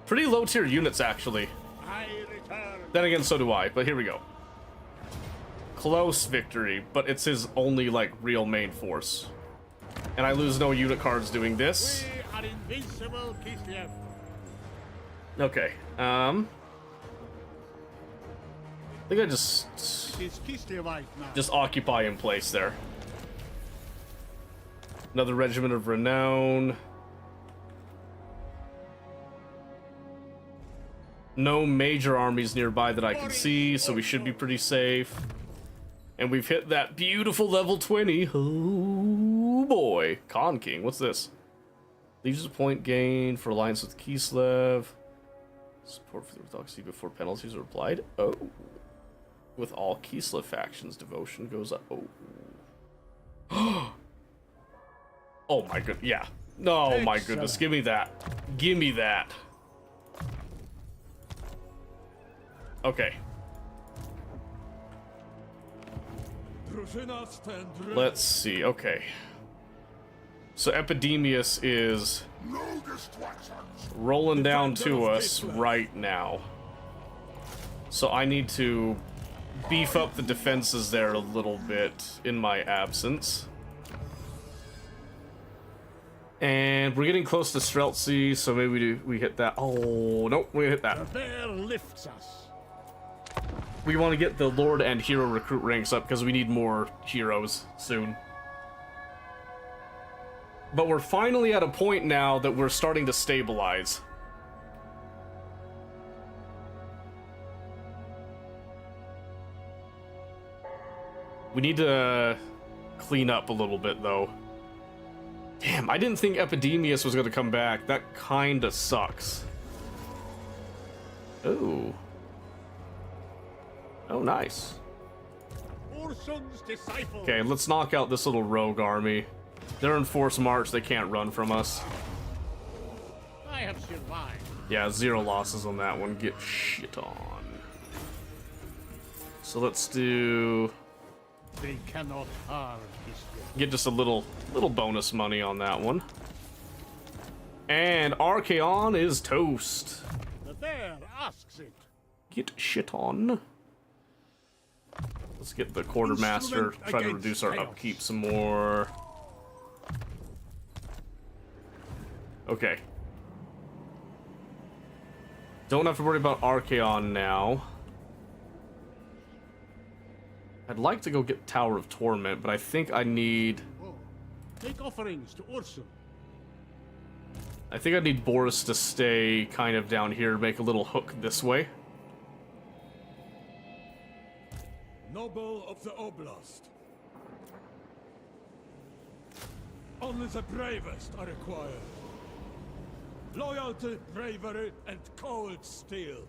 pretty low tier units, actually. I return. Then again, so do I. But here we go. Close victory, but it's his only, like, real main force. And I lose no unit cards doing this. We are invincible, Kislev. Okay. I think I It's Kislevite now. just occupy in place there. Another regiment of renown. No major armies nearby that I can see, so we should be pretty safe. And we've hit that beautiful level 20. Oh boy. Khan King, what's this? Leaves a point gain for alliance with Kislev. Support for the Orthodoxy before penalties are applied. Oh. With all Kislev factions, devotion goes up. Oh. Oh my good, yeah. Oh my goodness, give me that. Give me that. Okay. Drużyna stand ready. Let's see, okay. So Epidemius is No distractions. rolling down to us right now. So I need to beef up the defenses there a little bit in my absence. And we're getting close to Streltsy, so maybe we hit that. Oh, nope, we hit that. The bear lifts us. We want to get the Lord and Hero recruit ranks up because we need more heroes soon. But we're finally at a point now that we're starting to stabilize. We need to clean up a little bit, though. Damn, I didn't think Epidemius was going to come back. That kind of sucks. Oh. Oh, nice. Ursun's disciple. Okay, let's knock out this little rogue army. They're in forced march. They can't run from us. I have survived. Yeah, 0 losses on that one. Get shit on. So let's do... They cannot harm Kislev. Get just a little bonus money on that one. And Archaon is toast. The bear asks it. Get shit on. Let's get the quartermaster. Instrument Try to against reduce our chaos. upkeep some more. Okay. Don't have to worry about Archaon now. I'd like to go get Tower of Torment, but I think I need... Oh, make offerings to Ursun. I think I need Boris to stay kind of down here, make a little hook this way. Noble of the Oblast. Only the bravest are required. Loyalty, bravery, and cold steel.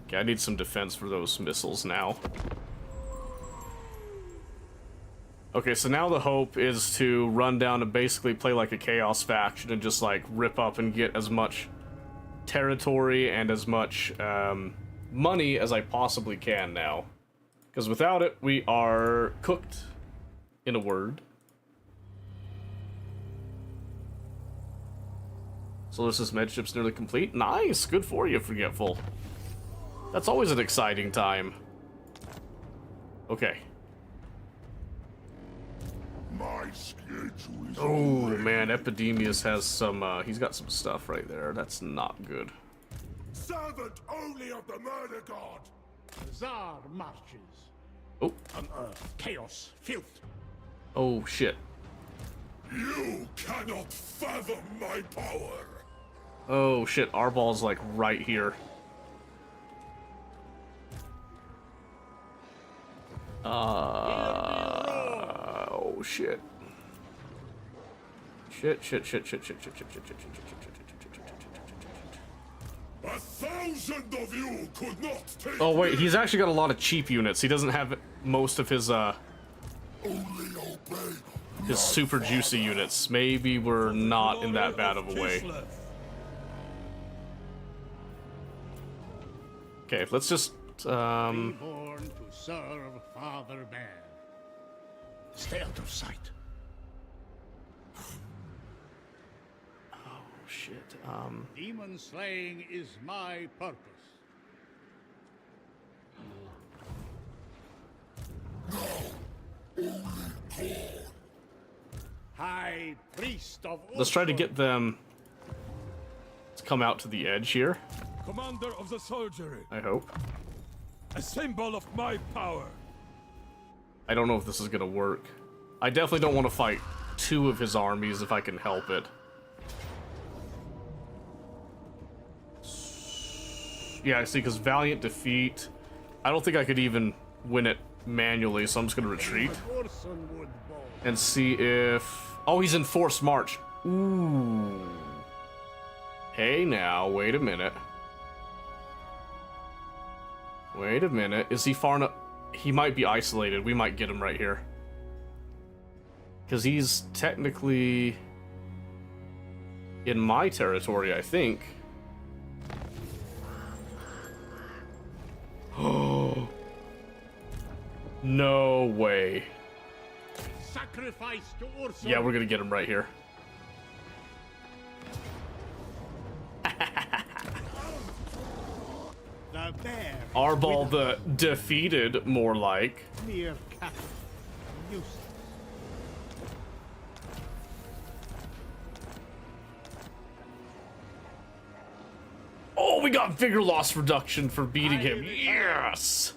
Okay, I need some defense for those missiles now. Okay, so now the hope is to run down and basically play like a Chaos faction and just like rip up and get as much territory and as much money as I possibly can now. Because without it, we are cooked, in a word. Solar System Medship's nearly complete. Nice! Good for you, Forgetful. That's always an exciting time. Okay. My schedule is Oh, man, Epidemius has some, he's got some stuff right there. That's not good. servant only of the murder god. The Tsar marches. Oh. On earth, chaos, filth. Oh, shit. You cannot fathom my power. Oh, shit. Our ball's, like, right here. Oh, shit. Shit. 1,000 of you could not take. Oh, wait. He's actually got a lot of cheap units. He doesn't have most of his, Only obey. his super juicy units. Maybe we're not in that bad of a way. Okay, let's just Reborn to serve Father Bear. Stay out of sight. oh shit. Demon slaying is my purpose. High Priest of Let's try to Ursul. get them to come out to the edge here, Commander of the soldiery, I hope. a symbol of my power. I don't know if this is gonna work. I definitely don't want to fight two of his armies if I can help it. Yeah, I see, because Valiant defeat. I don't think I could even win it manually, so I'm just gonna retreat Ursul would bow. and see if... Oh, he's in forced march. Ooh. Hey now, wait a minute. Wait a minute. Is he far enough? He might be isolated. We might get him right here. Because he's technically in my territory, I think. Oh. No way. Sacrifice to Ursul. Yeah, we're gonna get him right here. The bear. Arbol the defeated, more like. Mere cattle. Useless. Oh, we got vigor loss reduction for beating him. Yes!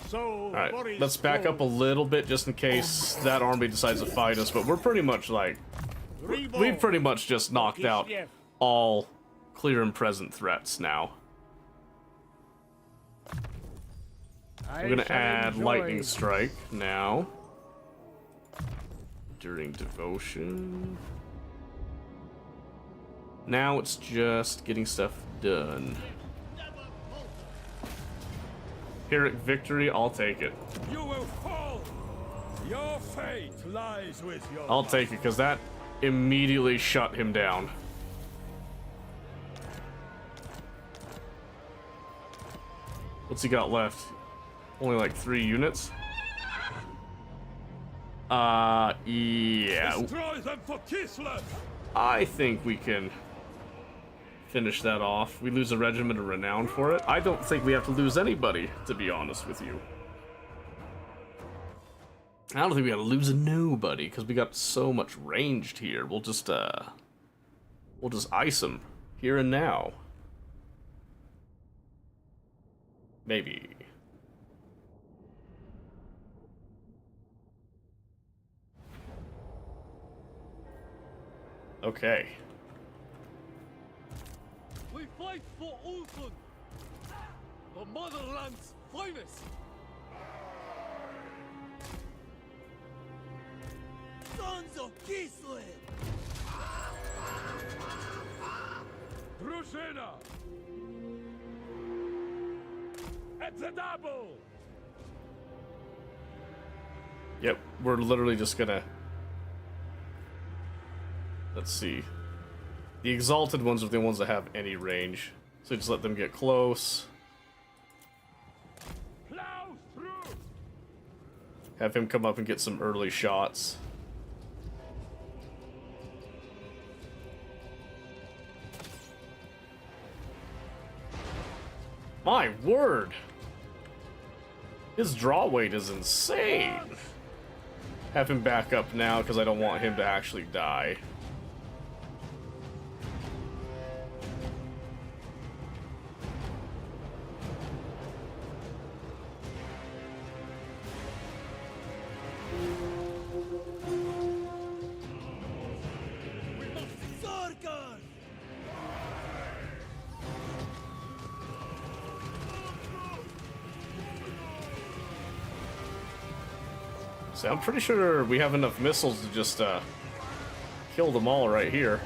So, Alright, Boris let's back up a goes. little bit just in case that army decides to fight us, but we're pretty much like... Reborn. We've pretty much just knocked out Kislev. all clear and present threats now. We're gonna shall add enjoy lightning strike now. During devotion. Now it's just getting stuff done. Pyrrhic victory, I'll take it. You will fall. Your fate lies with your. I'll take it, because that immediately shut him down. What's he got left? Only like 3 units? Yeah. Destroy them for Kislev. I think we can finish that off. We lose a regiment of renown for it. I don't think we have to lose anybody, to be honest with you. I don't think we gotta lose a nobody, because we got so much ranged here. We'll just ice them here and now. Maybe. Okay. We fight for Ulfund, the motherland's finest. Sons of Kislev. Drużyna. At the double. Yep, we're literally just gonna... Let's see. The exalted ones are the ones that have any range. So just let them get close. Plow through. Have him come up and get some early shots. My word! His draw weight is insane! Have him back up now because I don't want him to actually die. Sargon. So I'm pretty sure we have enough missiles to just kill them all right here.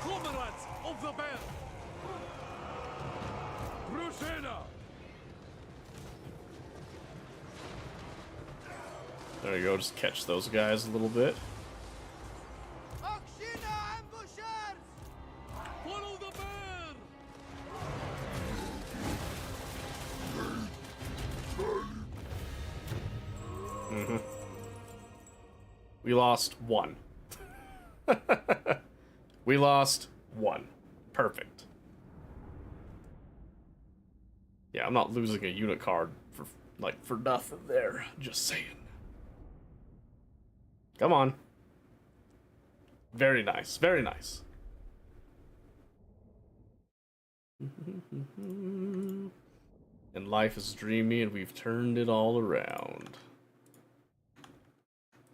Comrades of the bear. Drusilla! There you go, just catch those guys a little bit. Oxina ambushers! Follow the bear! We lost one. We lost one. Perfect. Yeah, I'm not losing a unit card for nothing there. Just saying. Come on. Very nice. Very nice. And life is dreamy and we've turned it all around.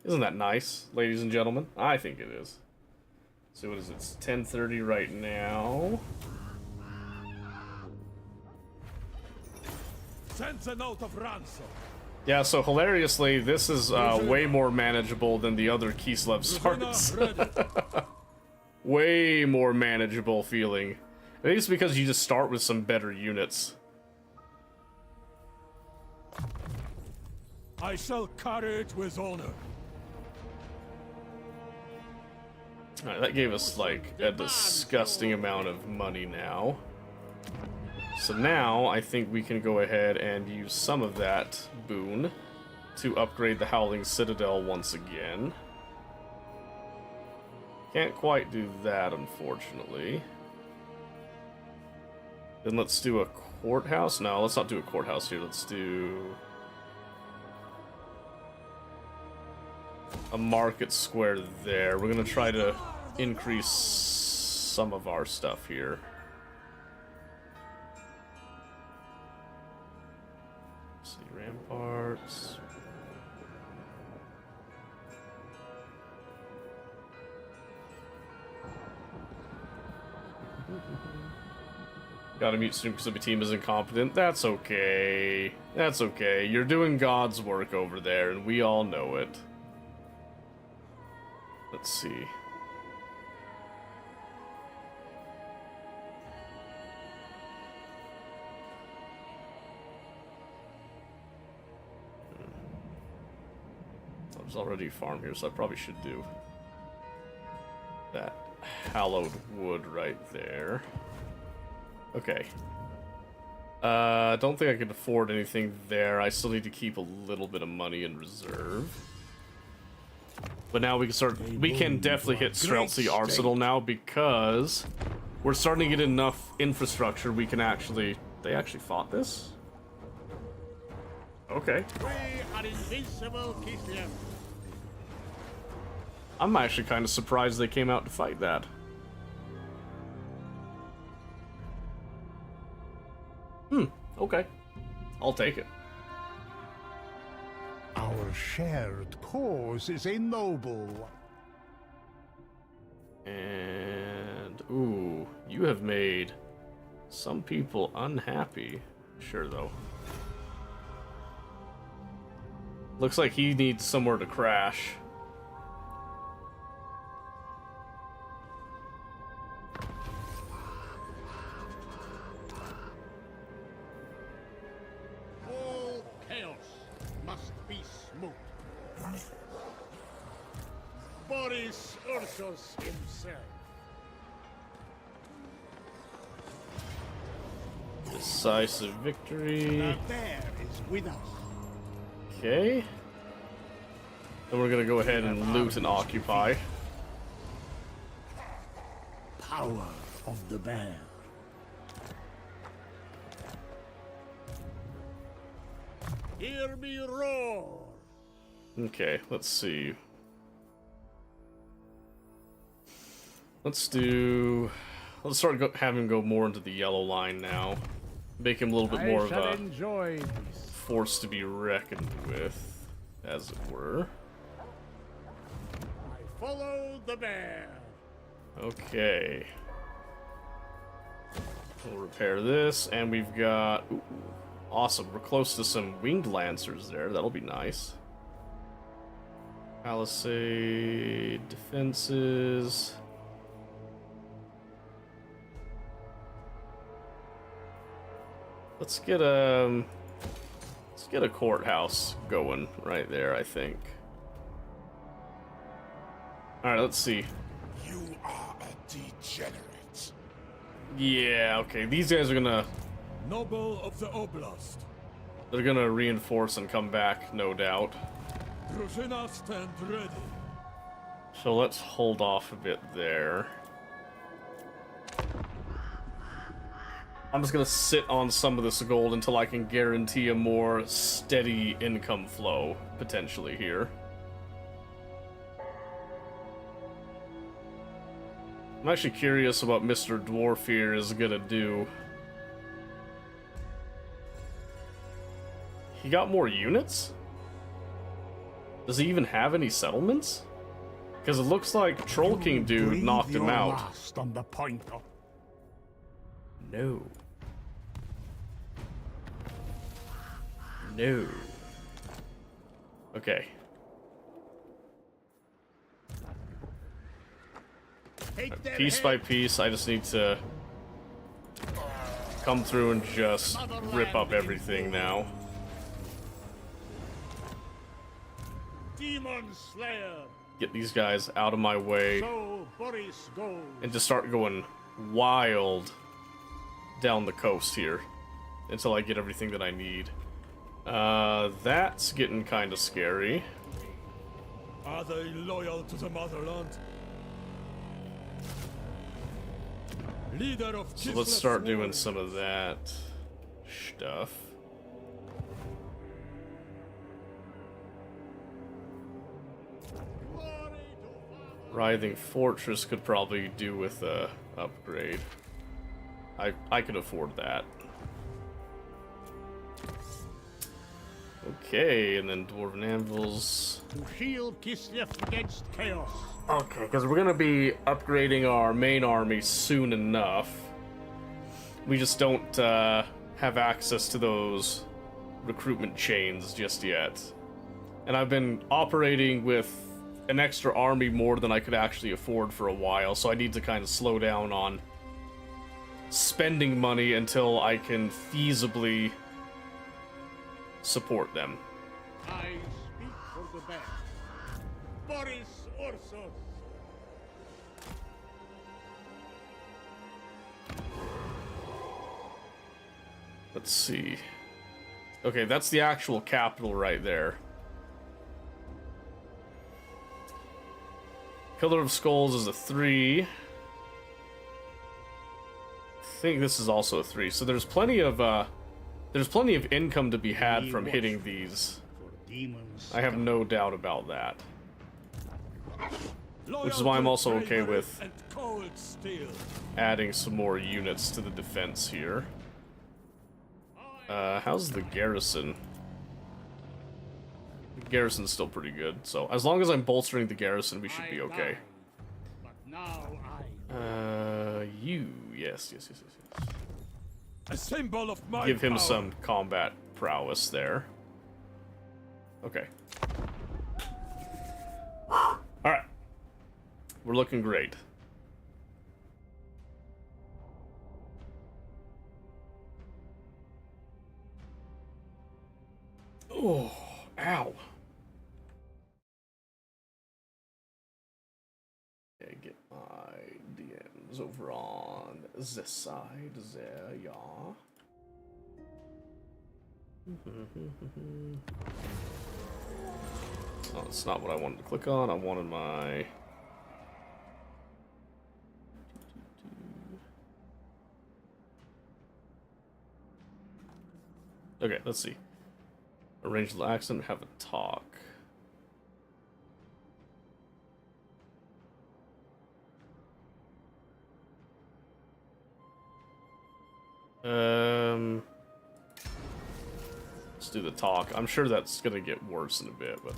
Isn't that nice, ladies and gentlemen? I think it is. So what is it? It's 10:30 right now. Sends a note of ransom. Yeah, so hilariously, this is way more manageable than the other Kislev starts. Way more manageable feeling. I think it's because you just start with some better units. I shall carry it with honor. Alright, that gave us like a disgusting amount of money now. So now I think we can go ahead and use some of that boon to upgrade the Howling Citadel once again. Can't quite do that, unfortunately. Then let's do a courthouse. No, let's not do a courthouse here. Let's do a market square there. We're gonna try to increase some of our stuff here. Let's see, ramparts. Gotta mute stream because the team is incompetent. That's okay. That's okay. You're doing God's work over there, and we all know it. Let's see. There's already a farm here, so I probably should do that hallowed wood right there. Okay. I don't think I can afford anything there. I still need to keep a little bit of money in reserve. But now we can start. We can definitely hit Streltsy Arsenal now because we're starting to get enough infrastructure. We can actually. They actually fought this? Okay. We are invincible, Kislev. I'm actually kind of surprised they came out to fight that. Okay. I'll take it. Our shared cause is a noble one. And, ooh, you have made some people unhappy. Sure, though. Looks like he needs somewhere to crash. All chaos must be smote. Boris Ursus himself. Decisive victory. The bear is with us. Okay. Then we're gonna go ahead and loot and occupy. Power of the bear. Hear me roar. Okay, let's see. Let's start have him go more into the yellow line now. Make him a little bit more of a enjoy this. force to be reckoned with, as it were. I follow the bear. Okay. We'll repair this, and we've got... Ooh, awesome, we're close to some winged lancers there. That'll be nice. Palisade defenses. Let's get a courthouse going right there, I think. Alright, let's see. You are a degenerate. Yeah, okay. These guys are gonna... Noble of the Oblast. They're gonna reinforce and come back, no doubt. Drużyna stand ready. So let's hold off a bit there. I'm just gonna sit on some of this gold until I can guarantee a more steady income flow, potentially, here. I'm actually curious about Mr. Dwarf here is gonna do. He got more units? Does he even have any settlements? Because it looks like Troll King dude Breathe knocked him your out. last on the pointer. No. No. Okay. Take their Piece head. by piece, I just need to come through and just rip up everything now. Demon Slayer. Get these guys out of my way So Boris goes. and just start going wild down the coast here until I get everything that I need. That's getting kind of scary. Are they loyal to the motherland? Leader of So let's Kislev start doing warriors. some of that stuff. Writhing Fortress could probably do with a upgrade. I could afford that. Okay, and then Dwarven Anvils. To shield Kislev against chaos. Okay, because we're gonna be upgrading our main army soon enough. We just don't have access to those recruitment chains just yet. And I've been operating with an extra army more than I could actually afford for a while, so I need to kind of slow down on spending money until I can feasibly support them. I speak for the best. Boris Ursus. Let's see. Okay, that's the actual capital right there. Pillar of Skulls is a 3. I think this is also a 3. So there's plenty of income to be had from hitting these. For demons. I have no doubt about that. Loyal Which is why I'm to also okay bravery with and cold steel. adding some more units to the defense here. How's the garrison? The garrison's still pretty good, so as long as I'm bolstering the garrison, we should be okay. But now I. Yes. A symbol of my Give him power. some combat prowess there. Okay. Alright. We're looking great. Oh, ow. Okay, get my DMs over on this side there, yeah. Oh, that's not what I wanted to click on. I wanted my... Okay, let's see. Arrange the accent, have a talk. Let's do the talk. I'm sure that's gonna get worse in a bit, but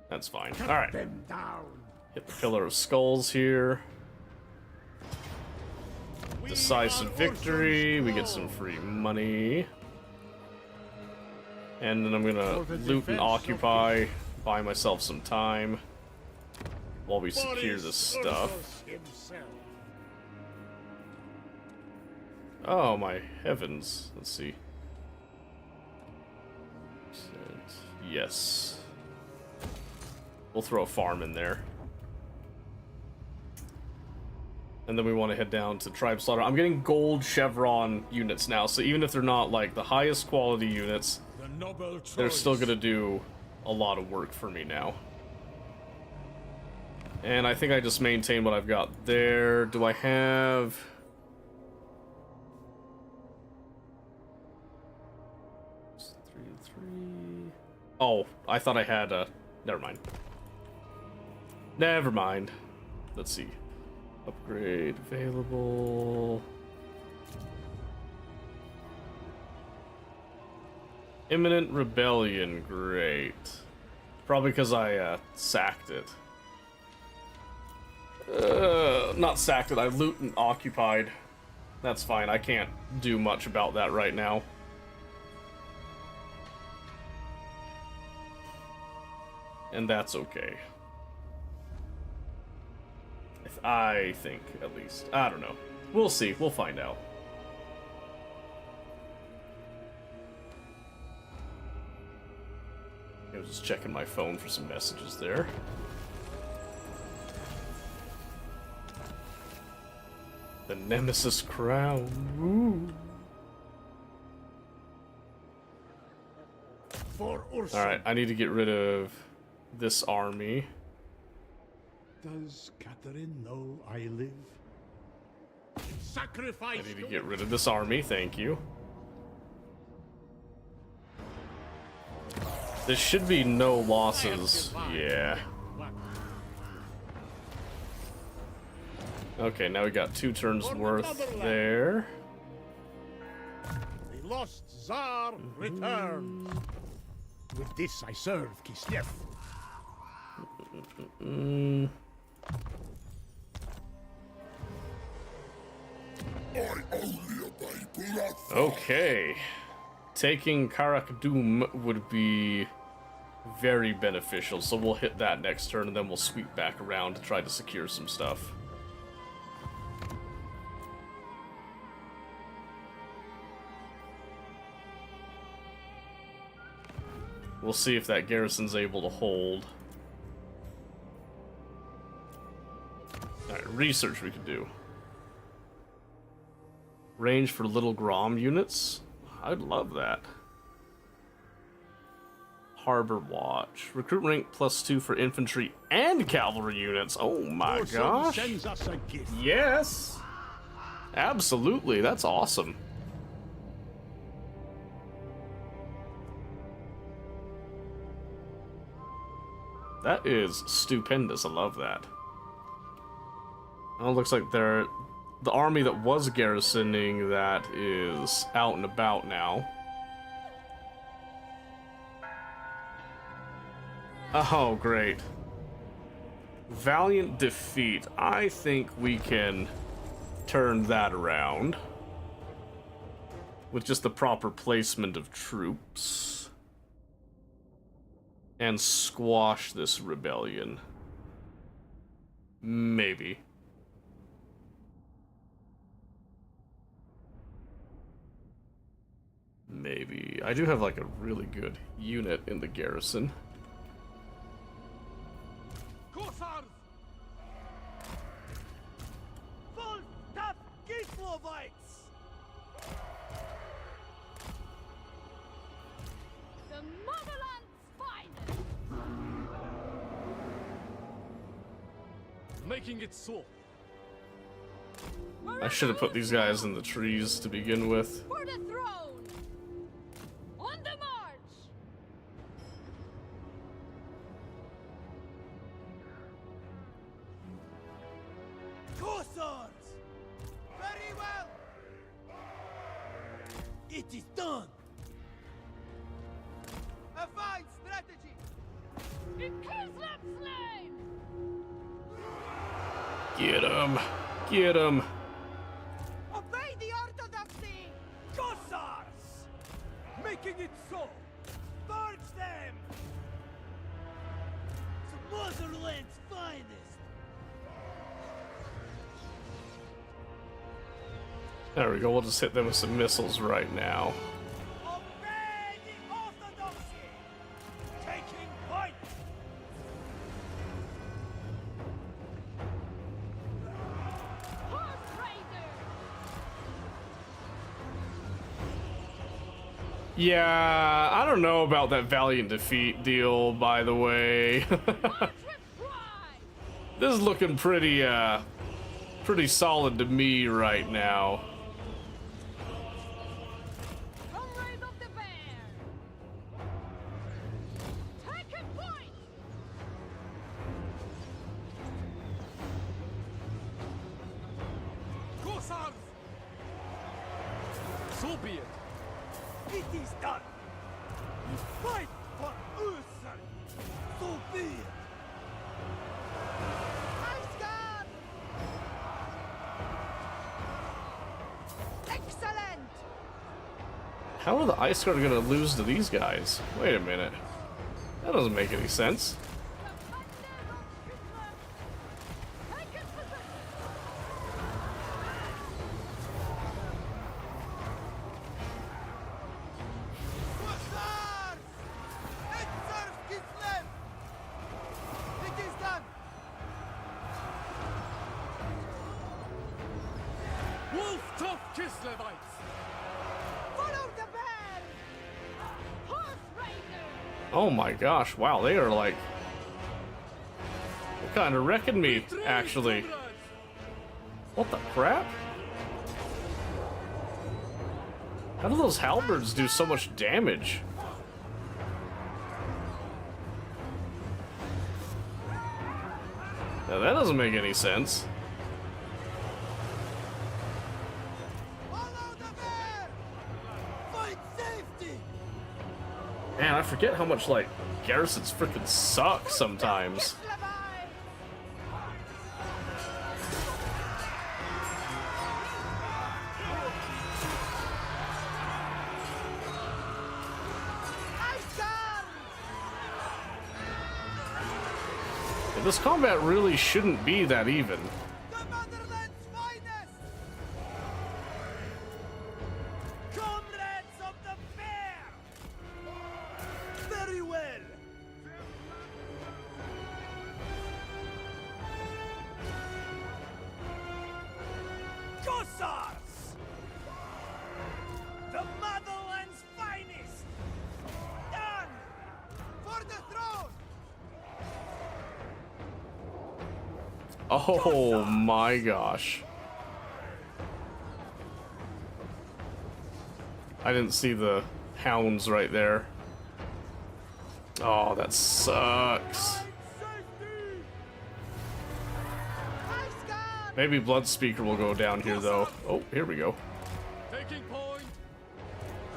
that's fine. All right, Them down. hit the Pillar of Skulls here. Decisive victory. We get some free money. And then I'm gonna loot and occupy, buy myself some time while we secure this stuff. Himself. Oh my heavens. Let's see. Yes. We'll throw a farm in there. And then we want to head down to Tribe Slaughter. I'm getting gold chevron units now, so even if they're not like the highest quality units, they're still gonna do a lot of work for me now. And I think I just maintain what I've got there. Do I have... Oh, I thought I had a... Never mind. Never mind. Let's see. Upgrade available. Imminent rebellion, great. Probably because I sacked it. Not sacked it, I loot and occupied. That's fine, I can't do much about that right now. And that's okay. I think, at least. I don't know. We'll see. We'll find out. I was just checking my phone for some messages there. The Nemesis Crown. Woo. Alright, I need to get rid of this army. Does Catherine know I live? Sacrifice. I need to get rid of this army, thank you. There should be no losses. Yeah. Okay, now we got 2 turns worth there. The lost Tsar returns. With this I serve Kislev. Okay. Taking Karak Doom would be very beneficial, so we'll hit that next turn and then we'll sweep back around to try to secure some stuff. We'll see if that garrison's able to hold. Alright, research we could do. Range for little Grom units? I'd love that. Harbor Watch. Recruit rank +2 for infantry and cavalry units. Oh my gosh. Sends us a gift. Yes. Absolutely. That's awesome. That is stupendous. I love that. Oh, it looks like they're... The army that was garrisoning that is out and about now. Oh, great. Valiant defeat. I think we can turn that around. With just the proper placement of troops. And squash this rebellion. Maybe. Maybe. I do have like a really good unit in the garrison. Kossars! Full tough Kislovites! The motherland's finest! Making it so. I should have put these guys in the trees to begin with. For the throne! On the march! Kossars! Very well! It is done! A fine strategy! It kills them slain! Get him! Get him! Obey the orthodoxy! Kossars! Making it so. Purge them! The motherland's finest! There we go. We'll just hit them with some missiles right now. Obey the orthodoxy! Taking point! Horse Raider! Yeah, I don't know about that valiant defeat deal, by the way. March with pride! This is looking pretty solid to me right now. Comrade of the Bear! Taking point! Cossars! So be it. It is done! We fight for Ursa! So be it! Ice Guard! Excellent! How are the Ice Guard gonna lose to these guys? Wait a minute. That doesn't make any sense. Taking position! Hussars! Etzerf Kislev! It is done! Wolf tough Kislevites! Follow the bell! Horse Raider! Oh my gosh, wow, they are like... They're kind of wrecking me, actually. What the crap? How do those halberds do so much damage? Now that doesn't make any sense. Follow the bear! Fight safety! Man, I forget how much, like, garrisons freaking suck sometimes. Kislevi! Ice Guard! This combat really shouldn't be that even. The motherland's finest! Comrades of the bear! Very well! Cossars! The motherland's finest! Done! For the throne! Oh my gosh. I didn't see the hounds right there. Oh, that sucks. Safety! Ice Guard! Maybe Blood Speaker will go down here though. Oh, here we go. Taking point!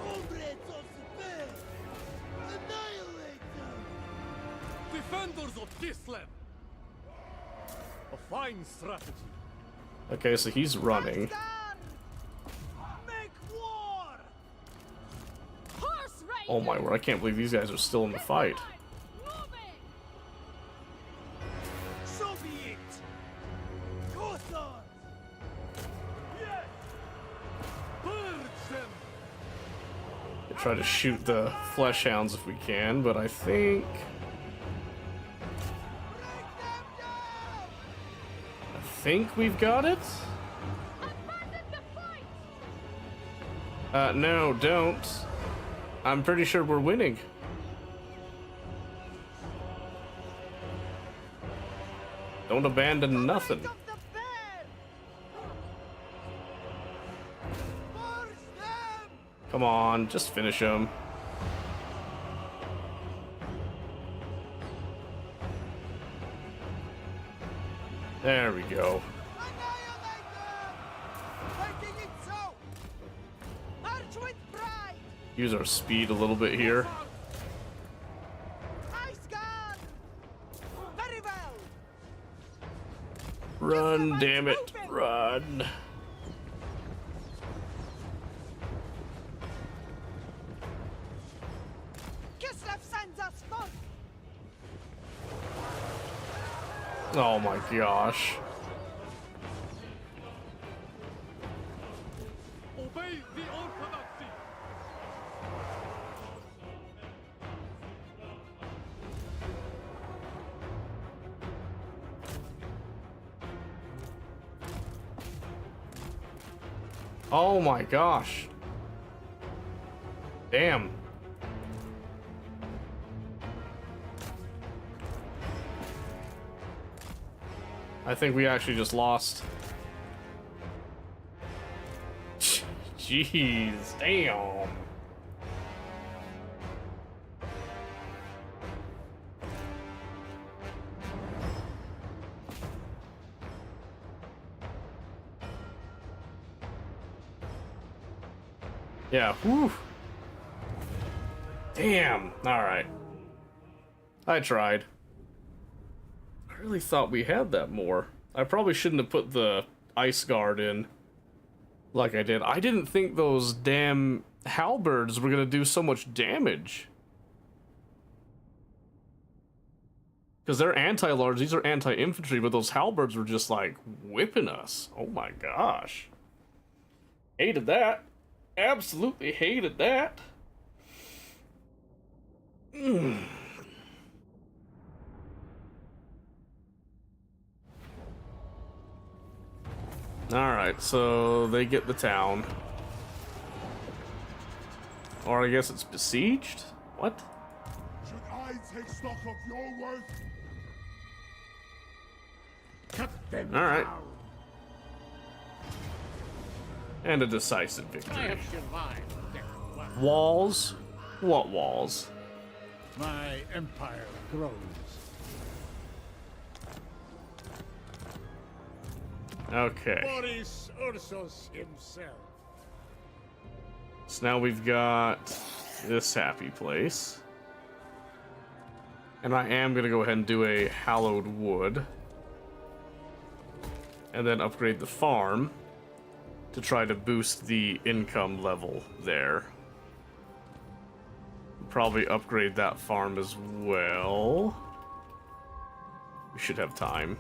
Comrades of the bear! Annihilate them! Defenders of Kislev! A fine strategy. Okay, so he's running. Stand! Make war! Horse Raider! Oh my word, I can't believe these guys are still in the fight. Moving! So be it! Cossars! Yes! Purge them! Try to shoot the flesh hounds if we can, but I think... Break them down! I think we've got it? Abandon the fight! No, don't. I'm pretty sure we're winning. Don't abandon nothing. Of the bear! Force them! Come on, just finish him. There we go. Annihilate them! Making it so! March with pride! Use our speed a little bit here. Ice Guard! Very well! Run, damn it, run. Kislev sends us both! Oh my gosh. the orthodoxy! Oh my gosh. Damn. I think we actually just lost. Jeez, damn. Yeah, whew. Damn, alright. I tried. I really thought we had that more. I probably shouldn't have put the ice guard in like I did. I didn't think those damn halberds were gonna do so much damage. Because they're anti-large, these are anti-infantry, but those halberds were just like whipping us. Oh my gosh. Hated that. Absolutely hated that. Alright, so they get the town. Or I guess it's besieged? What? Should I take stock of your worth? Cut them Alright. down. And a decisive I victory. have survived death once. Walls? What walls? My empire grows. Okay. Boris Ursus himself. So now we've got this happy place. And I am gonna go ahead and do a hallowed wood. And then upgrade the farm to try to boost the income level there. Probably upgrade that farm as well. We should have time.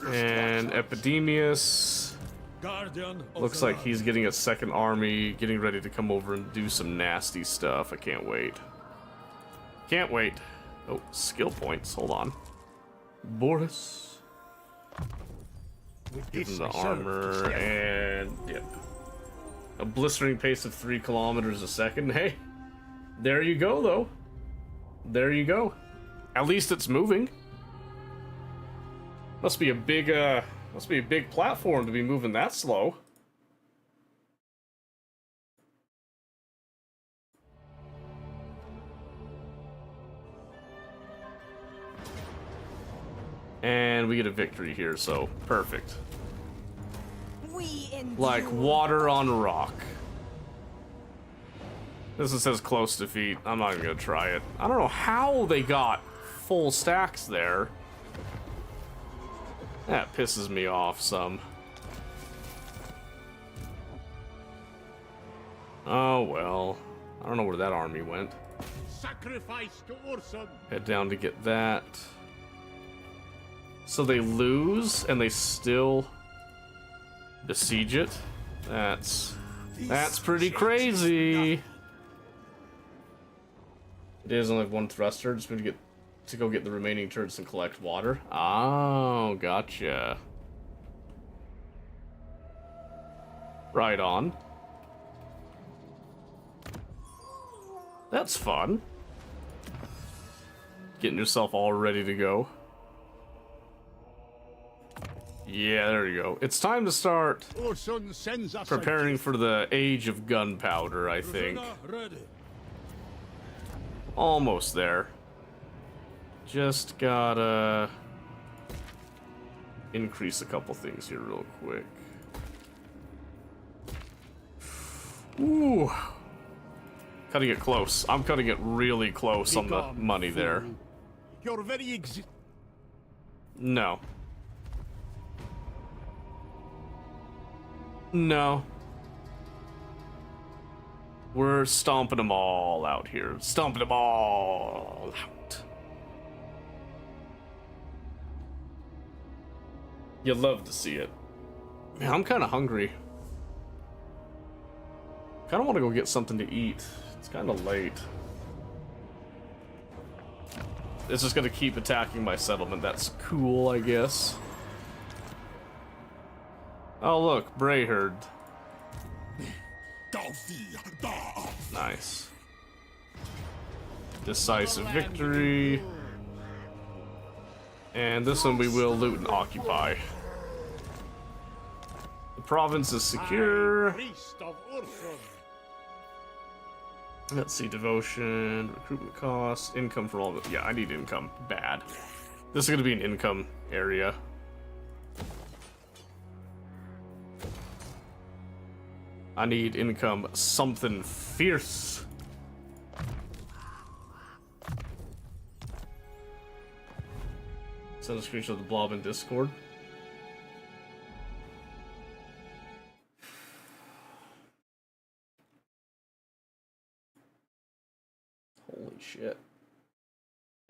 And Epidemius Guardian of looks the like land. he's getting a second army, getting ready to come over and do some nasty stuff. I can't wait. Can't wait. Oh, skill points. Hold on. Boris. With Give him this the I serve armor Christianity. and yep. A blistering pace of 3 kilometers a second. Hey, there you go though. There you go. At least it's moving. Must be a big platform to be moving that slow. And we get a victory here, so perfect. Like water on rock. This says close defeat. I'm not even gonna try it. I don't know how they got full stacks there. That pisses me off some. Oh well. I don't know where that army went. Sacrifice to Ursun. Head down to get that. So they lose and they still besiege it? That's pretty crazy. It is only one thruster. Just going to go get the remaining turrets and collect water. Oh, gotcha. Right on. That's fun. Getting yourself all ready to go. Yeah, there you go. It's time to start Ursun sends us preparing for the age of gunpowder, I think. Ready. Almost there. Just gotta increase a couple things here real quick. Ooh. Cutting it close. I'm cutting it really close on the money there. Your very No. No. We're stomping them all out here. Stomping them all out. You love to see it. Man, I'm kind of hungry. Kind of want to go get something to eat. It's kind of late. It's just going to keep attacking my settlement. That's cool, I guess. Oh, look. Brayherd. Nice. Decisive victory. And this one we will loot and occupy. The province is secure. Let's see, devotion, recruitment costs, income for all of it. Yeah, I need income. Bad. This is going to be an income area. I need income something fierce. Send a screenshot of the blob in Discord. Holy shit.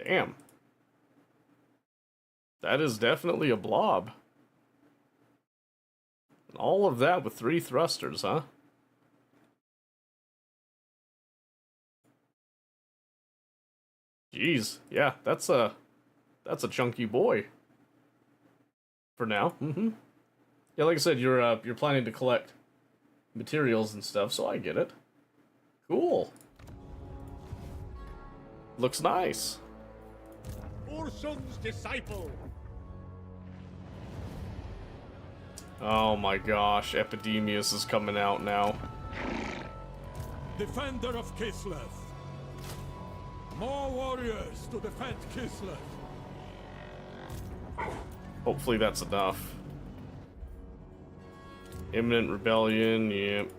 Damn. That is definitely a blob. And all of that with 3 thrusters, huh? Jeez, yeah, that's a chunky boy. For now, Yeah, like I said, you're planning to collect materials and stuff, so I get it. Cool. Looks nice. Urson's disciple. Oh my gosh, Epidemius is coming out now. Defender of Kislev. More warriors to defend Kislev. Hopefully that's enough. Imminent rebellion, yep.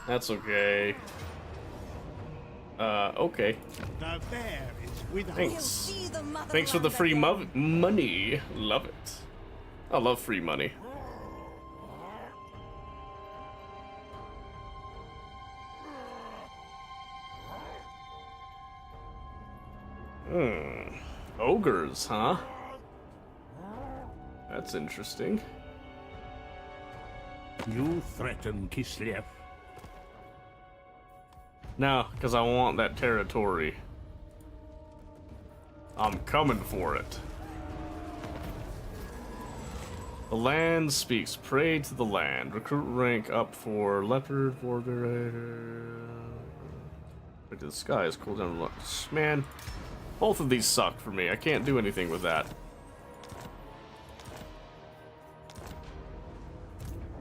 That's okay. Okay. The bear is with us. Thanks. Thanks for the free money. Love it. I love free money. Ogres, huh? That's interesting. You threaten Kislev. No, because I want that territory. I'm coming for it. The land speaks. Pray to the land. Recruit rank up for leopard, warbearer. Right to the skies. Cool down. Look, man. Both of these suck for me. I can't do anything with that.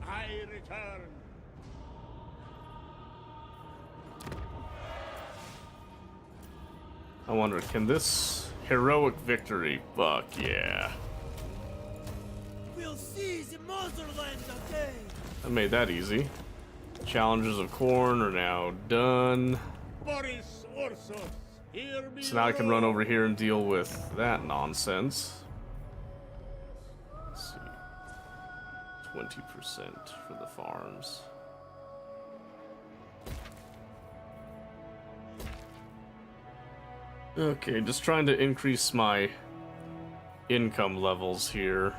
I return. I wonder, can this heroic victory? Fuck yeah. We'll see the motherland again. I made that easy. Challenges of corn are now done. Boris Ursus, hear me. So now I can run over here and deal with that nonsense. Let's see. 20% for the farms. Okay, just trying to increase my income levels here.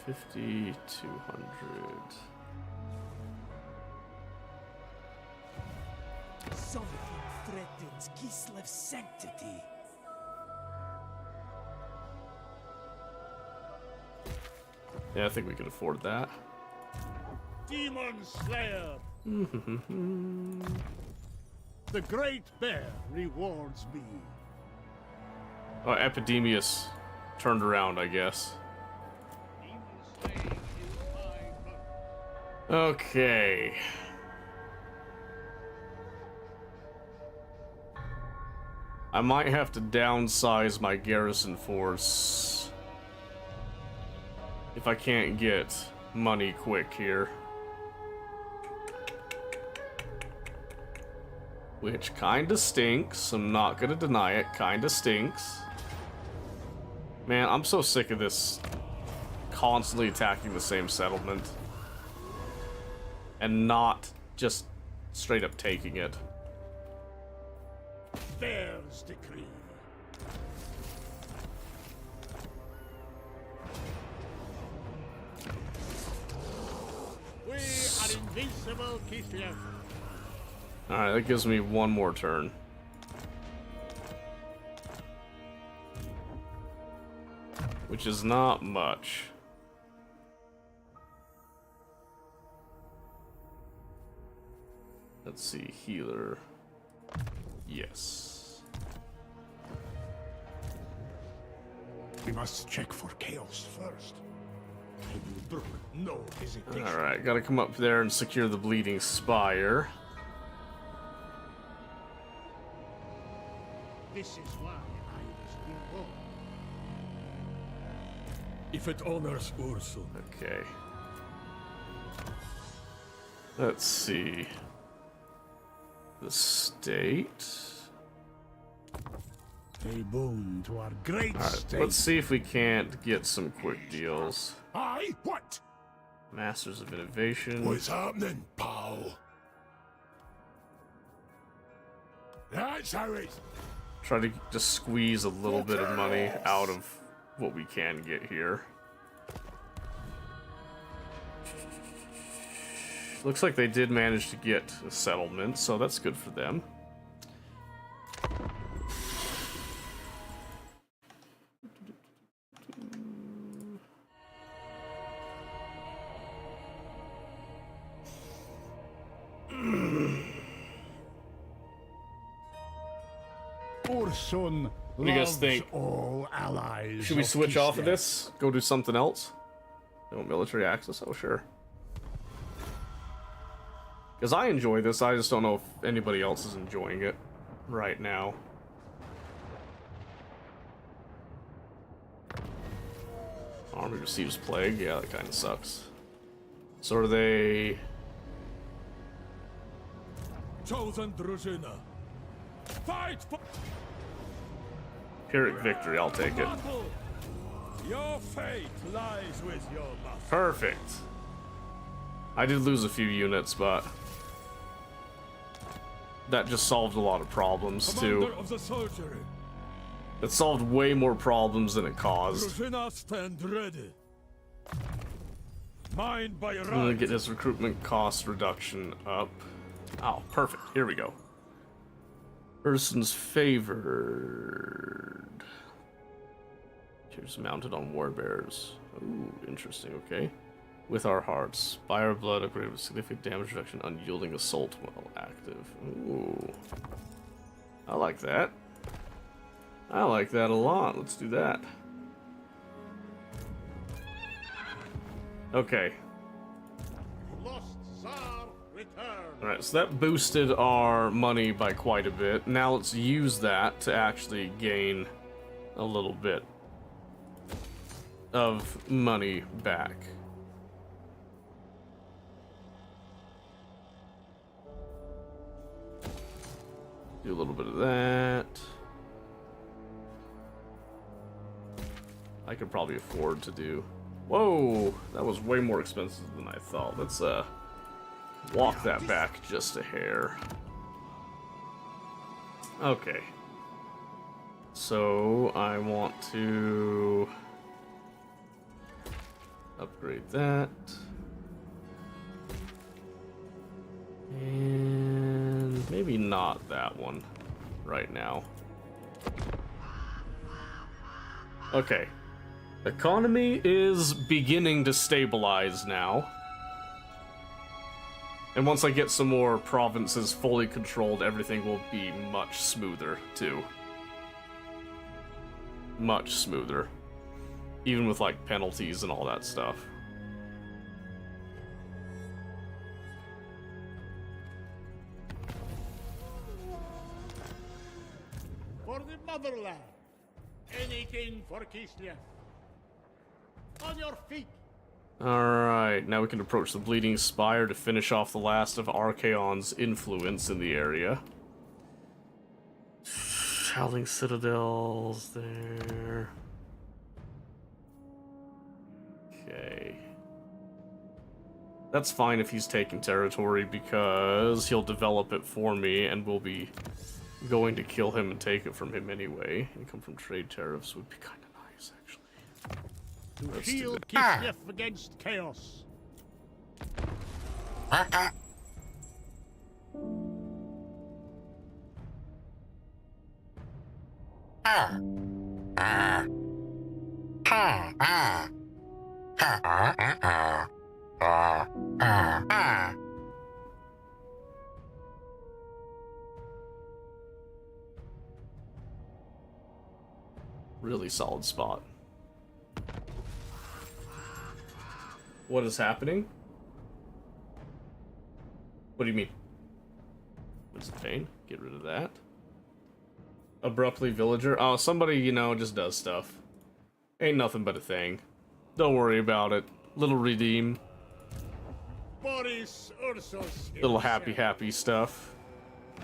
50, 200. Something threatens Kislev's sanctity. Yeah, I think we can afford that. Demon Slayer. The Great Bear rewards me. Oh, Epidemius turned around, I guess. Demon slaying is my birth. Okay. I might have to downsize my garrison force if I can't get money quick here. Which kinda stinks. I'm not gonna deny it. Kinda stinks. Man, I'm so sick of this constantly attacking the same settlement and not just straight up taking it. Bear's decree. Nice. An invincible Kislev. Alright, that gives me one more turn. Which is not much. Let's see, healer. Yes. We must check for chaos first. I will brook no hesitation. Alright, gotta come up there and secure the bleeding spire. This is why I was involved. If it honors Ursul. Okay. Let's see. The state. A boon to our great Alright, state. let's see if we can't get some quick deals. Aye, what? Masters of Innovation. What's happening, pal? That's how it's... Try to just squeeze a little bit of money out of what we can get here. Looks like they did manage to get a settlement, so that's good for them. Ursun What do you guys think? all allies. Should we of switch off of Kislev. this? Go do something else? No military access? Oh, sure. Because I enjoy this, I just don't know if anybody else is enjoying it right now. Army receives plague. Yeah, that kind of sucks. So are they... Chosen Drużyna. Fight for Pyrrhic victory, I'll take it. battle. Your fate lies with your master. Perfect. I did lose a few units, but that just solved a lot of problems Commander too. of the soldiery. It solved way more problems than it caused. Drużyna stand ready. Mine by I'm gonna right. get his recruitment cost reduction up. Oh, perfect. Here we go. Person's favored. Here's mounted on war bears. Ooh, interesting. Okay. With our hearts, Spire of Blood upgrade with significant damage reduction, unyielding assault while active. Ooh, I like that. I like that a lot. Let's do that. Okay. Lost Tsar return. Alright, so that boosted our money by quite a bit. Now let's use that to actually gain a little bit of money back. Do a little bit of that. I could probably afford to do... Whoa! That was way more expensive than I thought. Let's, walk that back just a hair. Okay. So, I want to... upgrade that. And maybe not that one right now. Okay. Economy is beginning to stabilize now. And once I get some more provinces fully controlled, everything will be much smoother, too. Much smoother. Even with, like, penalties and all that stuff. For the motherland. Anything for Kislev. On your feet. Alright, now we can approach the Bleeding Spire to finish off the last of Archaon's influence in the area. Howling Citadel's there. Okay. That's fine if he's taking territory because he'll develop it for me and we'll be going to kill him and take it from him anyway. Income from trade tariffs would be kind of nice, actually. To Let's do shield that. Kislev against chaos. Really solid spot. What is happening? What do you mean? What's the pain? Get rid of that. Abruptly villager. Oh, somebody, you know, just does stuff. Ain't nothing but a thing. Don't worry about it. Little redeem. Boris Ursus Little happy stuff.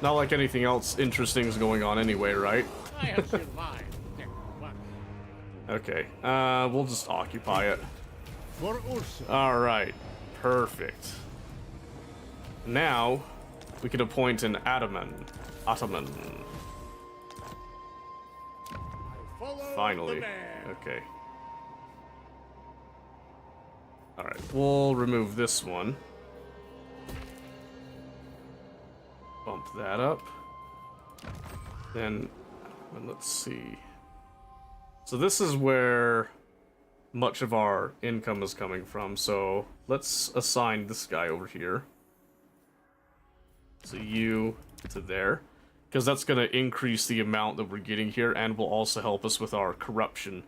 Not like anything else interesting is going on anyway, right? I have survived. What? Okay, we'll just occupy it. For Ursus. Alright, perfect. Now, we can appoint an Ataman. Follow Finally. the man. Okay. Alright, we'll remove this one. Bump that up. Then, let's see. So this is where much of our income is coming from, so let's assign this guy over here. So you to there. Because that's going to increase the amount that we're getting here, and will also help us with our corruption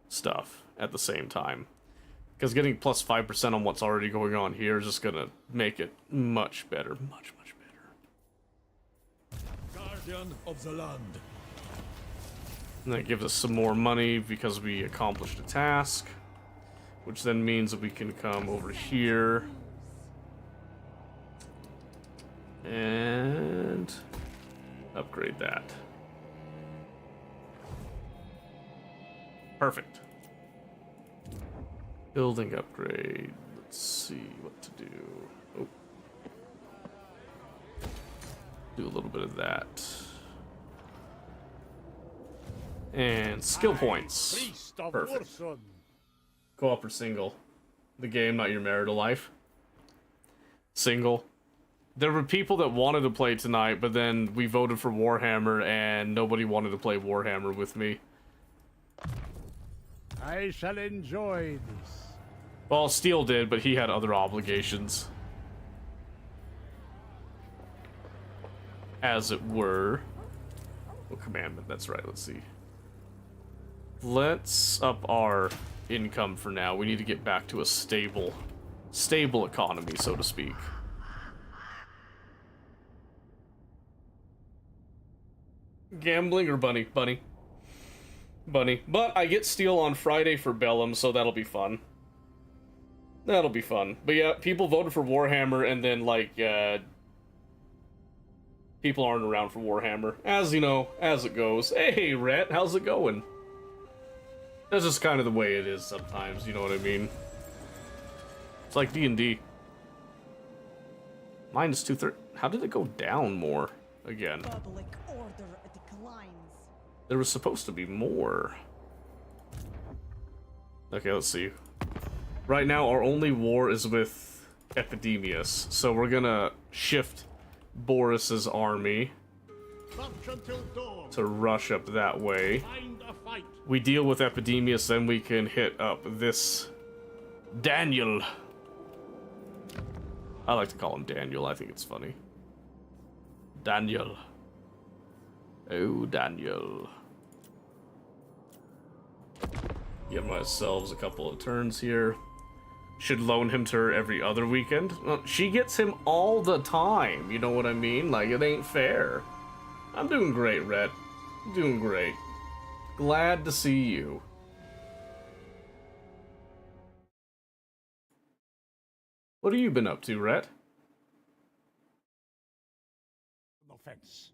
stuff at the same time. Because getting plus 5% on what's already going on here is just going to make it much better. Much better. Guardian of the land. And that gives us some more money because we accomplished a task. Which then means that we can come over here. And upgrade that. Perfect. Building upgrade. Let's see what to do. Oh. Do a little bit of that. And skill points. Priest of Perfect. Ursun. Co-op or single? The game, not your marital life. Single. There were people that wanted to play tonight, but then we voted for Warhammer, and nobody wanted to play Warhammer with me. I shall enjoy this. Well, Steele did, but he had other obligations. As it were. Oh, commandment, that's right, let's see. Let's up our income for now. We need to get back to a stable economy, so to speak. Gambling or bunny? Bunny. But I get Steel on Friday for Bellum, so that'll be fun. That'll be fun. But yeah, people voted for Warhammer, and then, like, people aren't around for Warhammer. As, you know, as it goes. Hey, Rhett, how's it going? That's just kind of the way it is sometimes, you know what I mean? It's like D&D. Minus 230. How did it go down more again? Public order declines. There was supposed to be more. Okay, let's see. Right now, our only war is with Epidemius, so we're gonna shift Boris's army March until dawn. to rush up that way. Find a fight. We deal with Epidemius, then we can hit up this Daniel. I like to call him Daniel, I think it's funny. Daniel. Oh, Daniel. Give ourselves a couple of turns here. Should loan him to her every other weekend. She gets him all the time, you know what I mean? Like, it ain't fair. I'm doing great, Rhett. Doing great. Glad to see you. What have you been up to, Rhett? No offense.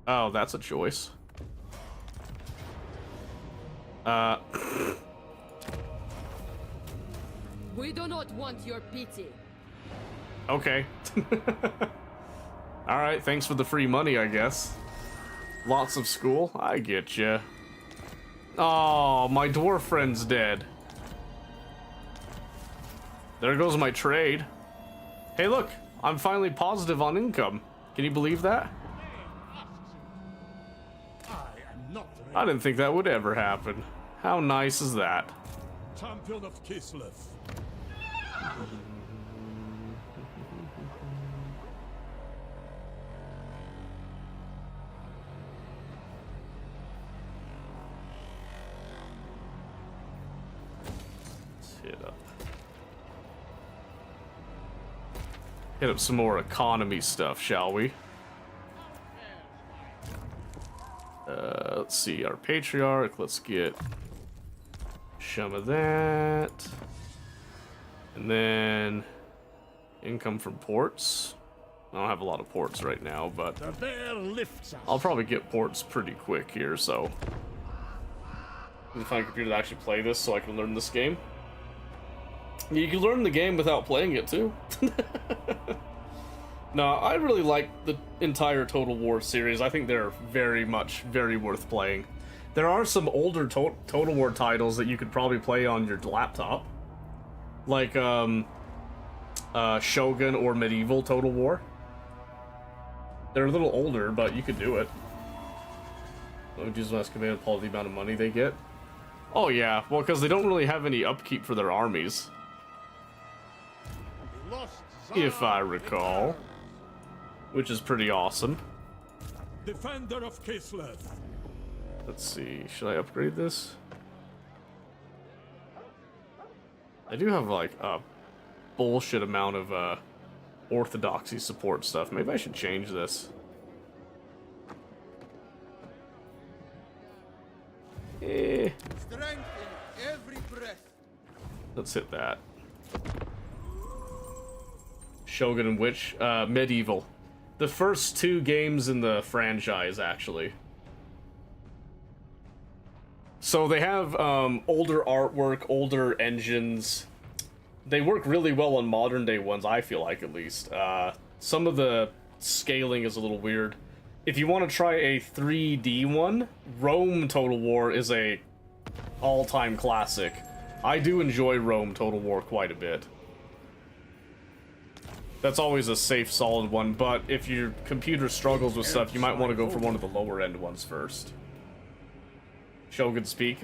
Oh, that's a choice. We do not want your pity. Okay. Alright, thanks for the free money, I guess. Lots of school? I get ya. Oh, my dwarf friend's dead. There goes my trade. Hey, look, I'm finally positive on income. Can you believe that? I am not ready. I didn't think that would ever happen. How nice is that? Champion of Kislev. Hit up some more economy stuff, shall we? Let's see, our patriarch. Let's get some of that. And then income from ports. I don't have a lot of ports right now, but The bear lifts us. I'll probably get ports pretty quick here, so. I need to find a computer to actually play this so I can learn this game. You can learn the game without playing it, too. No, I really like the entire Total War series. I think they're very worth playing. There are some older Total War titles that you could probably play on your laptop. Like, Shogun or Medieval Total War. They're a little older, but you could do it. Let me use the last command, Paul, the amount of money they get. Oh yeah, well, because they don't really have any upkeep for their armies. If I recall. Which is pretty awesome. Defender of Kislev. Let's see, should I upgrade this? I do have like a bullshit amount of orthodoxy support stuff. Maybe I should change this. Strength in every breath. Let's hit that. Shogun and which? Medieval. The first two games in the franchise, actually. So they have older artwork, older engines. They work really well on modern day ones, I feel like, at least. Some of the scaling is a little weird. If you want to try a 3D one, Rome Total War is a all-time classic. I do enjoy Rome Total War quite a bit. That's always a safe, solid one, but if your computer struggles with stuff, you might want to go for one of the lower-end ones first. Shogun speak,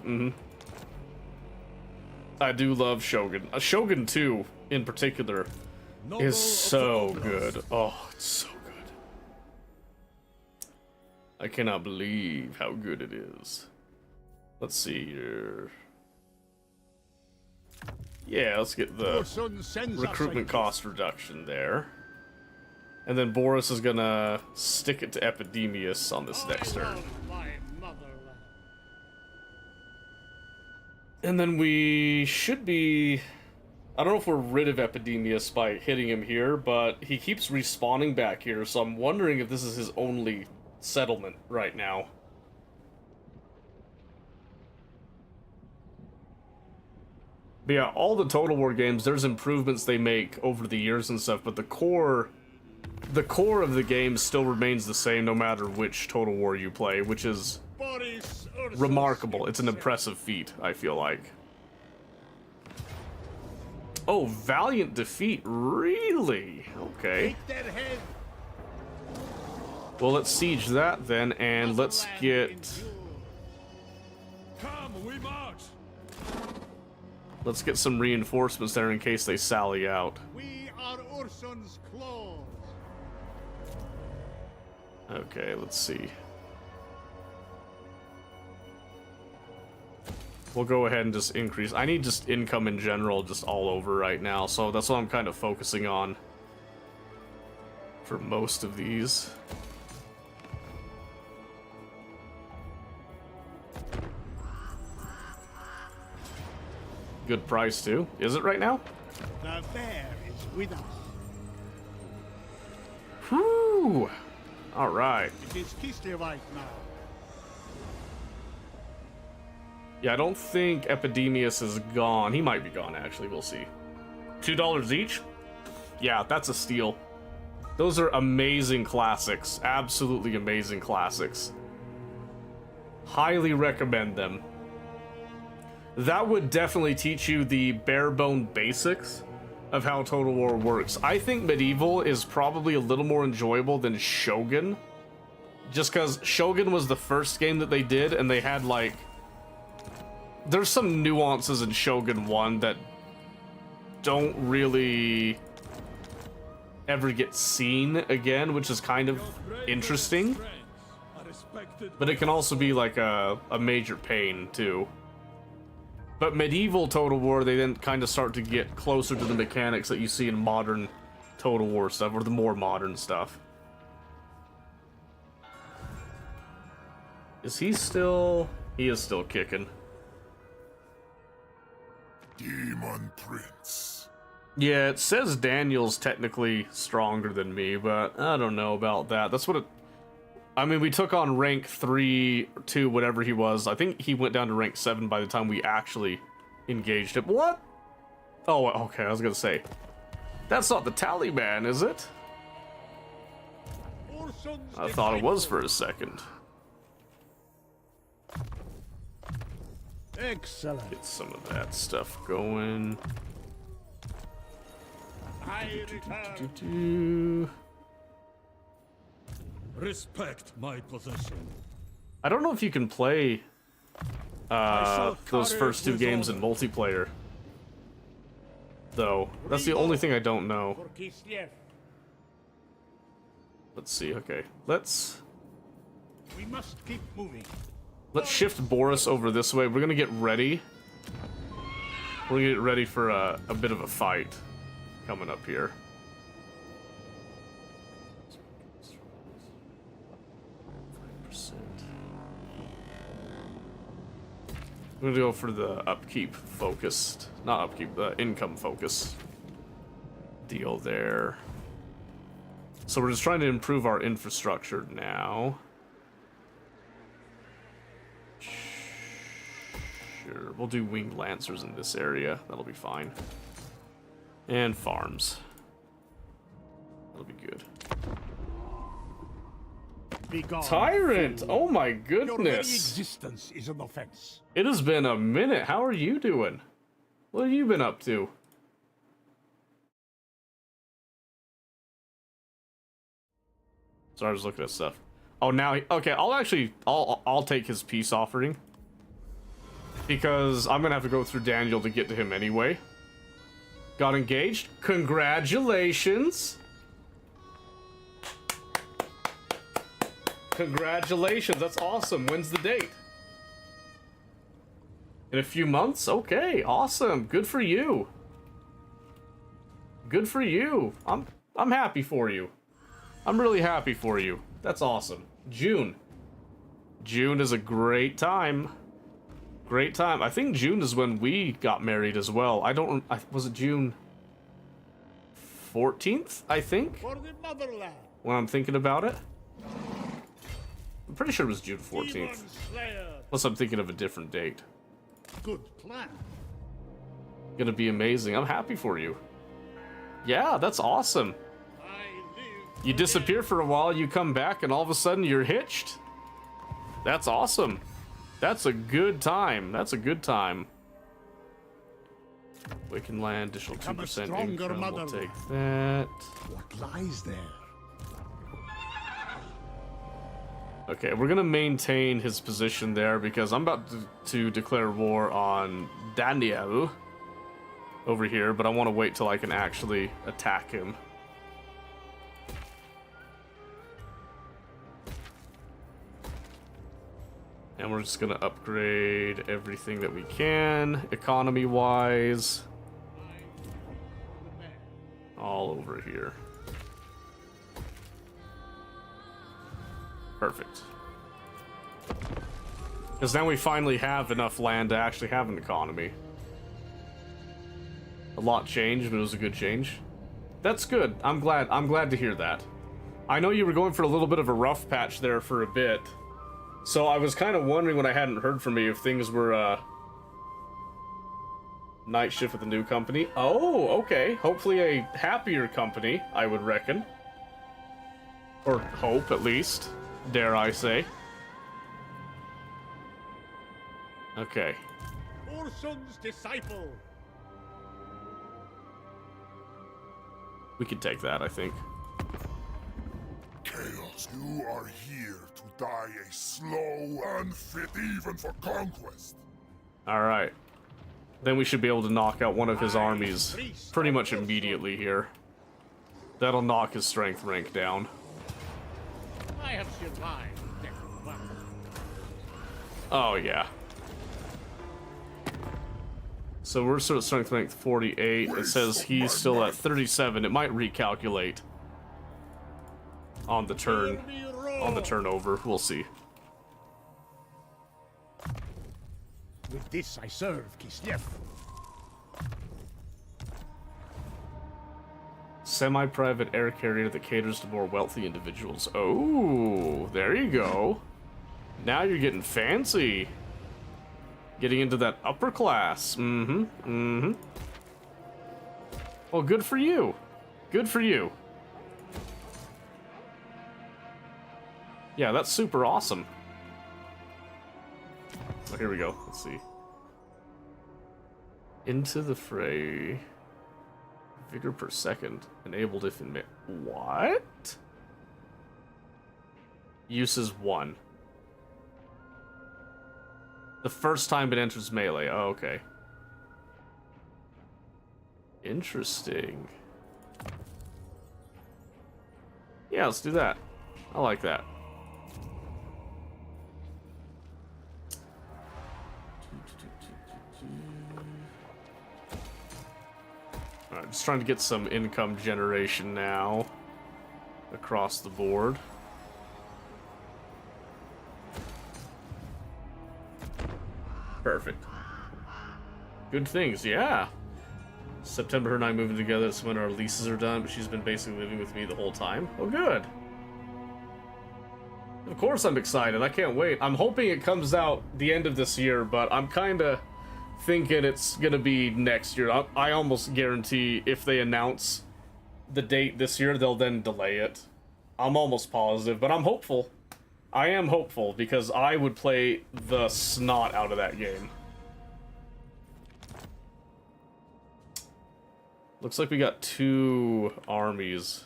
I do love Shogun. Shogun 2, in particular, is so good. Oh, it's so good. I cannot believe how good it is. Let's see here. Yeah, let's get the recruitment cost reduction there. And then Boris is gonna stick it to Epidemius on this next turn. And then we should be... I don't know if we're rid of Epidemius by hitting him here, but he keeps respawning back here, so I'm wondering if this is his only settlement right now. But yeah, all the Total War games, there's improvements they make over the years and stuff, but the core of the game still remains the same no matter which Total War you play, which is remarkable. It's an impressive feat, I feel like. Oh, Valiant Defeat, really? Okay. Well, let's siege that then, and let's get... Come, we march. Let's get some reinforcements there in case they sally out. We are Ursun's claws. Okay, let's see. We'll go ahead and just increase. I need just income in general just all over right now, so that's what I'm kind of focusing on for most of these. Good price too. Is it right now? The bear is with us. Whew! Alright. It is Kislevite now. Yeah, I don't think Epidemius is gone. He might be gone, actually. We'll see. $2 each? Yeah, that's a steal. Those are amazing classics. Absolutely amazing classics. Highly recommend them. That would definitely teach you the bare bone basics of how Total War works. I think Medieval is probably a little more enjoyable than Shogun. Just because Shogun was the first game that they did, and they had, like... There's some nuances in Shogun 1 that don't really ever get seen again, which is kind of interesting. But it can also be like a major pain, too. But Medieval Total War, they then kind of start to get closer to the mechanics that you see in modern Total War stuff, or the more modern stuff. Is he still... He is still kicking. Demon Prince. Yeah, it says Daniel's technically stronger than me, but I don't know about that. That's what it... I mean, we took on rank 3, 2, whatever he was. I think he went down to rank 7 by the time we actually engaged him. What? Oh, okay, I was gonna say. That's not the Taliban, is it? I thought it was for a second. Excellent. Get some of that stuff going. I return. Respect my position. I don't know if you can play those first 2 games in multiplayer, though. That's the only thing I don't know. For Kislev. Let's see. Okay, let's We must keep moving. shift Boris over this way. We're gonna get ready. We're gonna get ready for a bit of a fight coming up here. We're gonna go for the upkeep focused, not upkeep, income focus deal there. So we're just trying to improve our infrastructure now. Sure, we'll do winged lancers in this area. That'll be fine. And farms. That'll be good. Be gone. Tyrant! Oh my Your very goodness! existence is an offense. It has been a minute. How are you doing? What have you been up to? Sorry, I was looking at stuff. Oh, now okay. I'll take his peace offering because I'm gonna have to go through Daniel to get to him anyway. Got engaged. Congratulations! Congratulations. That's awesome. When's the date? In a few months? Okay, awesome. Good for you. Good for you. I'm happy for you. I'm really happy for you. That's awesome. June. June is a great time. Great time. I think June is when we got married as well. Was it June 14th, I think? For the motherland. When I'm thinking about it. I'm pretty sure it was June 14th. Demon Slayer. Unless I'm thinking of a different date. Good plan. Gonna be amazing. I'm happy for you. Yeah, that's awesome. I live. You disappear for a while, you come back, and all of a sudden you're hitched. That's awesome. That's a good time. That's a good time. We can land additional Become a 2% stronger income. We'll mother. take that. What lies there? Okay, we're gonna maintain his position there because I'm about to declare war on Daniel over here, but I want to wait till I can actually attack him. And we're just gonna upgrade everything that we can, economy-wise, all over here. Perfect. Because now we finally have enough land to actually have an economy. A lot changed, but it was a good change. That's good. I'm glad to hear that. I know you were going for a little bit of a rough patch there for a bit. So I was kind of wondering when I hadn't heard from you if things were night shift with a new company. Oh, okay. Hopefully a happier company, I would reckon. Or hope, at least. Dare I say. Okay. Urson's disciple. We could take that, I think. Chaos, you are here to die a slow, unfit even for conquest. Alright. Then we should be able to knock out one of his armies pretty much immediately here. That'll knock his strength rank down. I have survived death once. Oh, yeah. So we're sort of strength rank 48. It says he's still at 37. It might recalculate on the turn, on the turnover. We'll see. With this I serve Kislev. Semi-private air carrier that caters to more wealthy individuals. Oh, there you go. Now you're getting fancy. Getting into that upper class. Mm-hmm. Mm-hmm. Well, good for you. Good for you. Yeah, that's super awesome. Oh, here we go. Let's see. Into the fray. Vigor per second. Enabled if in... What? Uses 1. The first time it enters melee. Oh, okay. Interesting. Yeah, let's do that. I like that. Alright, just trying to get some income generation now. Across the board. Perfect. Good things, yeah. September, her and I moving together. That's when our leases are done, but she's been basically living with me the whole time. Oh, good. Of course I'm excited. I can't wait. I'm hoping it comes out the end of this year, but I'm kind of thinking it's going to be next year. I almost guarantee if they announce the date this year, they'll then delay it. I'm almost positive, but I'm hopeful. I am hopeful, because I would play the snot out of that game. Looks like we got 2 armies.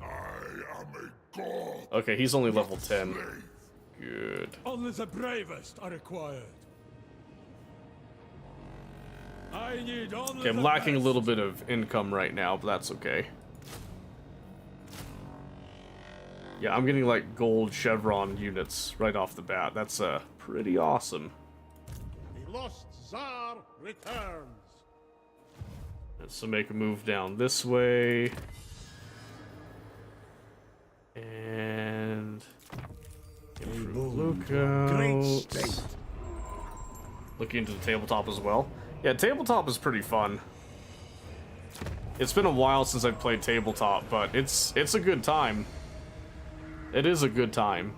I am a god. Okay, he's only level 10. Good. Only the bravest are required. I need only Okay, I'm the lacking a best. little bit of income right now, but that's okay. Yeah, I'm getting like gold chevron units right off the bat. That's pretty awesome. The lost Tsar returns. So make a move down this way. And improve Great lookouts. state. Looking into the tabletop as well. Yeah, tabletop is pretty fun. It's been a while since I've played tabletop, but it's a good time. It is a good time.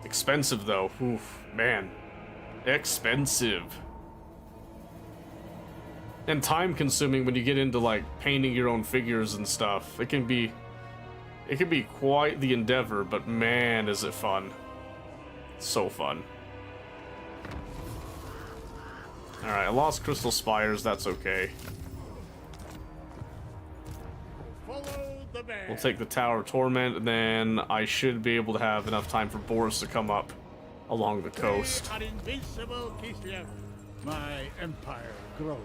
Expensive though. Oof, man. Expensive. And time consuming when you get into like painting your own figures and stuff. It can be quite the endeavor, but man, is it fun. So fun. Alright, I lost Crystal Spires, that's okay. Follow the man. We'll take the Tower of Torment, and then I should be able to have enough time for Boris to come up along the coast. An invincible Kislev. My empire grows.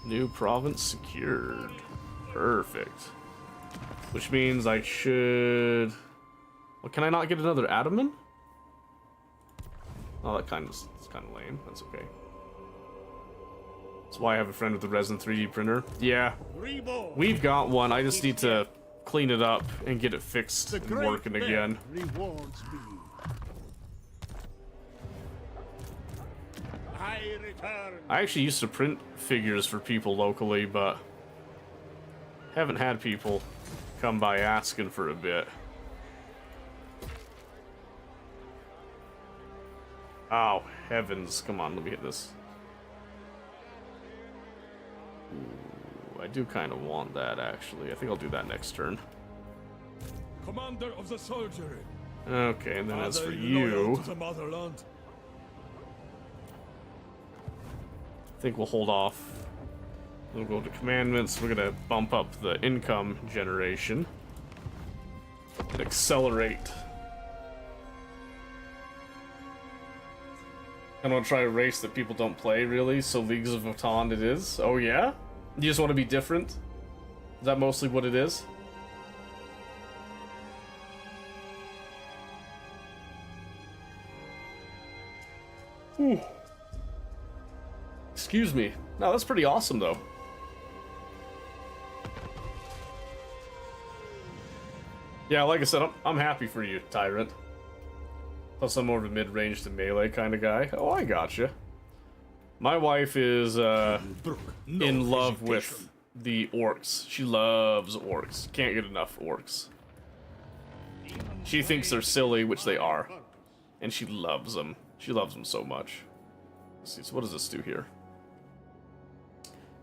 New province secured. Perfect. Which means I should... Well, can I not get another Ataman? Oh, that's kind of lame. That's okay. That's why I have a friend with a resin 3D printer. Yeah, Reborn. we've got one. I just need to clean it up and get it fixed The and great working man again. rewards me. I return. I actually used to print figures for people locally, but haven't had people come by asking for a bit. Oh, heavens. Come on, let me hit this. Ooh, I do kind of want that, actually. I think I'll do that next turn. Commander of the soldiery. Okay, and then Are as for they loyal you... to the motherland? think we'll hold off. We'll go to commandments. We're gonna bump up the income generation and accelerate. I want to try a race that people don't play, really, so Leagues of Votann it is. Oh yeah? You just want to be different? Is that mostly what it is? Ooh. Excuse me. No, that's pretty awesome, though. Yeah, like I said, I'm happy for you, Tyrant. Plus, I'm more of a mid-range to melee kind of guy. Oh, I gotcha. My wife is in love with the orcs. She loves orcs. Can't get enough orcs. She thinks they're silly, which they are. And she loves them. She loves them so much. Let's see, so what does this do here?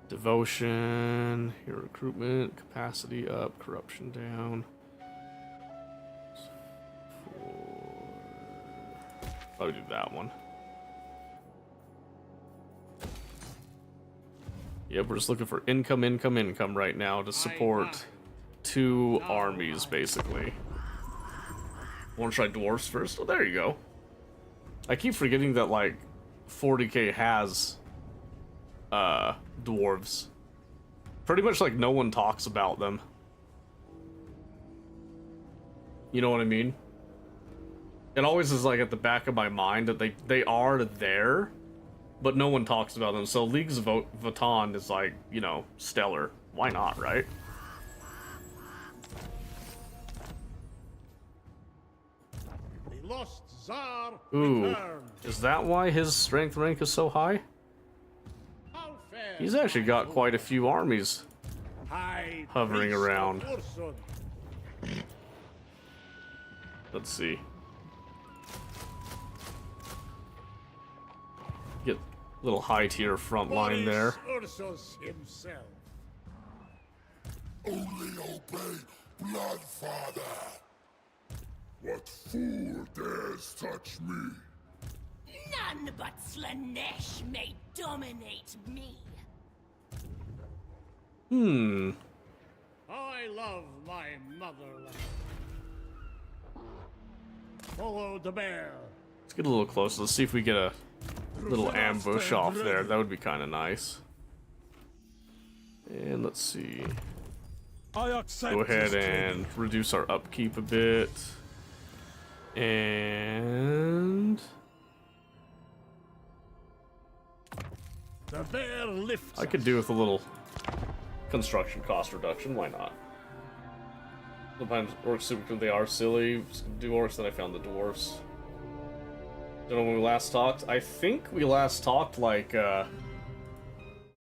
Devotion, hero recruitment, capacity up, corruption down. Probably do that one. Yep, we're just looking for income right now to support 2 armies, basically. Want to try dwarves first? Oh, there you go. I keep forgetting that, like, 40k has, dwarves. Pretty much, like, no one talks about them. You know what I mean? It always is, like, at the back of my mind that they are there, but no one talks about them. So Leagues of Votann is, like, you know, stellar. Why not, right? The lost Tsar Ooh, returned. is that why his strength rank is so high? How fares He's actually got quite a few armies High hovering priest of around. Ursun. Let's see. Get a little high tier front line there. Ursus himself. Only obey Bloodfather. What fool dares touch me? None but Slanesh may dominate me. I love my motherland. Follow the bear. Let's get a little closer. Let's see if we get a little ambush off there. That would be kind of nice. And let's see. I accept Go ahead this and reduce our upkeep a bit. And The bear lifts. I could do with a little construction cost reduction. Why not? Sometimes orcs super they are silly. Just do orcs, then I found the dwarves. Don't know when we last talked. I think we last talked like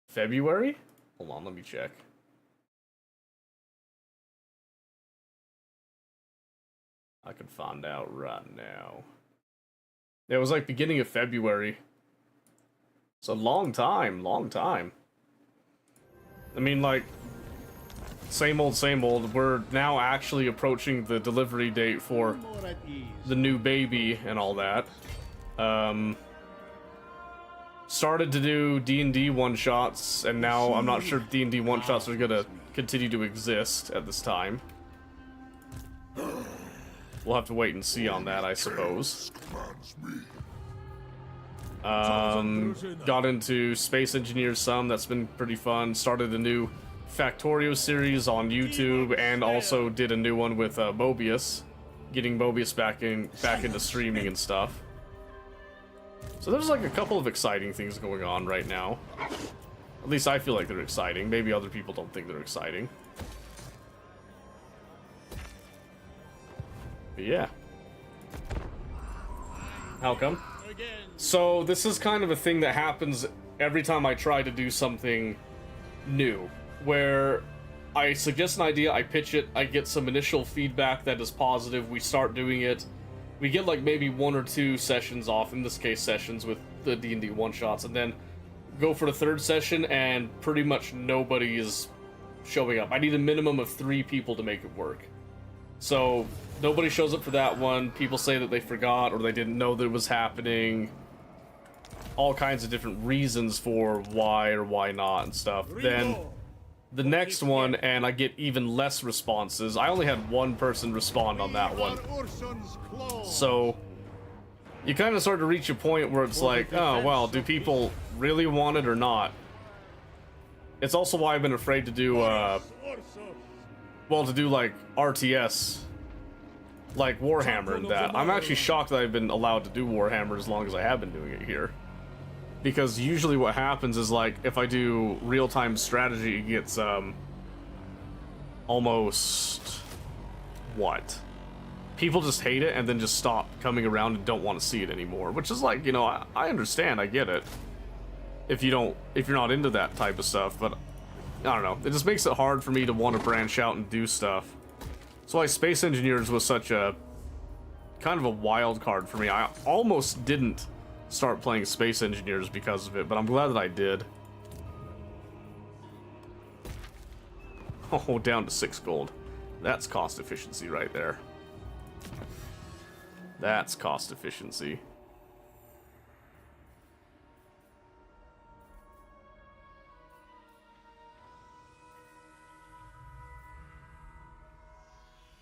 February? Hold on, let me check. I can find out right now. Yeah, it was like beginning of February. It's a long time, long time. I mean, like, same old, same old. We're now actually approaching the delivery date for More at ease. the new baby and all that. Started to do D&D one-shots, and now I'm not sure D&D one-shots are gonna continue to exist at this time. We'll have to wait and see on that, I suppose. Got into Space Engineers some, that's been pretty fun. Started a new Factorio series on YouTube, and also did a new one with Mobius. Getting Mobius back into streaming and stuff. So there's like a couple of exciting things going on right now. At least I feel like they're exciting. Maybe other people don't think they're exciting. But yeah. How come? So this is kind of a thing that happens every time I try to do something new, where I suggest an idea, I pitch it, I get some initial feedback that is positive, we start doing it, we get like maybe 1 or 2 sessions off, in this case sessions with the D&D one-shots, and then go for the 3rd session and pretty much nobody is showing up. I need a minimum of 3 people to make it work. So nobody shows up for that one, people say that they forgot or they didn't know that it was happening. all kinds of different reasons for why or why not and stuff. Then the next one, and I get even less responses. I only had one person respond on that one. So you kind of start to reach a point where it's like, oh, well, do people really want it or not? It's also why I've been afraid to do, well, to do, like, RTS, like Warhammer and that. I'm actually shocked that I've been allowed to do Warhammer as long as I have been doing it here. Because usually what happens is, like, if I do real-time strategy, it gets, almost... what? People just hate it and then just stop coming around and don't want to see it anymore. Which is like, you know, I understand, I get it. If you're not into that type of stuff, but I don't know. It just makes it hard for me to want to branch out and do stuff. That's why Space Engineers was such a kind of a wild card for me. I almost didn't start playing Space Engineers because of it, but I'm glad that I did. Oh, down to 6 gold. That's cost efficiency right there. That's cost efficiency.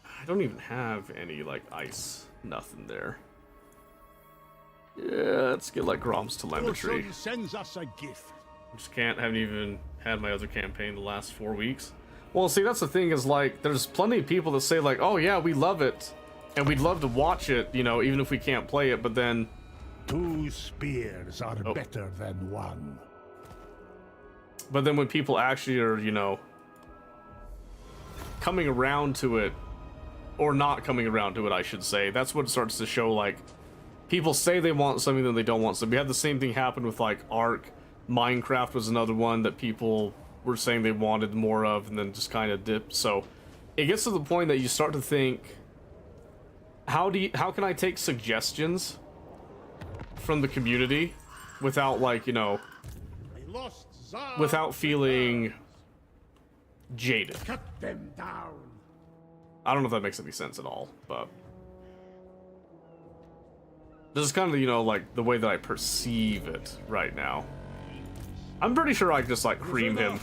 I don't even have any, like, ice. Nothing there. Yeah, let's get, like, Grom's telemetry. Orson sends us a gift. Just haven't even had my other campaign the last 4 weeks. Well, see, that's the thing is, like, there's plenty of people that say, like, oh, yeah, we love it. And we'd love to watch it, you know, even if we can't play it, but then... 2 spears are better than 1. But then when people actually are, you know, coming around to it, or not coming around to it, I should say, that's what starts to show, like, people say they want something, then they don't want something. We had the same thing happen with, like, Ark. Minecraft was another one that people were saying they wanted more of, and then just kind of dipped. So it gets to the point that you start to think, how can I take suggestions from the community without, like, you know, without feeling jaded? Cut them down. I don't know if that makes any sense at all, but this is kind of, you know, like, the way that I perceive it right now. I'm pretty sure I could just, like, cream him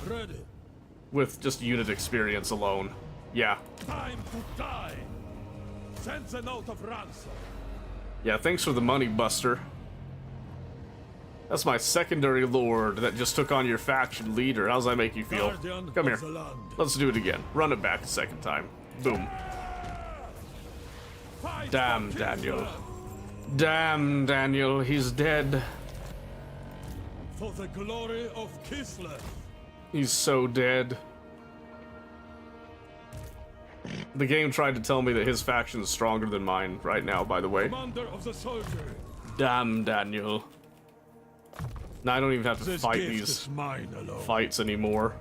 with just unit experience alone. Yeah. Time to die. Sends a note of ransom. Yeah, thanks for the money, Buster. That's my secondary lord that just took on your faction leader. How's that make you feel? Come here. Let's do it again. Run it back a second time. Boom. Damn, Daniel. Damn, Daniel. He's dead. For the glory of Kislev. He's so dead. The game tried to tell me that his faction is stronger than mine right now, by the way. Commander of the soldiery. Damn, Daniel. Now I don't even have to fight these fights anymore.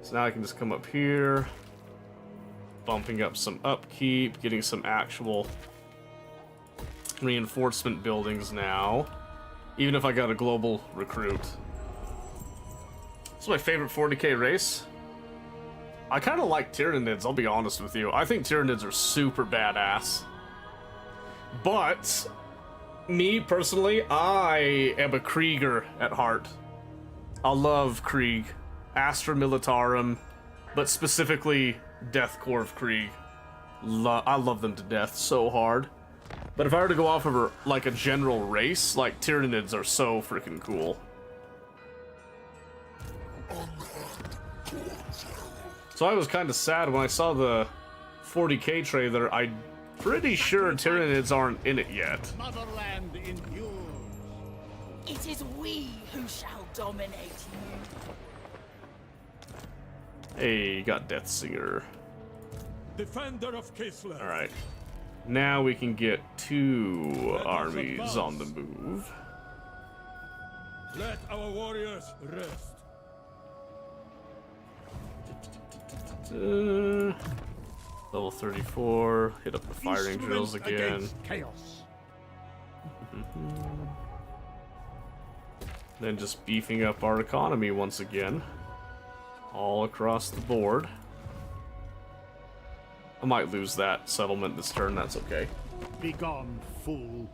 So now I can just come up here. Bumping up some upkeep, getting some actual reinforcement buildings now. Even if I got a global recruit. It's my favorite 40k race. I kind of like Tyranids, I'll be honest with you. I think Tyranids are super badass. But, me personally, I am a Krieger at heart. I love Krieg. Astra Militarum, but specifically Death Corps of Krieg. I love them to death so hard. But if I were to go off of like a general race, like Tyranids are so freaking cool. So I was kind of sad when I saw the 40k trailer. I'm pretty sure Tyranids aren't in it yet. Motherland endures. It is we who shall dominate you. Hey, you got Deathsinger. Defender of Kislev. Alright. Now we can get 2 armies on the move. Let our warriors rest. Level 34. Hit up the firing drills again. Chaos. Then just beefing up our economy once again. All across the board. I might lose that settlement this turn, that's okay. Begone, fool.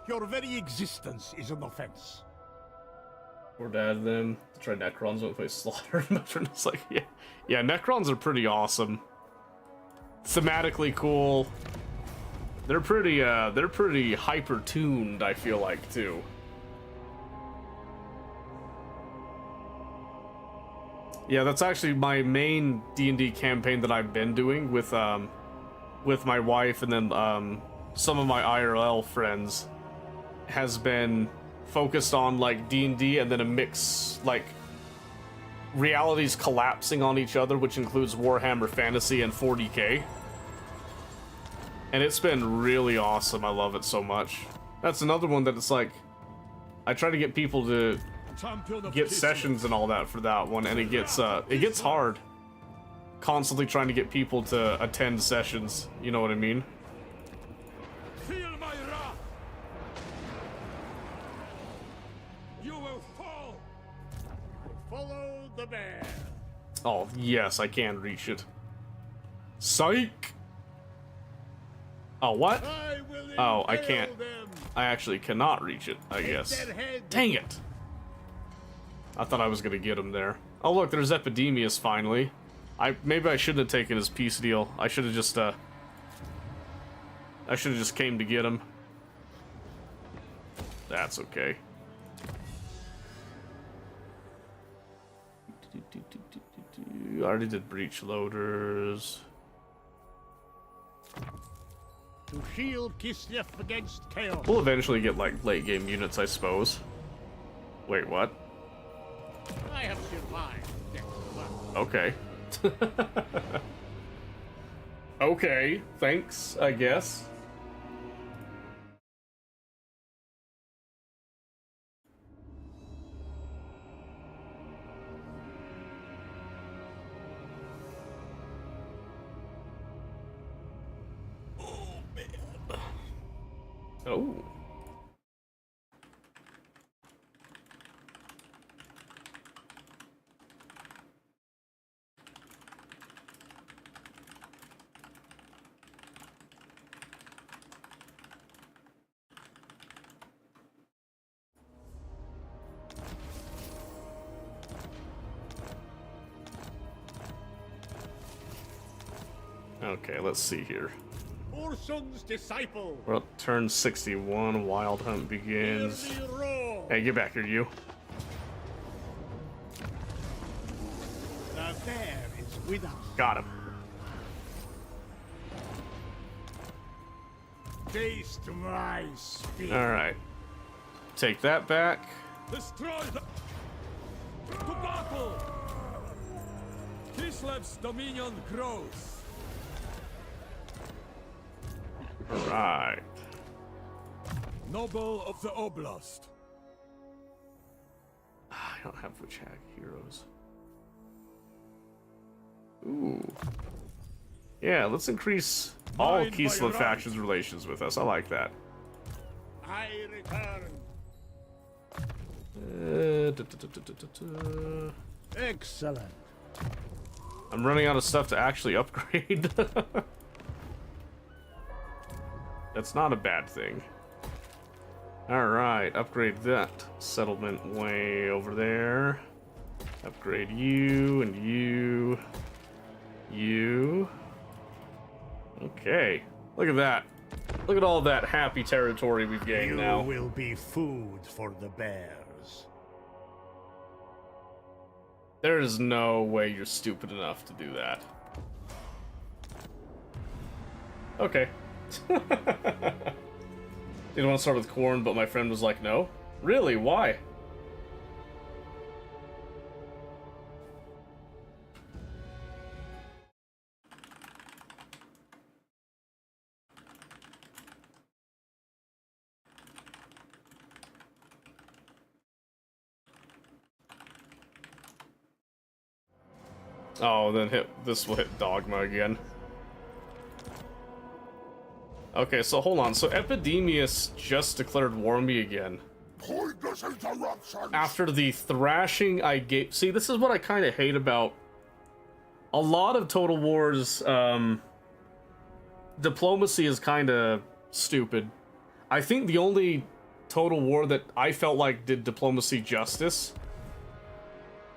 Your very existence is an offense. Or dad them. Try Necrons when we play Slaughter. My friend was like, yeah, Necrons are pretty awesome. Thematically cool. They're pretty hyper tuned, I feel like, too. Yeah, that's actually my main D&D campaign that I've been doing with my wife and then some of my IRL friends has been focused on like D&D and then a mix like realities collapsing on each other, which includes Warhammer Fantasy and 40K. And it's been really awesome. I love it so much. That's another one that it's like I try to get people to get sessions and all that for that one, and it gets hard constantly trying to get people to attend sessions, you know what I mean? Feel my wrath. You will fall. Follow the bear. Oh yes, I can reach it. Psych. Oh, what? Oh, I can't. I actually cannot reach it, I guess. Dang it. I thought I was gonna get him there. Oh look, there's Epidemius finally. Maybe I shouldn't have taken his peace deal. I should have just came to get him. That's okay. I already did breach loaders. To shield Kislev against chaos. We'll eventually get like late game units, I suppose. Wait, what? I have survived death. Okay. Okay, thanks, I guess. Oh, man. Oh. Okay, let's see here. Urson's disciple. We're at turn 61, Wild Hunt begins. Hear the roar. Hey, get back here, you. The bear is with us. Got him. Taste my speed. Alright. Take that back. Destroy the... To battle! Kislev's dominion grows. Alright. Noble of the Oblast. I don't have Witch Hag heroes. Ooh. Yeah, let's increase all Mine by Kislev right. factions' relations with us. I like that. I return. Excellent. I'm running out of stuff to actually upgrade. That's not a bad thing. Alright, upgrade that settlement way over there. Upgrade you and you. You. Okay. Look at that. Look at all that happy territory we've gained You now. will be food for the bears. There is no way you're stupid enough to do that. Okay. Didn't want to start with corn, but my friend was like, no. Really? Why? Oh, then this will hit Dogma again. Okay, so hold on. So Epidemius just declared war on me again. Pointless interruptions. After the thrashing I gave... See, this is what I kind of hate about a lot of Total War's diplomacy is kind of stupid. I think the only Total War that I felt like did diplomacy justice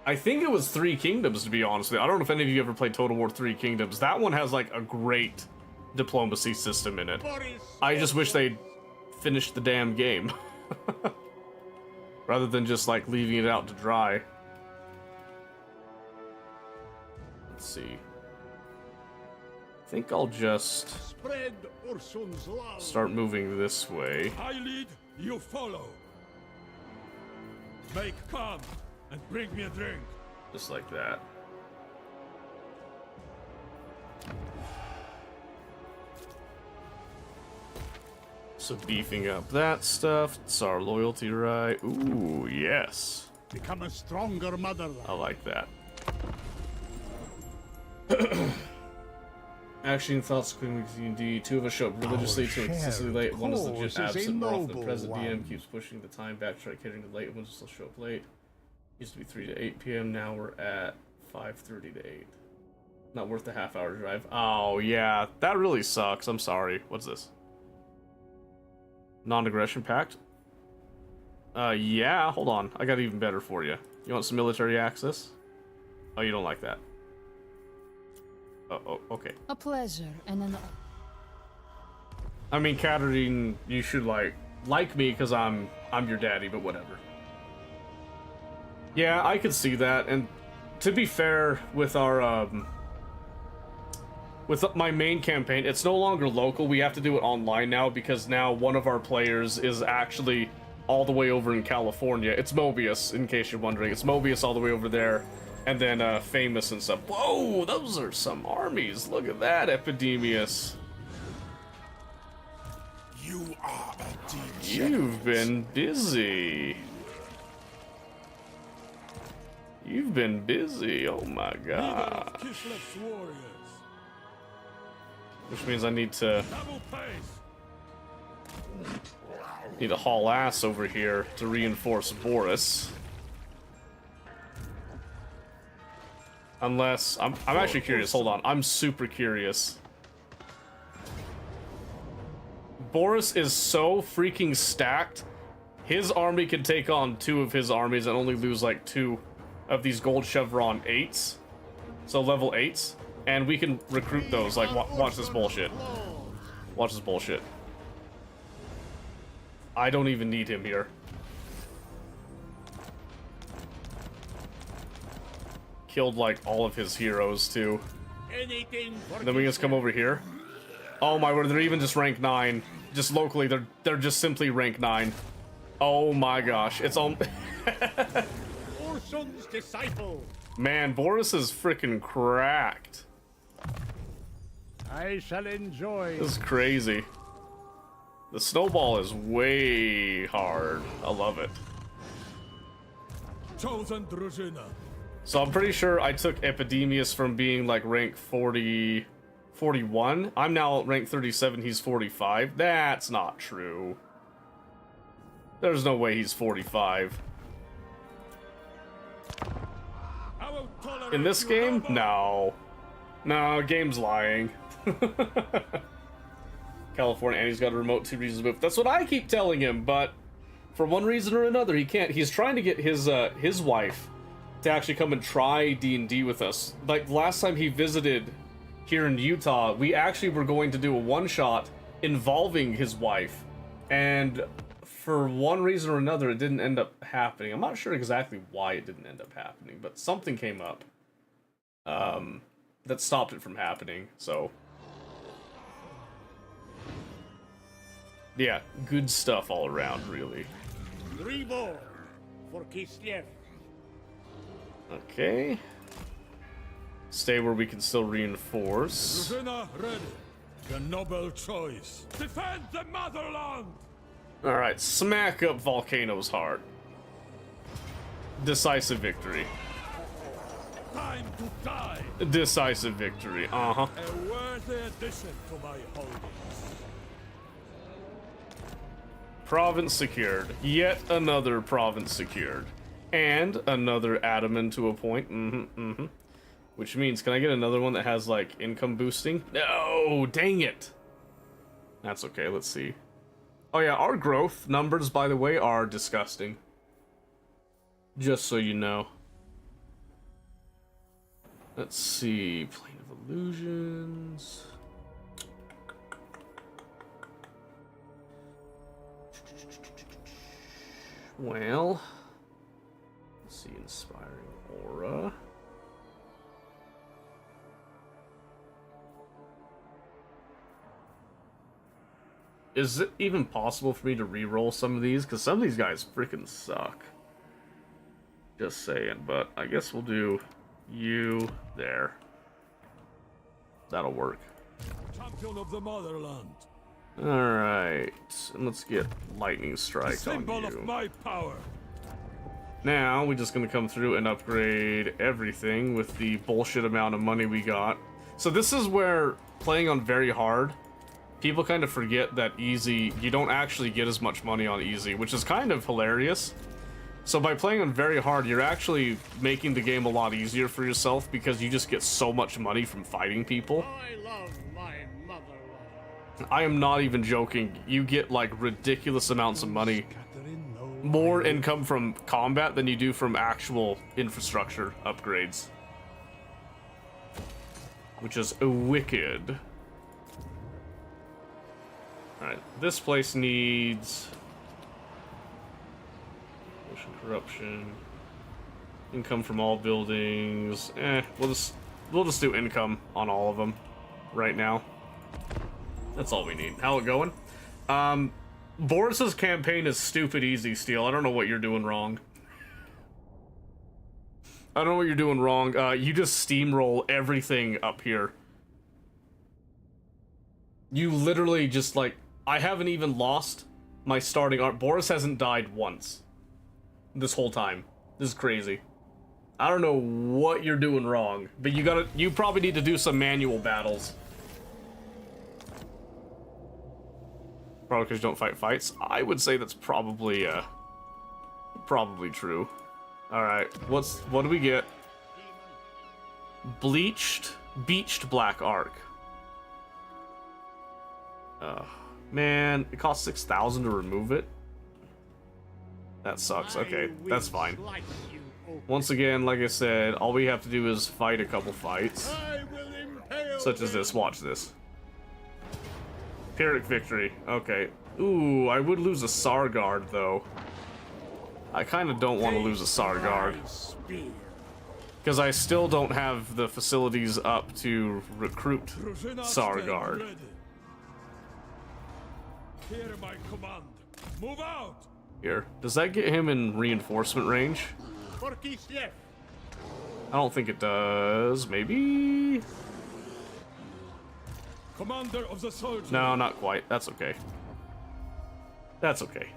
I think it was Three Kingdoms, to be honest with you. I don't know if any of you ever played Total War Three Kingdoms. That one has like a great diplomacy system in it. I just wish they'd finished the damn game. Rather than just like leaving it out to dry. Let's see. I think I'll just start moving this way. I lead, you follow. Make calm and bring me a drink. Just like that. So beefing up that stuff. It's our loyalty, right? Ooh, yes. Become a stronger motherland. I like that. Action thoughts Queen D&D. Two of us show up religiously to excessively late. One is legit absent. More often the present DM keeps pushing the time back, try catering to late. One will still show up late. Used to be 3 to 8 p.m. Now we're at 5:30 to 8. Not worth the half-hour drive. Oh yeah, that really sucks. I'm sorry. What's this? Non-aggression pact? Yeah, hold on. I got even better for you. You want some military access? Oh, you don't like that. Oh, okay. A pleasure and an... I mean, Katarine, you should like me because I'm your daddy, but whatever. Yeah, I could see that, and to be fair, with our with my main campaign, it's no longer local. We have to do it online now because now one of our players is actually all the way over in California. It's Mobius, in case you're wondering. It's Mobius all the way over there, and then Famous and stuff. Whoa, those are some armies. Look at that, Epidemius. You are a degenerate. You've been busy. You've been busy. Oh my god. Kislev's warriors. Which means I need to Double pace. haul ass over here to reinforce Boris. Unless I'm actually curious. Hold on. I'm super curious. Boris is so freaking stacked. His army can take on 2 of his armies and only lose like 2 of these gold chevron 8s. So level 8s. And we can recruit those. Like, watch this bullshit. Watch this bullshit. I don't even need him here. Killed like all of his heroes too. Then we just come over here. Oh my word, they're even just rank 9. Just locally, they're just simply rank 9. Oh my gosh, it's all Orson's disciple. Man, Boris is freaking cracked. I shall enjoy. This is crazy. The snowball is way hard. I love it. Chosen Drużyna. So I'm pretty sure I took Epidemius from being like rank 41. I'm now rank 37, he's 45. That's not true. There's no way he's 45. In this game? No. No, game's lying. California, and he's got a remote 2 reasons to move. That's what I keep telling him, but for one reason or another, he can't. He's trying to get his wife to actually come and try D&D with us. Like, last time he visited here in Utah, we actually were going to do a one-shot involving his wife, and for one reason or another, it didn't end up happening. I'm not sure exactly why it didn't end up happening, but something came up that stopped it from happening, so... Yeah, good stuff all around, really. Reborn for Kislev. Okay. Stay where we can still reinforce. Drużyna ready. The noble choice. Defend the motherland! Alright, smack up Volcano's heart. Decisive victory. Time to die! Decisive victory, uh-huh. A worthy addition to my holdings. Province secured. Yet another province secured. And another Ataman to a point. Which means, can I get another one that has, like, income boosting? No! Dang it! That's okay, let's see. Oh yeah, our growth numbers, by the way, are disgusting. Just so you know. Let's see, Plane of Illusions. Well, let's see, Inspiring Aura. Is it even possible for me to re-roll some of these? Because some of these guys freaking suck. Just saying, but I guess we'll do you there. That'll work. Champion of the motherland. Alright, and let's get Lightning The Strike on symbol you. of my power. Now, we're just gonna come through and upgrade everything with the bullshit amount of money we got. So this is where playing on very hard, people kind of forget that easy, you don't actually get as much money on easy, which is kind of hilarious. So by playing on very hard, you're actually making the game a lot easier for yourself because you just get so much money from fighting people. I love my motherland. I am not even joking. You get like ridiculous amounts of money. More income from combat than you do from actual infrastructure upgrades. Which is wicked. Alright, this place needs motion corruption. Income from all buildings. We'll just do income on all of them right now. That's all we need. How it going? Boris's campaign is stupid easy, Steel. I don't know what you're doing wrong. I don't know what you're doing wrong. You just steamroll everything up here. You literally just, like... I haven't even lost my starting art. Boris hasn't died once. This whole time. This is crazy. I don't know what you're doing wrong, but you probably need to do some manual battles. Probably because you don't fight fights. I would say that's probably true. Alright, what do we get? Beached Black Arc. Man, it costs 6,000 to remove it. That sucks. Okay, that's fine. Once again, like I said, all we have to do is fight a couple fights. Such as this. Watch this. Pyrrhic victory. Okay. Ooh, I would lose a Sargard, though. I kind of don't want to lose a Sargard. Because I still don't have the facilities up to recruit Sargard. Hear my command. Move out. Here. Does that get him in reinforcement range? I don't think it does. Maybe? Commander of the soldiers. No, not quite. That's okay. That's okay.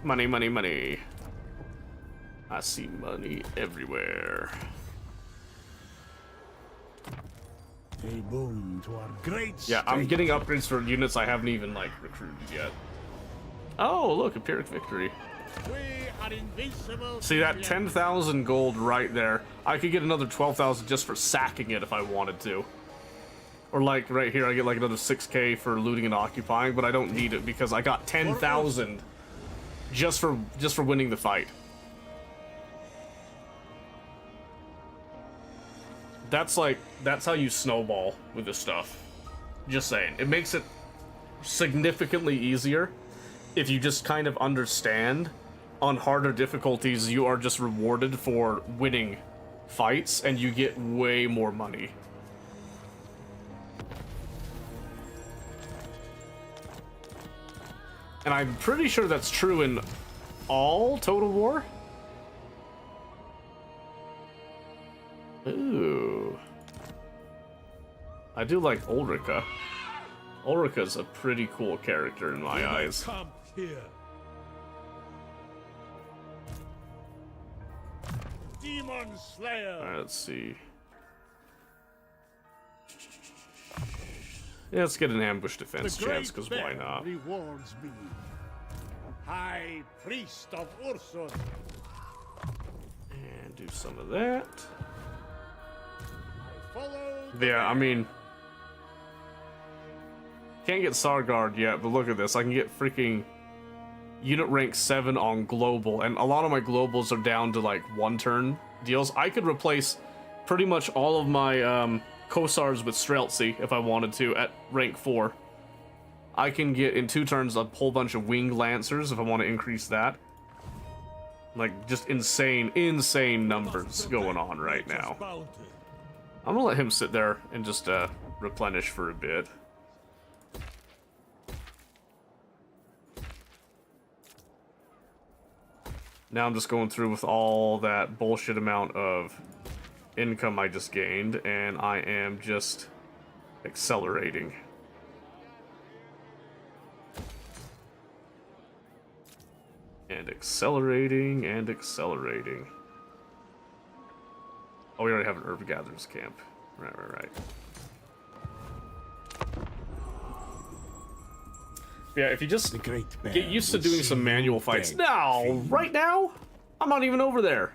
Money, money, money. I see money everywhere. A boon to our great Yeah, I'm state. getting upgrades for units I haven't even, like, recruited yet. Oh, look, a Pyrrhic victory. We are invincible. See that 10,000 gold right there? I could get another 12,000 just for sacking it if I wanted to. Or like right here, I get like another 6k for looting and occupying, but I don't need it because I got 10,000 just for winning the fight. That's how you snowball with this stuff. Just saying. It makes it significantly easier if you just kind of understand on harder difficulties you are just rewarded for winning fights and you get way more money. And I'm pretty sure that's true in all Total War. Ooh. I do like Ulrika. Ulrika's a pretty cool character in my eyes. Camp here. Demon Slayer. Alright, let's see. Yeah, let's get an ambush defense chance, because why not? Rewards me. High Priest of Ursun. And do some of that. Follow. Yeah, I mean... Can't get Sargard yet, but look at this. I can get freaking unit rank 7 on global, and a lot of my globals are down to like 1 turn deals. I could replace pretty much all of my Kosars with Streltsy if I wanted to at rank 4. I can get in 2 turns a whole bunch of winged lancers if I want to increase that. Like, just insane numbers going on right now. I'm gonna let him sit there and just replenish for a bit. Now I'm just going through with all that bullshit amount of income I just gained, and I am just accelerating. And accelerating, and accelerating. Oh, we already have an herb gatherers camp. Right. Yeah, if you just get used to doing some manual fights. No, right now? I'm not even over there.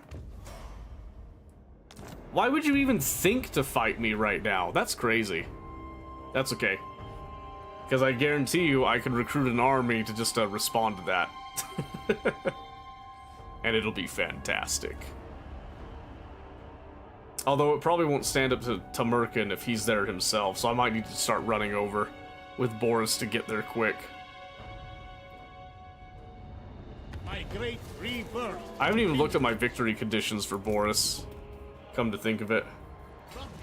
Why would you even think to fight me right now? That's crazy. That's okay. Because I guarantee you I can recruit an army to just respond to that. And it'll be fantastic. Although it probably won't stand up to Tamerkin if he's there himself, so I might need to start running over with Boris to get there quick. My great rebirth. I haven't even looked at my victory conditions for Boris, come to think of it.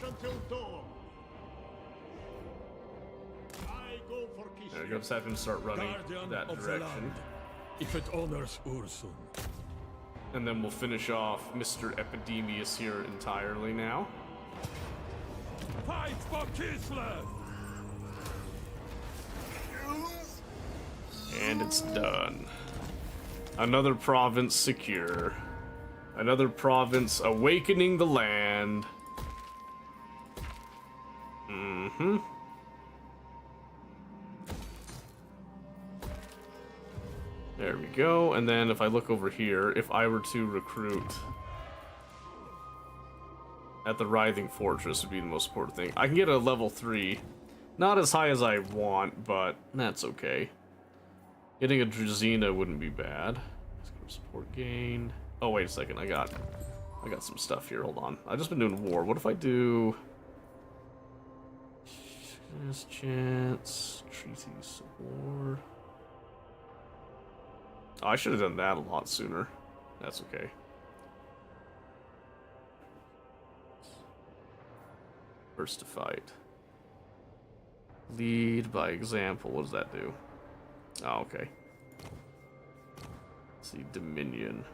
Until dawn. I go for Kislev. There, just have him start running Guardian that of the direction. land, if it honors Ursun. And then we'll finish off Mr. Epidemius here entirely now. Fight for Kislev! And it's done. Another province secure. Another province awakening the land. Mm-hmm. There we go. And then if I look over here, if I were to recruit at the Writhing Fortress would be the most important thing. I can get a level 3. Not as high as I want, but that's okay. Getting a Drazina wouldn't be bad. Support gain. Oh, wait a second. I got some stuff here. Hold on. I've just been doing war. What if I do... Chance... Treaties of war... Oh, I should have done that a lot sooner. That's okay. First to fight. Lead by example. What does that do? Oh, okay. Let's see, Dominion.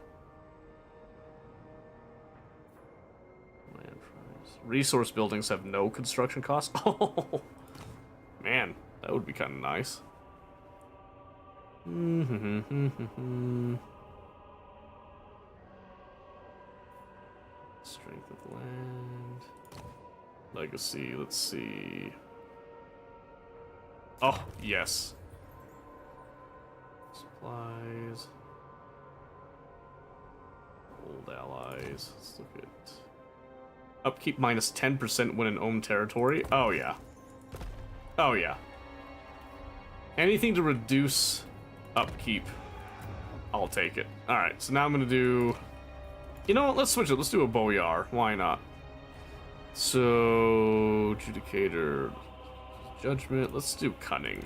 Land price. Resource buildings have no construction costs? Oh, man, that would be kind of nice. Strength of land. Legacy, let's see. Oh, yes. Supplies. Old allies. Let's look at... Upkeep minus 10% when in own territory. Oh, yeah. Oh, yeah. Anything to reduce upkeep, I'll take it. Alright, so now I'm gonna do... You know what, let's switch it. Let's do a Boyar. Why not? So... Judicator... Judgment. Let's do Cunning.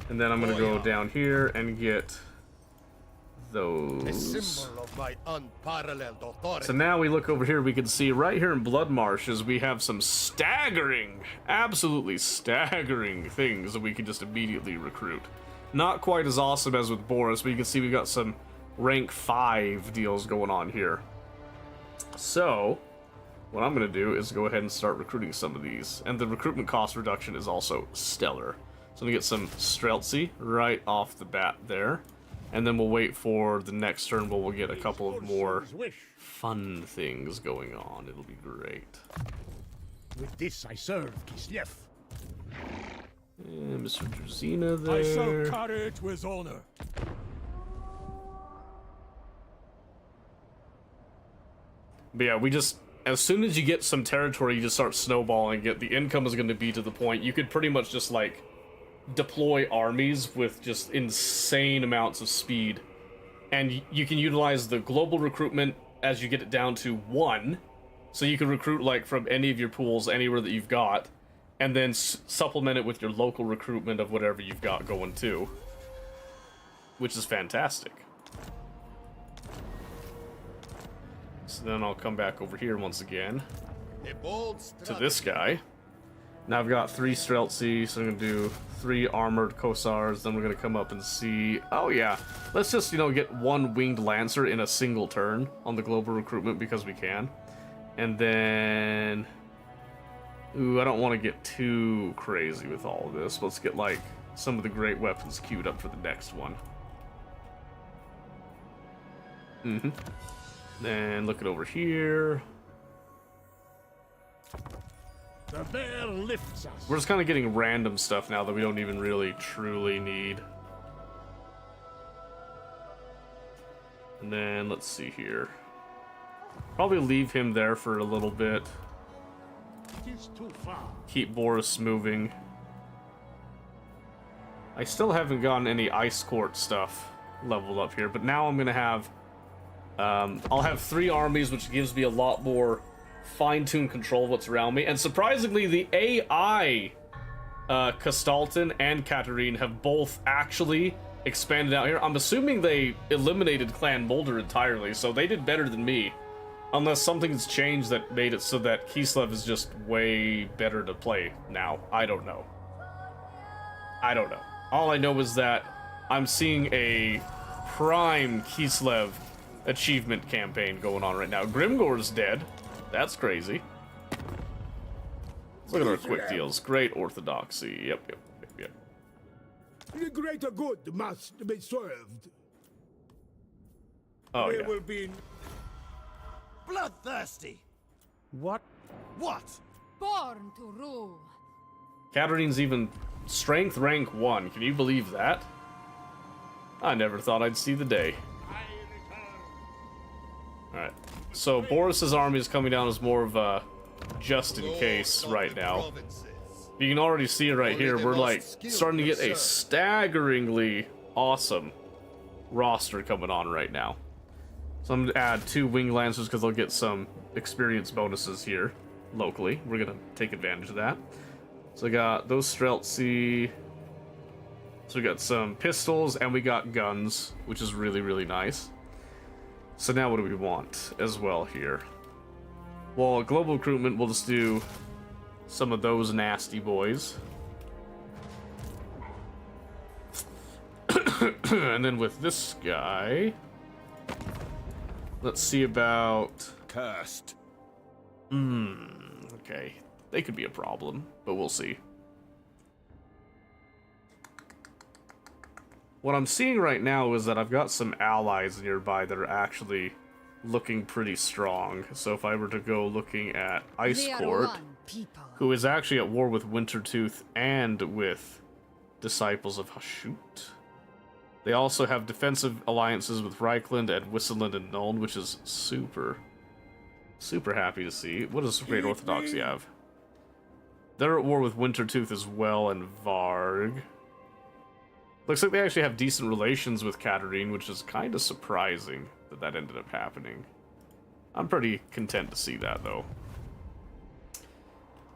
And then I'm gonna go down here and get those. Of my unparalleled authority. So now we look over here, we can see right here in Blood Marshes we have some staggering, absolutely staggering things that we can just immediately recruit. Not quite as awesome as with Boris, but you can see we got some rank 5 deals going on here. So, what I'm going to do is go ahead and start recruiting some of these. And the recruitment cost reduction is also stellar. So I'm going to get some Streltsy right off the bat there. And then we'll wait for the next turn where we'll get a couple of more fun things going on. It'll be great. With this I serve Kislev. And Mr. Drazina there. I shall carry it with honor. But yeah, we just... As soon as you get some territory, you just start snowballing it. The income is going to be to the point you could pretty much just, like, deploy armies with just insane amounts of speed. And you can utilize the global recruitment as you get it down to 1. So you can recruit, like, from any of your pools, anywhere that you've got, and then supplement it with your local recruitment of whatever you've got going too. Which is fantastic. So then I'll come back over here once again to this guy. Now I've got 3 Streltsy, so I'm gonna do 3 armored Kossars, then we're gonna come up and see... Oh yeah, let's just, you know, get 1 winged Lancer in a single turn on the global recruitment because we can. And then... Ooh, I don't want to get too crazy with all of this. Let's get, like, some of the great weapons queued up for the next one. Then look it over here. The bear lifts us. We're just kind of getting random stuff now that we don't even really truly need. And then let's see here. Probably leave him there for a little bit. It is too far. Keep Boris moving. I still haven't gotten any ice court stuff leveled up here, but now I'm gonna have I'll have 3 armies, which gives me a lot more fine-tuned control of what's around me. And surprisingly, the AI Castalton and Katarine have both actually expanded out here. I'm assuming they eliminated Clan Boulder entirely, so they did better than me. Unless something's changed that made it so that Kislev is just way better to play now. I don't know. I don't know. All I know is that I'm seeing a prime Kislev achievement campaign going on right now. Grimgor's dead. That's crazy. Let's look at our quick deals. Great orthodoxy. Yep. The greater good must be served. Oh, We yeah. will be bloodthirsty. What? What? Born to rule. Katarine's even strength rank 1. Can you believe that? I never thought I'd see the day. Alright. So Boris's army is coming down as more of a just in case right now. You can already see it right here. We're like starting to get a staggeringly awesome roster coming on right now. So I'm gonna add 2 wing lancers because they'll get some experience bonuses here locally. We're gonna take advantage of that. So I got those Streltsy. So we got some pistols and we got guns, which is really, really nice. So now what do we want as well here? Well, global recruitment, we'll just do some of those nasty boys. And then with this guy, let's see about... Cursed. Okay. They could be a problem, but we'll see. What I'm seeing right now is that I've got some allies nearby that are actually looking pretty strong. So if I were to go looking at Ice They are Court, one people. who is actually at war with Wintertooth and with Disciples of Hashut. They also have defensive alliances with Reichland and Wisseland and Nuln, which is super happy to see. What does Great Orthodoxy have? They're at war with Wintertooth as well and Varg. Looks like they actually have decent relations with Katarine, which is kind of surprising that that ended up happening. I'm pretty content to see that, though.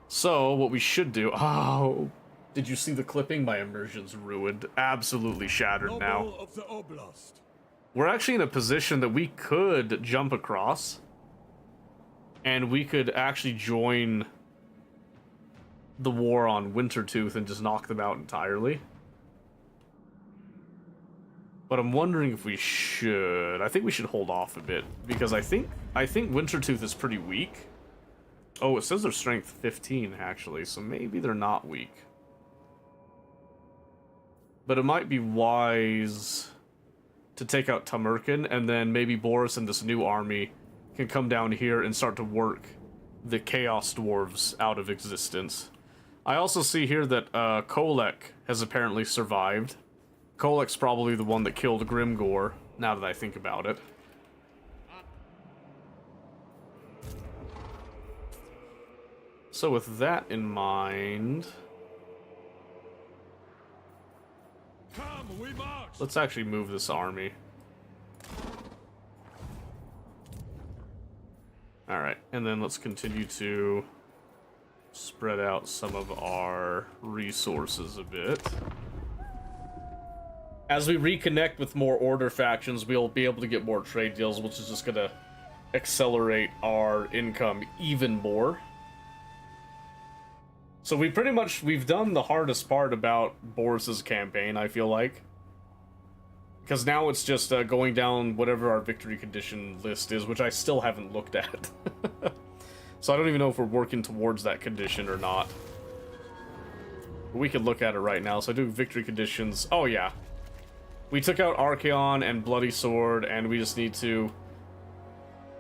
So, what we should do... Oh, did you see the clipping? My immersion's ruined. Absolutely shattered now. Noble of the Oblast. We're actually in a position that we could jump across. And we could actually join the war on Wintertooth and just knock them out entirely. But I'm wondering if we should. I think we should hold off a bit because I think Wintertooth is pretty weak. Oh, it says their strength 15 actually, so maybe they're not weak. But it might be wise to take out Tamerkin, and then maybe Boris and this new army can come down here and start to work the Chaos Dwarves out of existence. I also see here that Kolek has apparently survived. Kolek's probably the one that killed Grimgor, now that I think about it. So with that in mind... Come, we march. Let's actually move this army. Alright, and then let's continue to spread out some of our resources a bit. As we reconnect with more Order factions, we'll be able to get more trade deals, which is just gonna accelerate our income even more. So we've done the hardest part about Boris's campaign, I feel like. Because now it's just going down whatever our victory condition list is, which I still haven't looked at. So I don't even know if we're working towards that condition or not. But we could look at it right now. So I do victory conditions. Oh yeah. We took out Archaon and Bloody Sword, and we just need to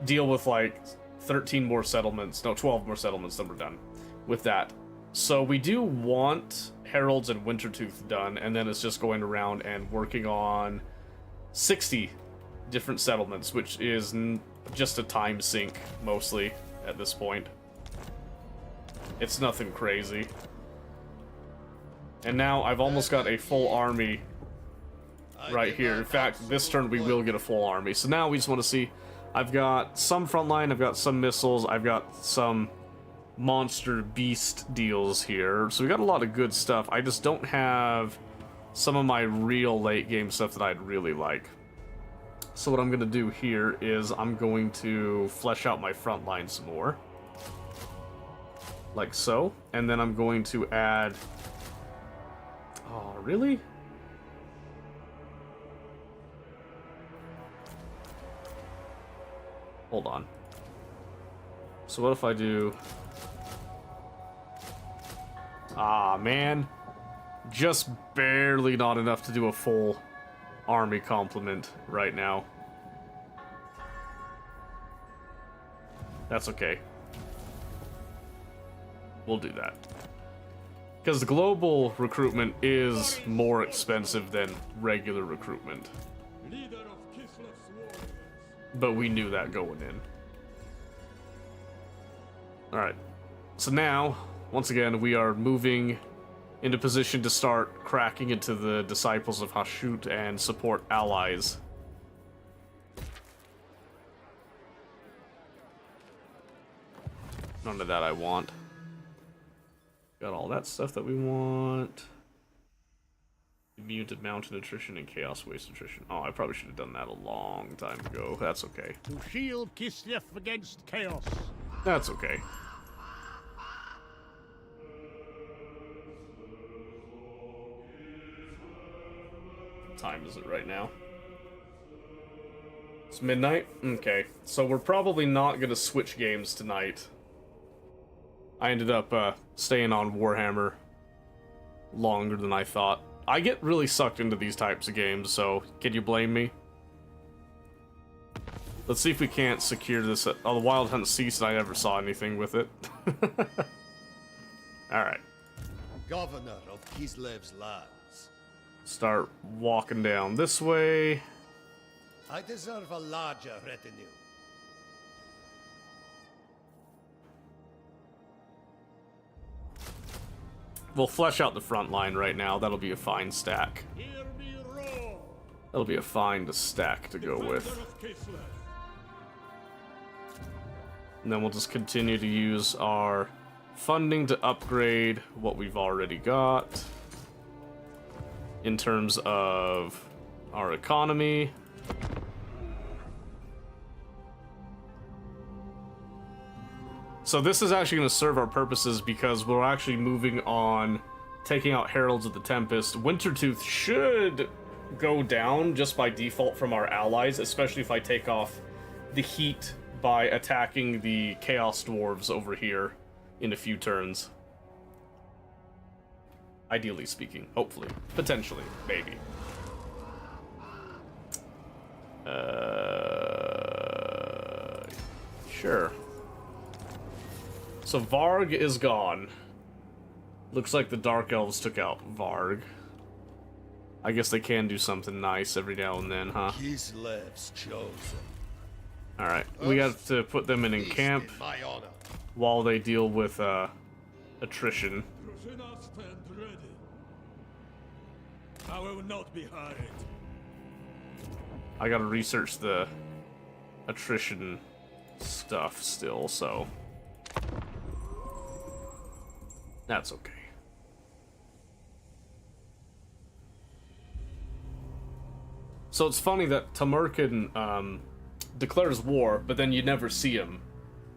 deal with like 13 more settlements. No, 12 more settlements, then we're done with that. So we do want Heralds and Wintertooth done, and then it's just going around and working on 60 different settlements, which is just a time sink, mostly, at this point. It's nothing crazy. And now I've almost got a full army right here. In fact, this turn we will get a full army. So now we just want to see... I've got some frontline, I've got some missiles, I've got some monster beast deals here. So we got a lot of good stuff. I just don't have some of my real late game stuff that I'd really like. So what I'm going to do here is I'm going to flesh out my front line some more. Like so. And then I'm going to add... Oh, really? Hold on. So what if I do... Ah, man. Just barely not enough to do a full army complement right now. That's okay. We'll do that. Because global recruitment is more expensive than regular recruitment. Leader of Kislev's warriors. But we knew that going in. Alright. So now, once again, we are moving into position to start cracking into the Disciples of Hashut and support allies. None of that I want. Got all that stuff that we want. Immune to mountain attrition and chaos waste attrition. Oh, I probably should have done that a long time ago. That's okay. To shield Kislev against chaos. That's okay. What time is it right now? It's midnight? Okay. So we're probably not going to switch games tonight. I ended up staying on Warhammer longer than I thought. I get really sucked into these types of games, so can you blame me? Let's see if we can't secure this. Oh, the Wild Hunt ceased and I never saw anything with it. Alright. Governor of Kislev's lands. Start walking down this way. I deserve a larger retinue. We'll flesh out the front line right now. That'll be a fine stack. Hear me roar. That'll be a fine stack to go with. Defender of Kislev. And then we'll just continue to use our funding to upgrade what we've already got in terms of our economy. So this is actually going to serve our purposes because we're actually moving on, taking out Heralds of the Tempest. Wintertooth should go down just by default from our allies, especially if I take off the heat by attacking the Chaos Dwarves over here in a few turns. Ideally speaking. Hopefully. Potentially. Maybe. Sure. So Varg is gone. Looks like the Dark Elves took out Varg. I guess they can do something nice every now and then, huh? Kislev's chosen. Alright, we got to put them in camp My honor. while they deal with attrition. Drużyna stand ready. I will not be hurried. I gotta research the attrition stuff still, so that's okay. So it's funny that Tamerkin declares war, but then you never see him,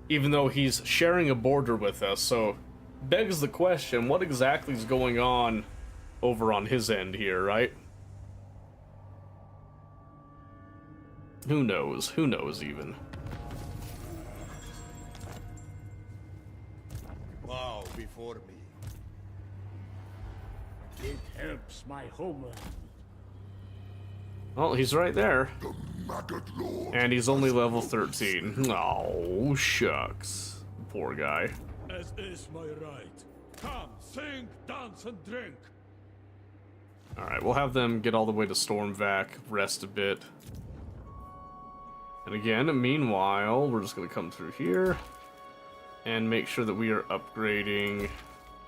even though he's sharing a border with us. So begs the question, what exactly is going on over on his end here, right? Who knows? Who knows even? Bow before me. It helps my homeland. Well, he's right there. The Maggot Lord. And he's only level 13. Oh, shucks. Poor guy. As is my right. Come, sing, dance, and drink. Alright, we'll have them get all the way to Stormvac, rest a bit. And again, meanwhile, we're just going to come through here and make sure that we are upgrading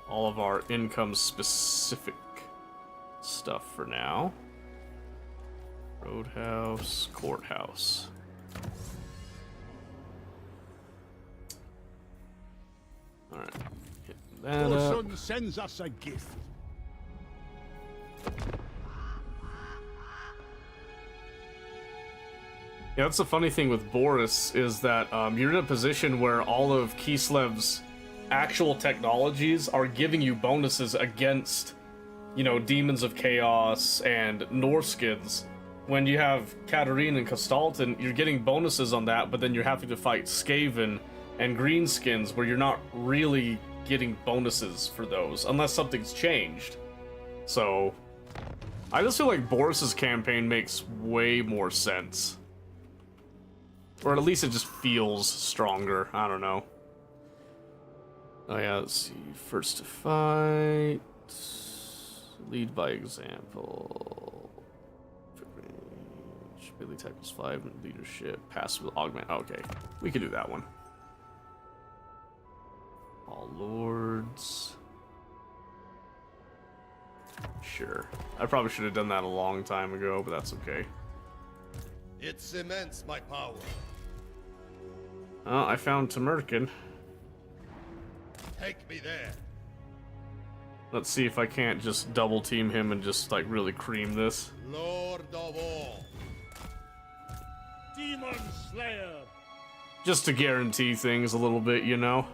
all of our income-specific stuff for now. Roadhouse, courthouse. Alright, hit that Your up. son sends us a gift. Yeah, that's the funny thing with Boris, is that you're in a position where all of Kislev's actual technologies are giving you bonuses against, you know, Demons of Chaos and Norskins. When you have Katarine and Kastalton, you're getting bonuses on that, but then you're having to fight Skaven and Greenskins, where you're not really getting bonuses for those, unless something's changed. So, I just feel like Boris's campaign makes way more sense. Or at least it just feels stronger. I don't know. Oh yeah, let's see. First to fight. Lead by example. Ability type is 5 and leadership. Passive will augment. Okay, we can do that one. All lords. Sure. I probably should have done that a long time ago, but that's okay. It cements my power. Oh, I found Tamerkin. Take me there. Let's see if I can't just double team him and just like really cream this. Lord of all. Demon Slayer. Just to guarantee things a little bit, you know?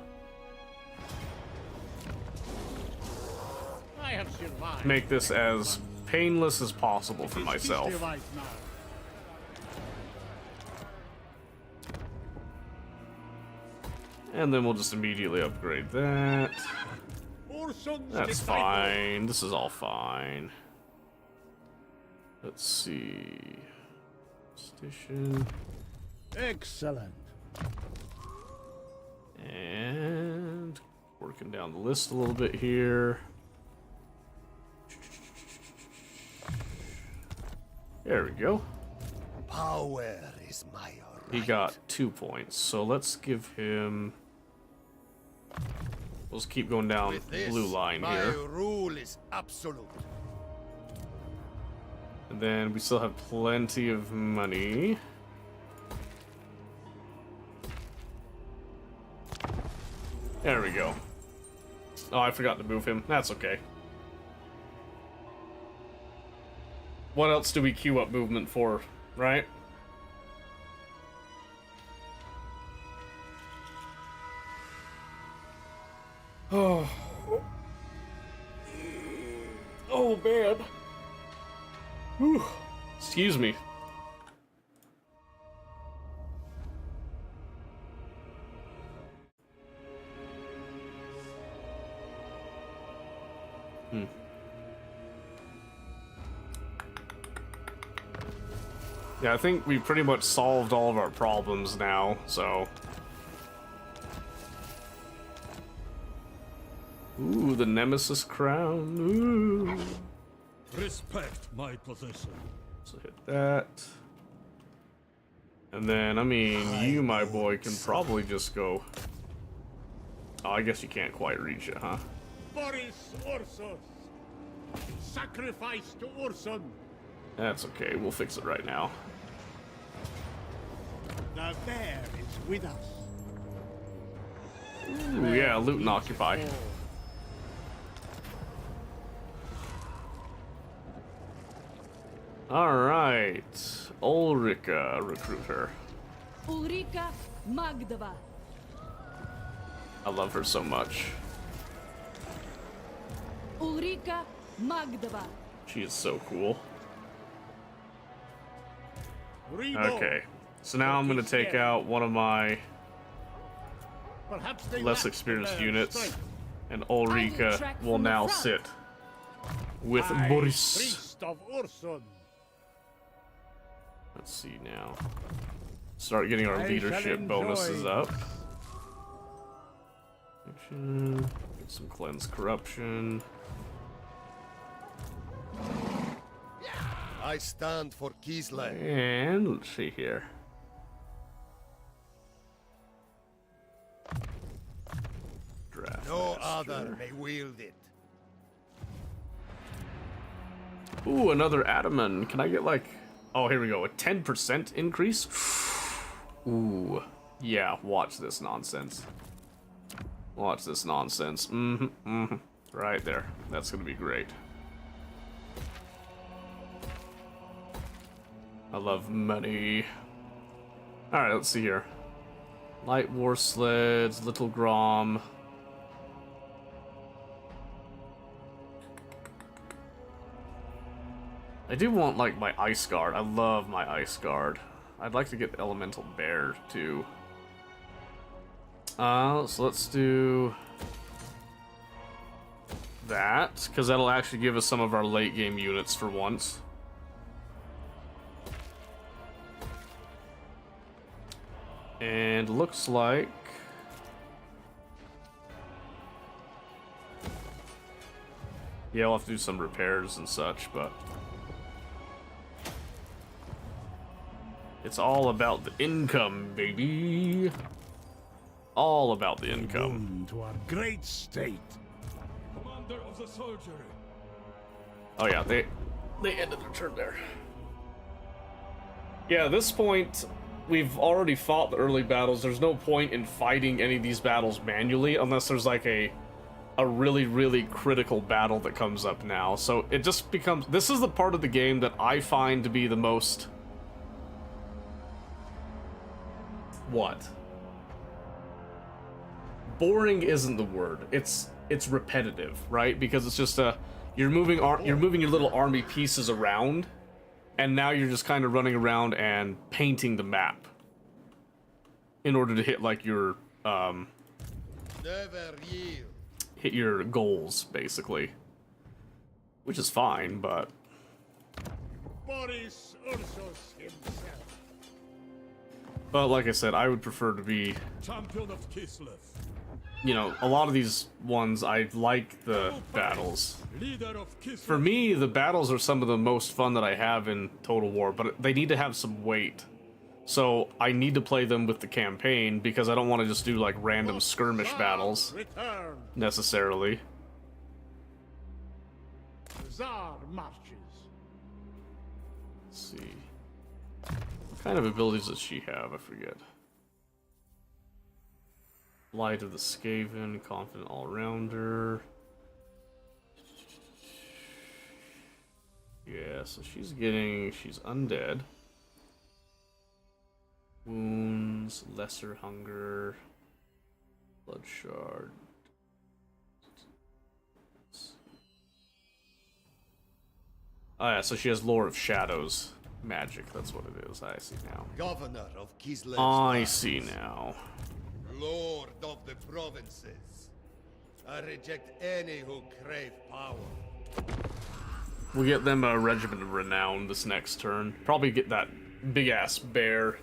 I have survived. Make this as painless as possible for myself. Right now. And then we'll just immediately upgrade that. Urson's That's disciple. fine. This is all fine. Let's see. Station. Excellent. And working down the list a little bit here. There we go. Power is my right. He got 2 points, so let's give him... Let's keep going down With this, blue line my here. rule is absolute. And then we still have plenty of money. There we go. Oh, I forgot to move him. That's okay. What else do we queue up movement for, right? Oh. Oh, man. Whew. Excuse me. Yeah, I think we pretty much solved all of our problems now, so... Ooh, the Nemesis crown. Ooh. Respect my position. So hit that. And then, I mean, you, my boy, can probably just go... Oh, I guess you can't quite reach it, huh? Boris Ursus. Sacrifice to Ursun. That's okay. We'll fix it right now. The bear is with us. Ooh, yeah, loot and occupy. Alright. Ulrika, recruit her. Ulrika Magdava. I love her so much. Ulrika Magdava. She is so cool. Rebo. Okay. So now I'm gonna take out one of my Perhaps they less lack experienced the units, strength. and I will Ulrika track will from the now front. sit with I, Boris. priest of Ursun. Let's see now. Start getting our I leadership shall bonuses enjoy up. Action. Get some cleanse corruption. I stand for Kislev. And let's see here. Draft No master. other may wield it. Ooh, another Ataman. Can I get like... Oh, here we go. A 10% increase? Ooh. Yeah, watch this nonsense. Watch this nonsense. Right there. That's gonna be great. I love money. Alright, let's see here. Light war sleds, little Grom. I do want, like, my Ice Guard. I love my Ice Guard. I'd like to get Elemental Bear, too. So let's do that, because that'll actually give us some of our late game units for once. And looks like... Yeah, I'll have to do some repairs and such, but... It's all about the income, baby. All about the income. Boon to our great state. Commander of the soldiery. Oh yeah, they ended their turn there. Yeah, at this point, we've already fought the early battles. There's no point in fighting any of these battles manually unless there's like a really, really critical battle that comes up now. So it just becomes... This is the part of the game that I find to be the most... What? Boring isn't the word. It's repetitive, right? Because it's just you're moving your little army pieces around, and now you're just kind of running around and painting the map in order to hit like your Never yield. hit your goals basically, which is fine, but Boris Ursus himself. but like I said, I would prefer to be, Champion of Kislev. you know, a lot of these ones I like the battles. Leader of Kislev. For me, the battles are some of the most fun that I have in Total War, but they need to have some weight. So I need to play them with the campaign because I don't want to just do like random skirmish battles Return. necessarily. Tsar marches. Let's see. What kind of abilities does she have? I forget. Light of the Skaven, Confident All-Rounder. Yeah, so she's undead. Wounds, Lesser Hunger, Blood Shard. Oh yeah, so she has Lore of Shadows magic, that's what it is. I see now. Governor of Kislev. I see now. Lord of the provinces. I reject any who crave power. We'll get them a Regiment of Renown this next turn. Probably get that big-ass bear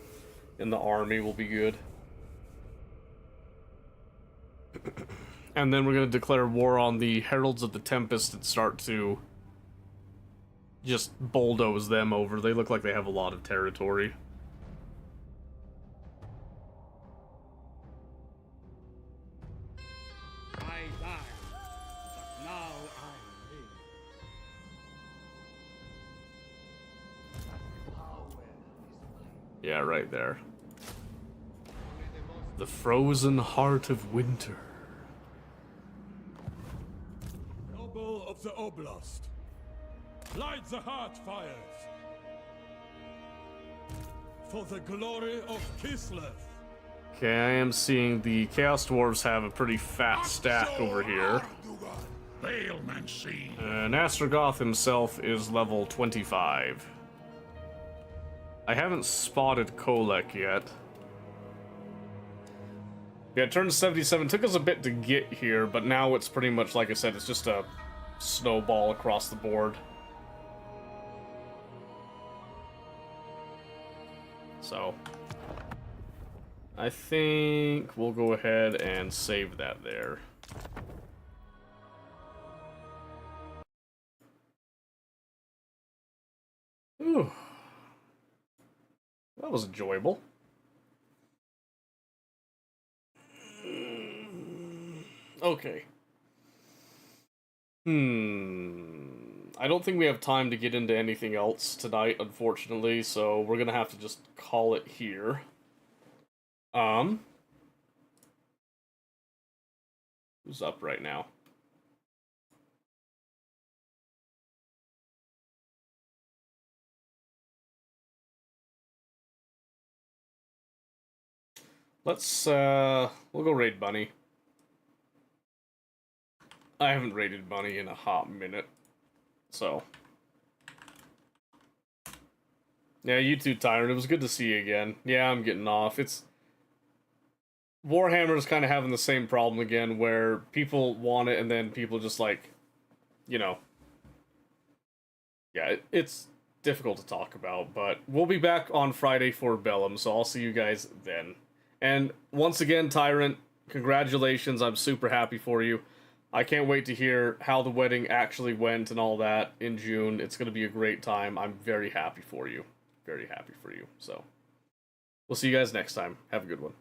in the army will be good. And then we're going to declare war on the Heralds of the Tempest and start to just bulldoze them over. They look like they have a lot of territory. I died, but now I live. Yeah, right there. The frozen heart of winter. Noble of the Oblast, light the heart fires for the glory of Kislev. Okay, I am seeing the Chaos Dwarves have a pretty fat stack over here. Bailmancy. Nastrogoth himself is level 25. I haven't spotted Kolek yet. Yeah, turn 77 took us a bit to get here, but now it's pretty much, like I said, it's just a snowball across the board. So, I think we'll go ahead and save that there. Ooh. That was enjoyable. Okay. I don't think we have time to get into anything else tonight, unfortunately, so we're gonna have to just call it here. Who's up right now? Let's, we'll go raid Bunny. I haven't raided Bunny in a hot minute, so. Yeah, you too, Tyrant. It was good to see you again. Yeah, I'm getting off. It's... Warhammer's kind of having the same problem again, where people want it and then people just, like, you know. Yeah, it's difficult to talk about, but we'll be back on Friday for Bellum, so I'll see you guys then. And once again, Tyrant, congratulations. I'm super happy for you. I can't wait to hear how the wedding actually went and all that in June. It's going to be a great time. I'm very happy for you. Very happy for you. So, we'll see you guys next time. Have a good one.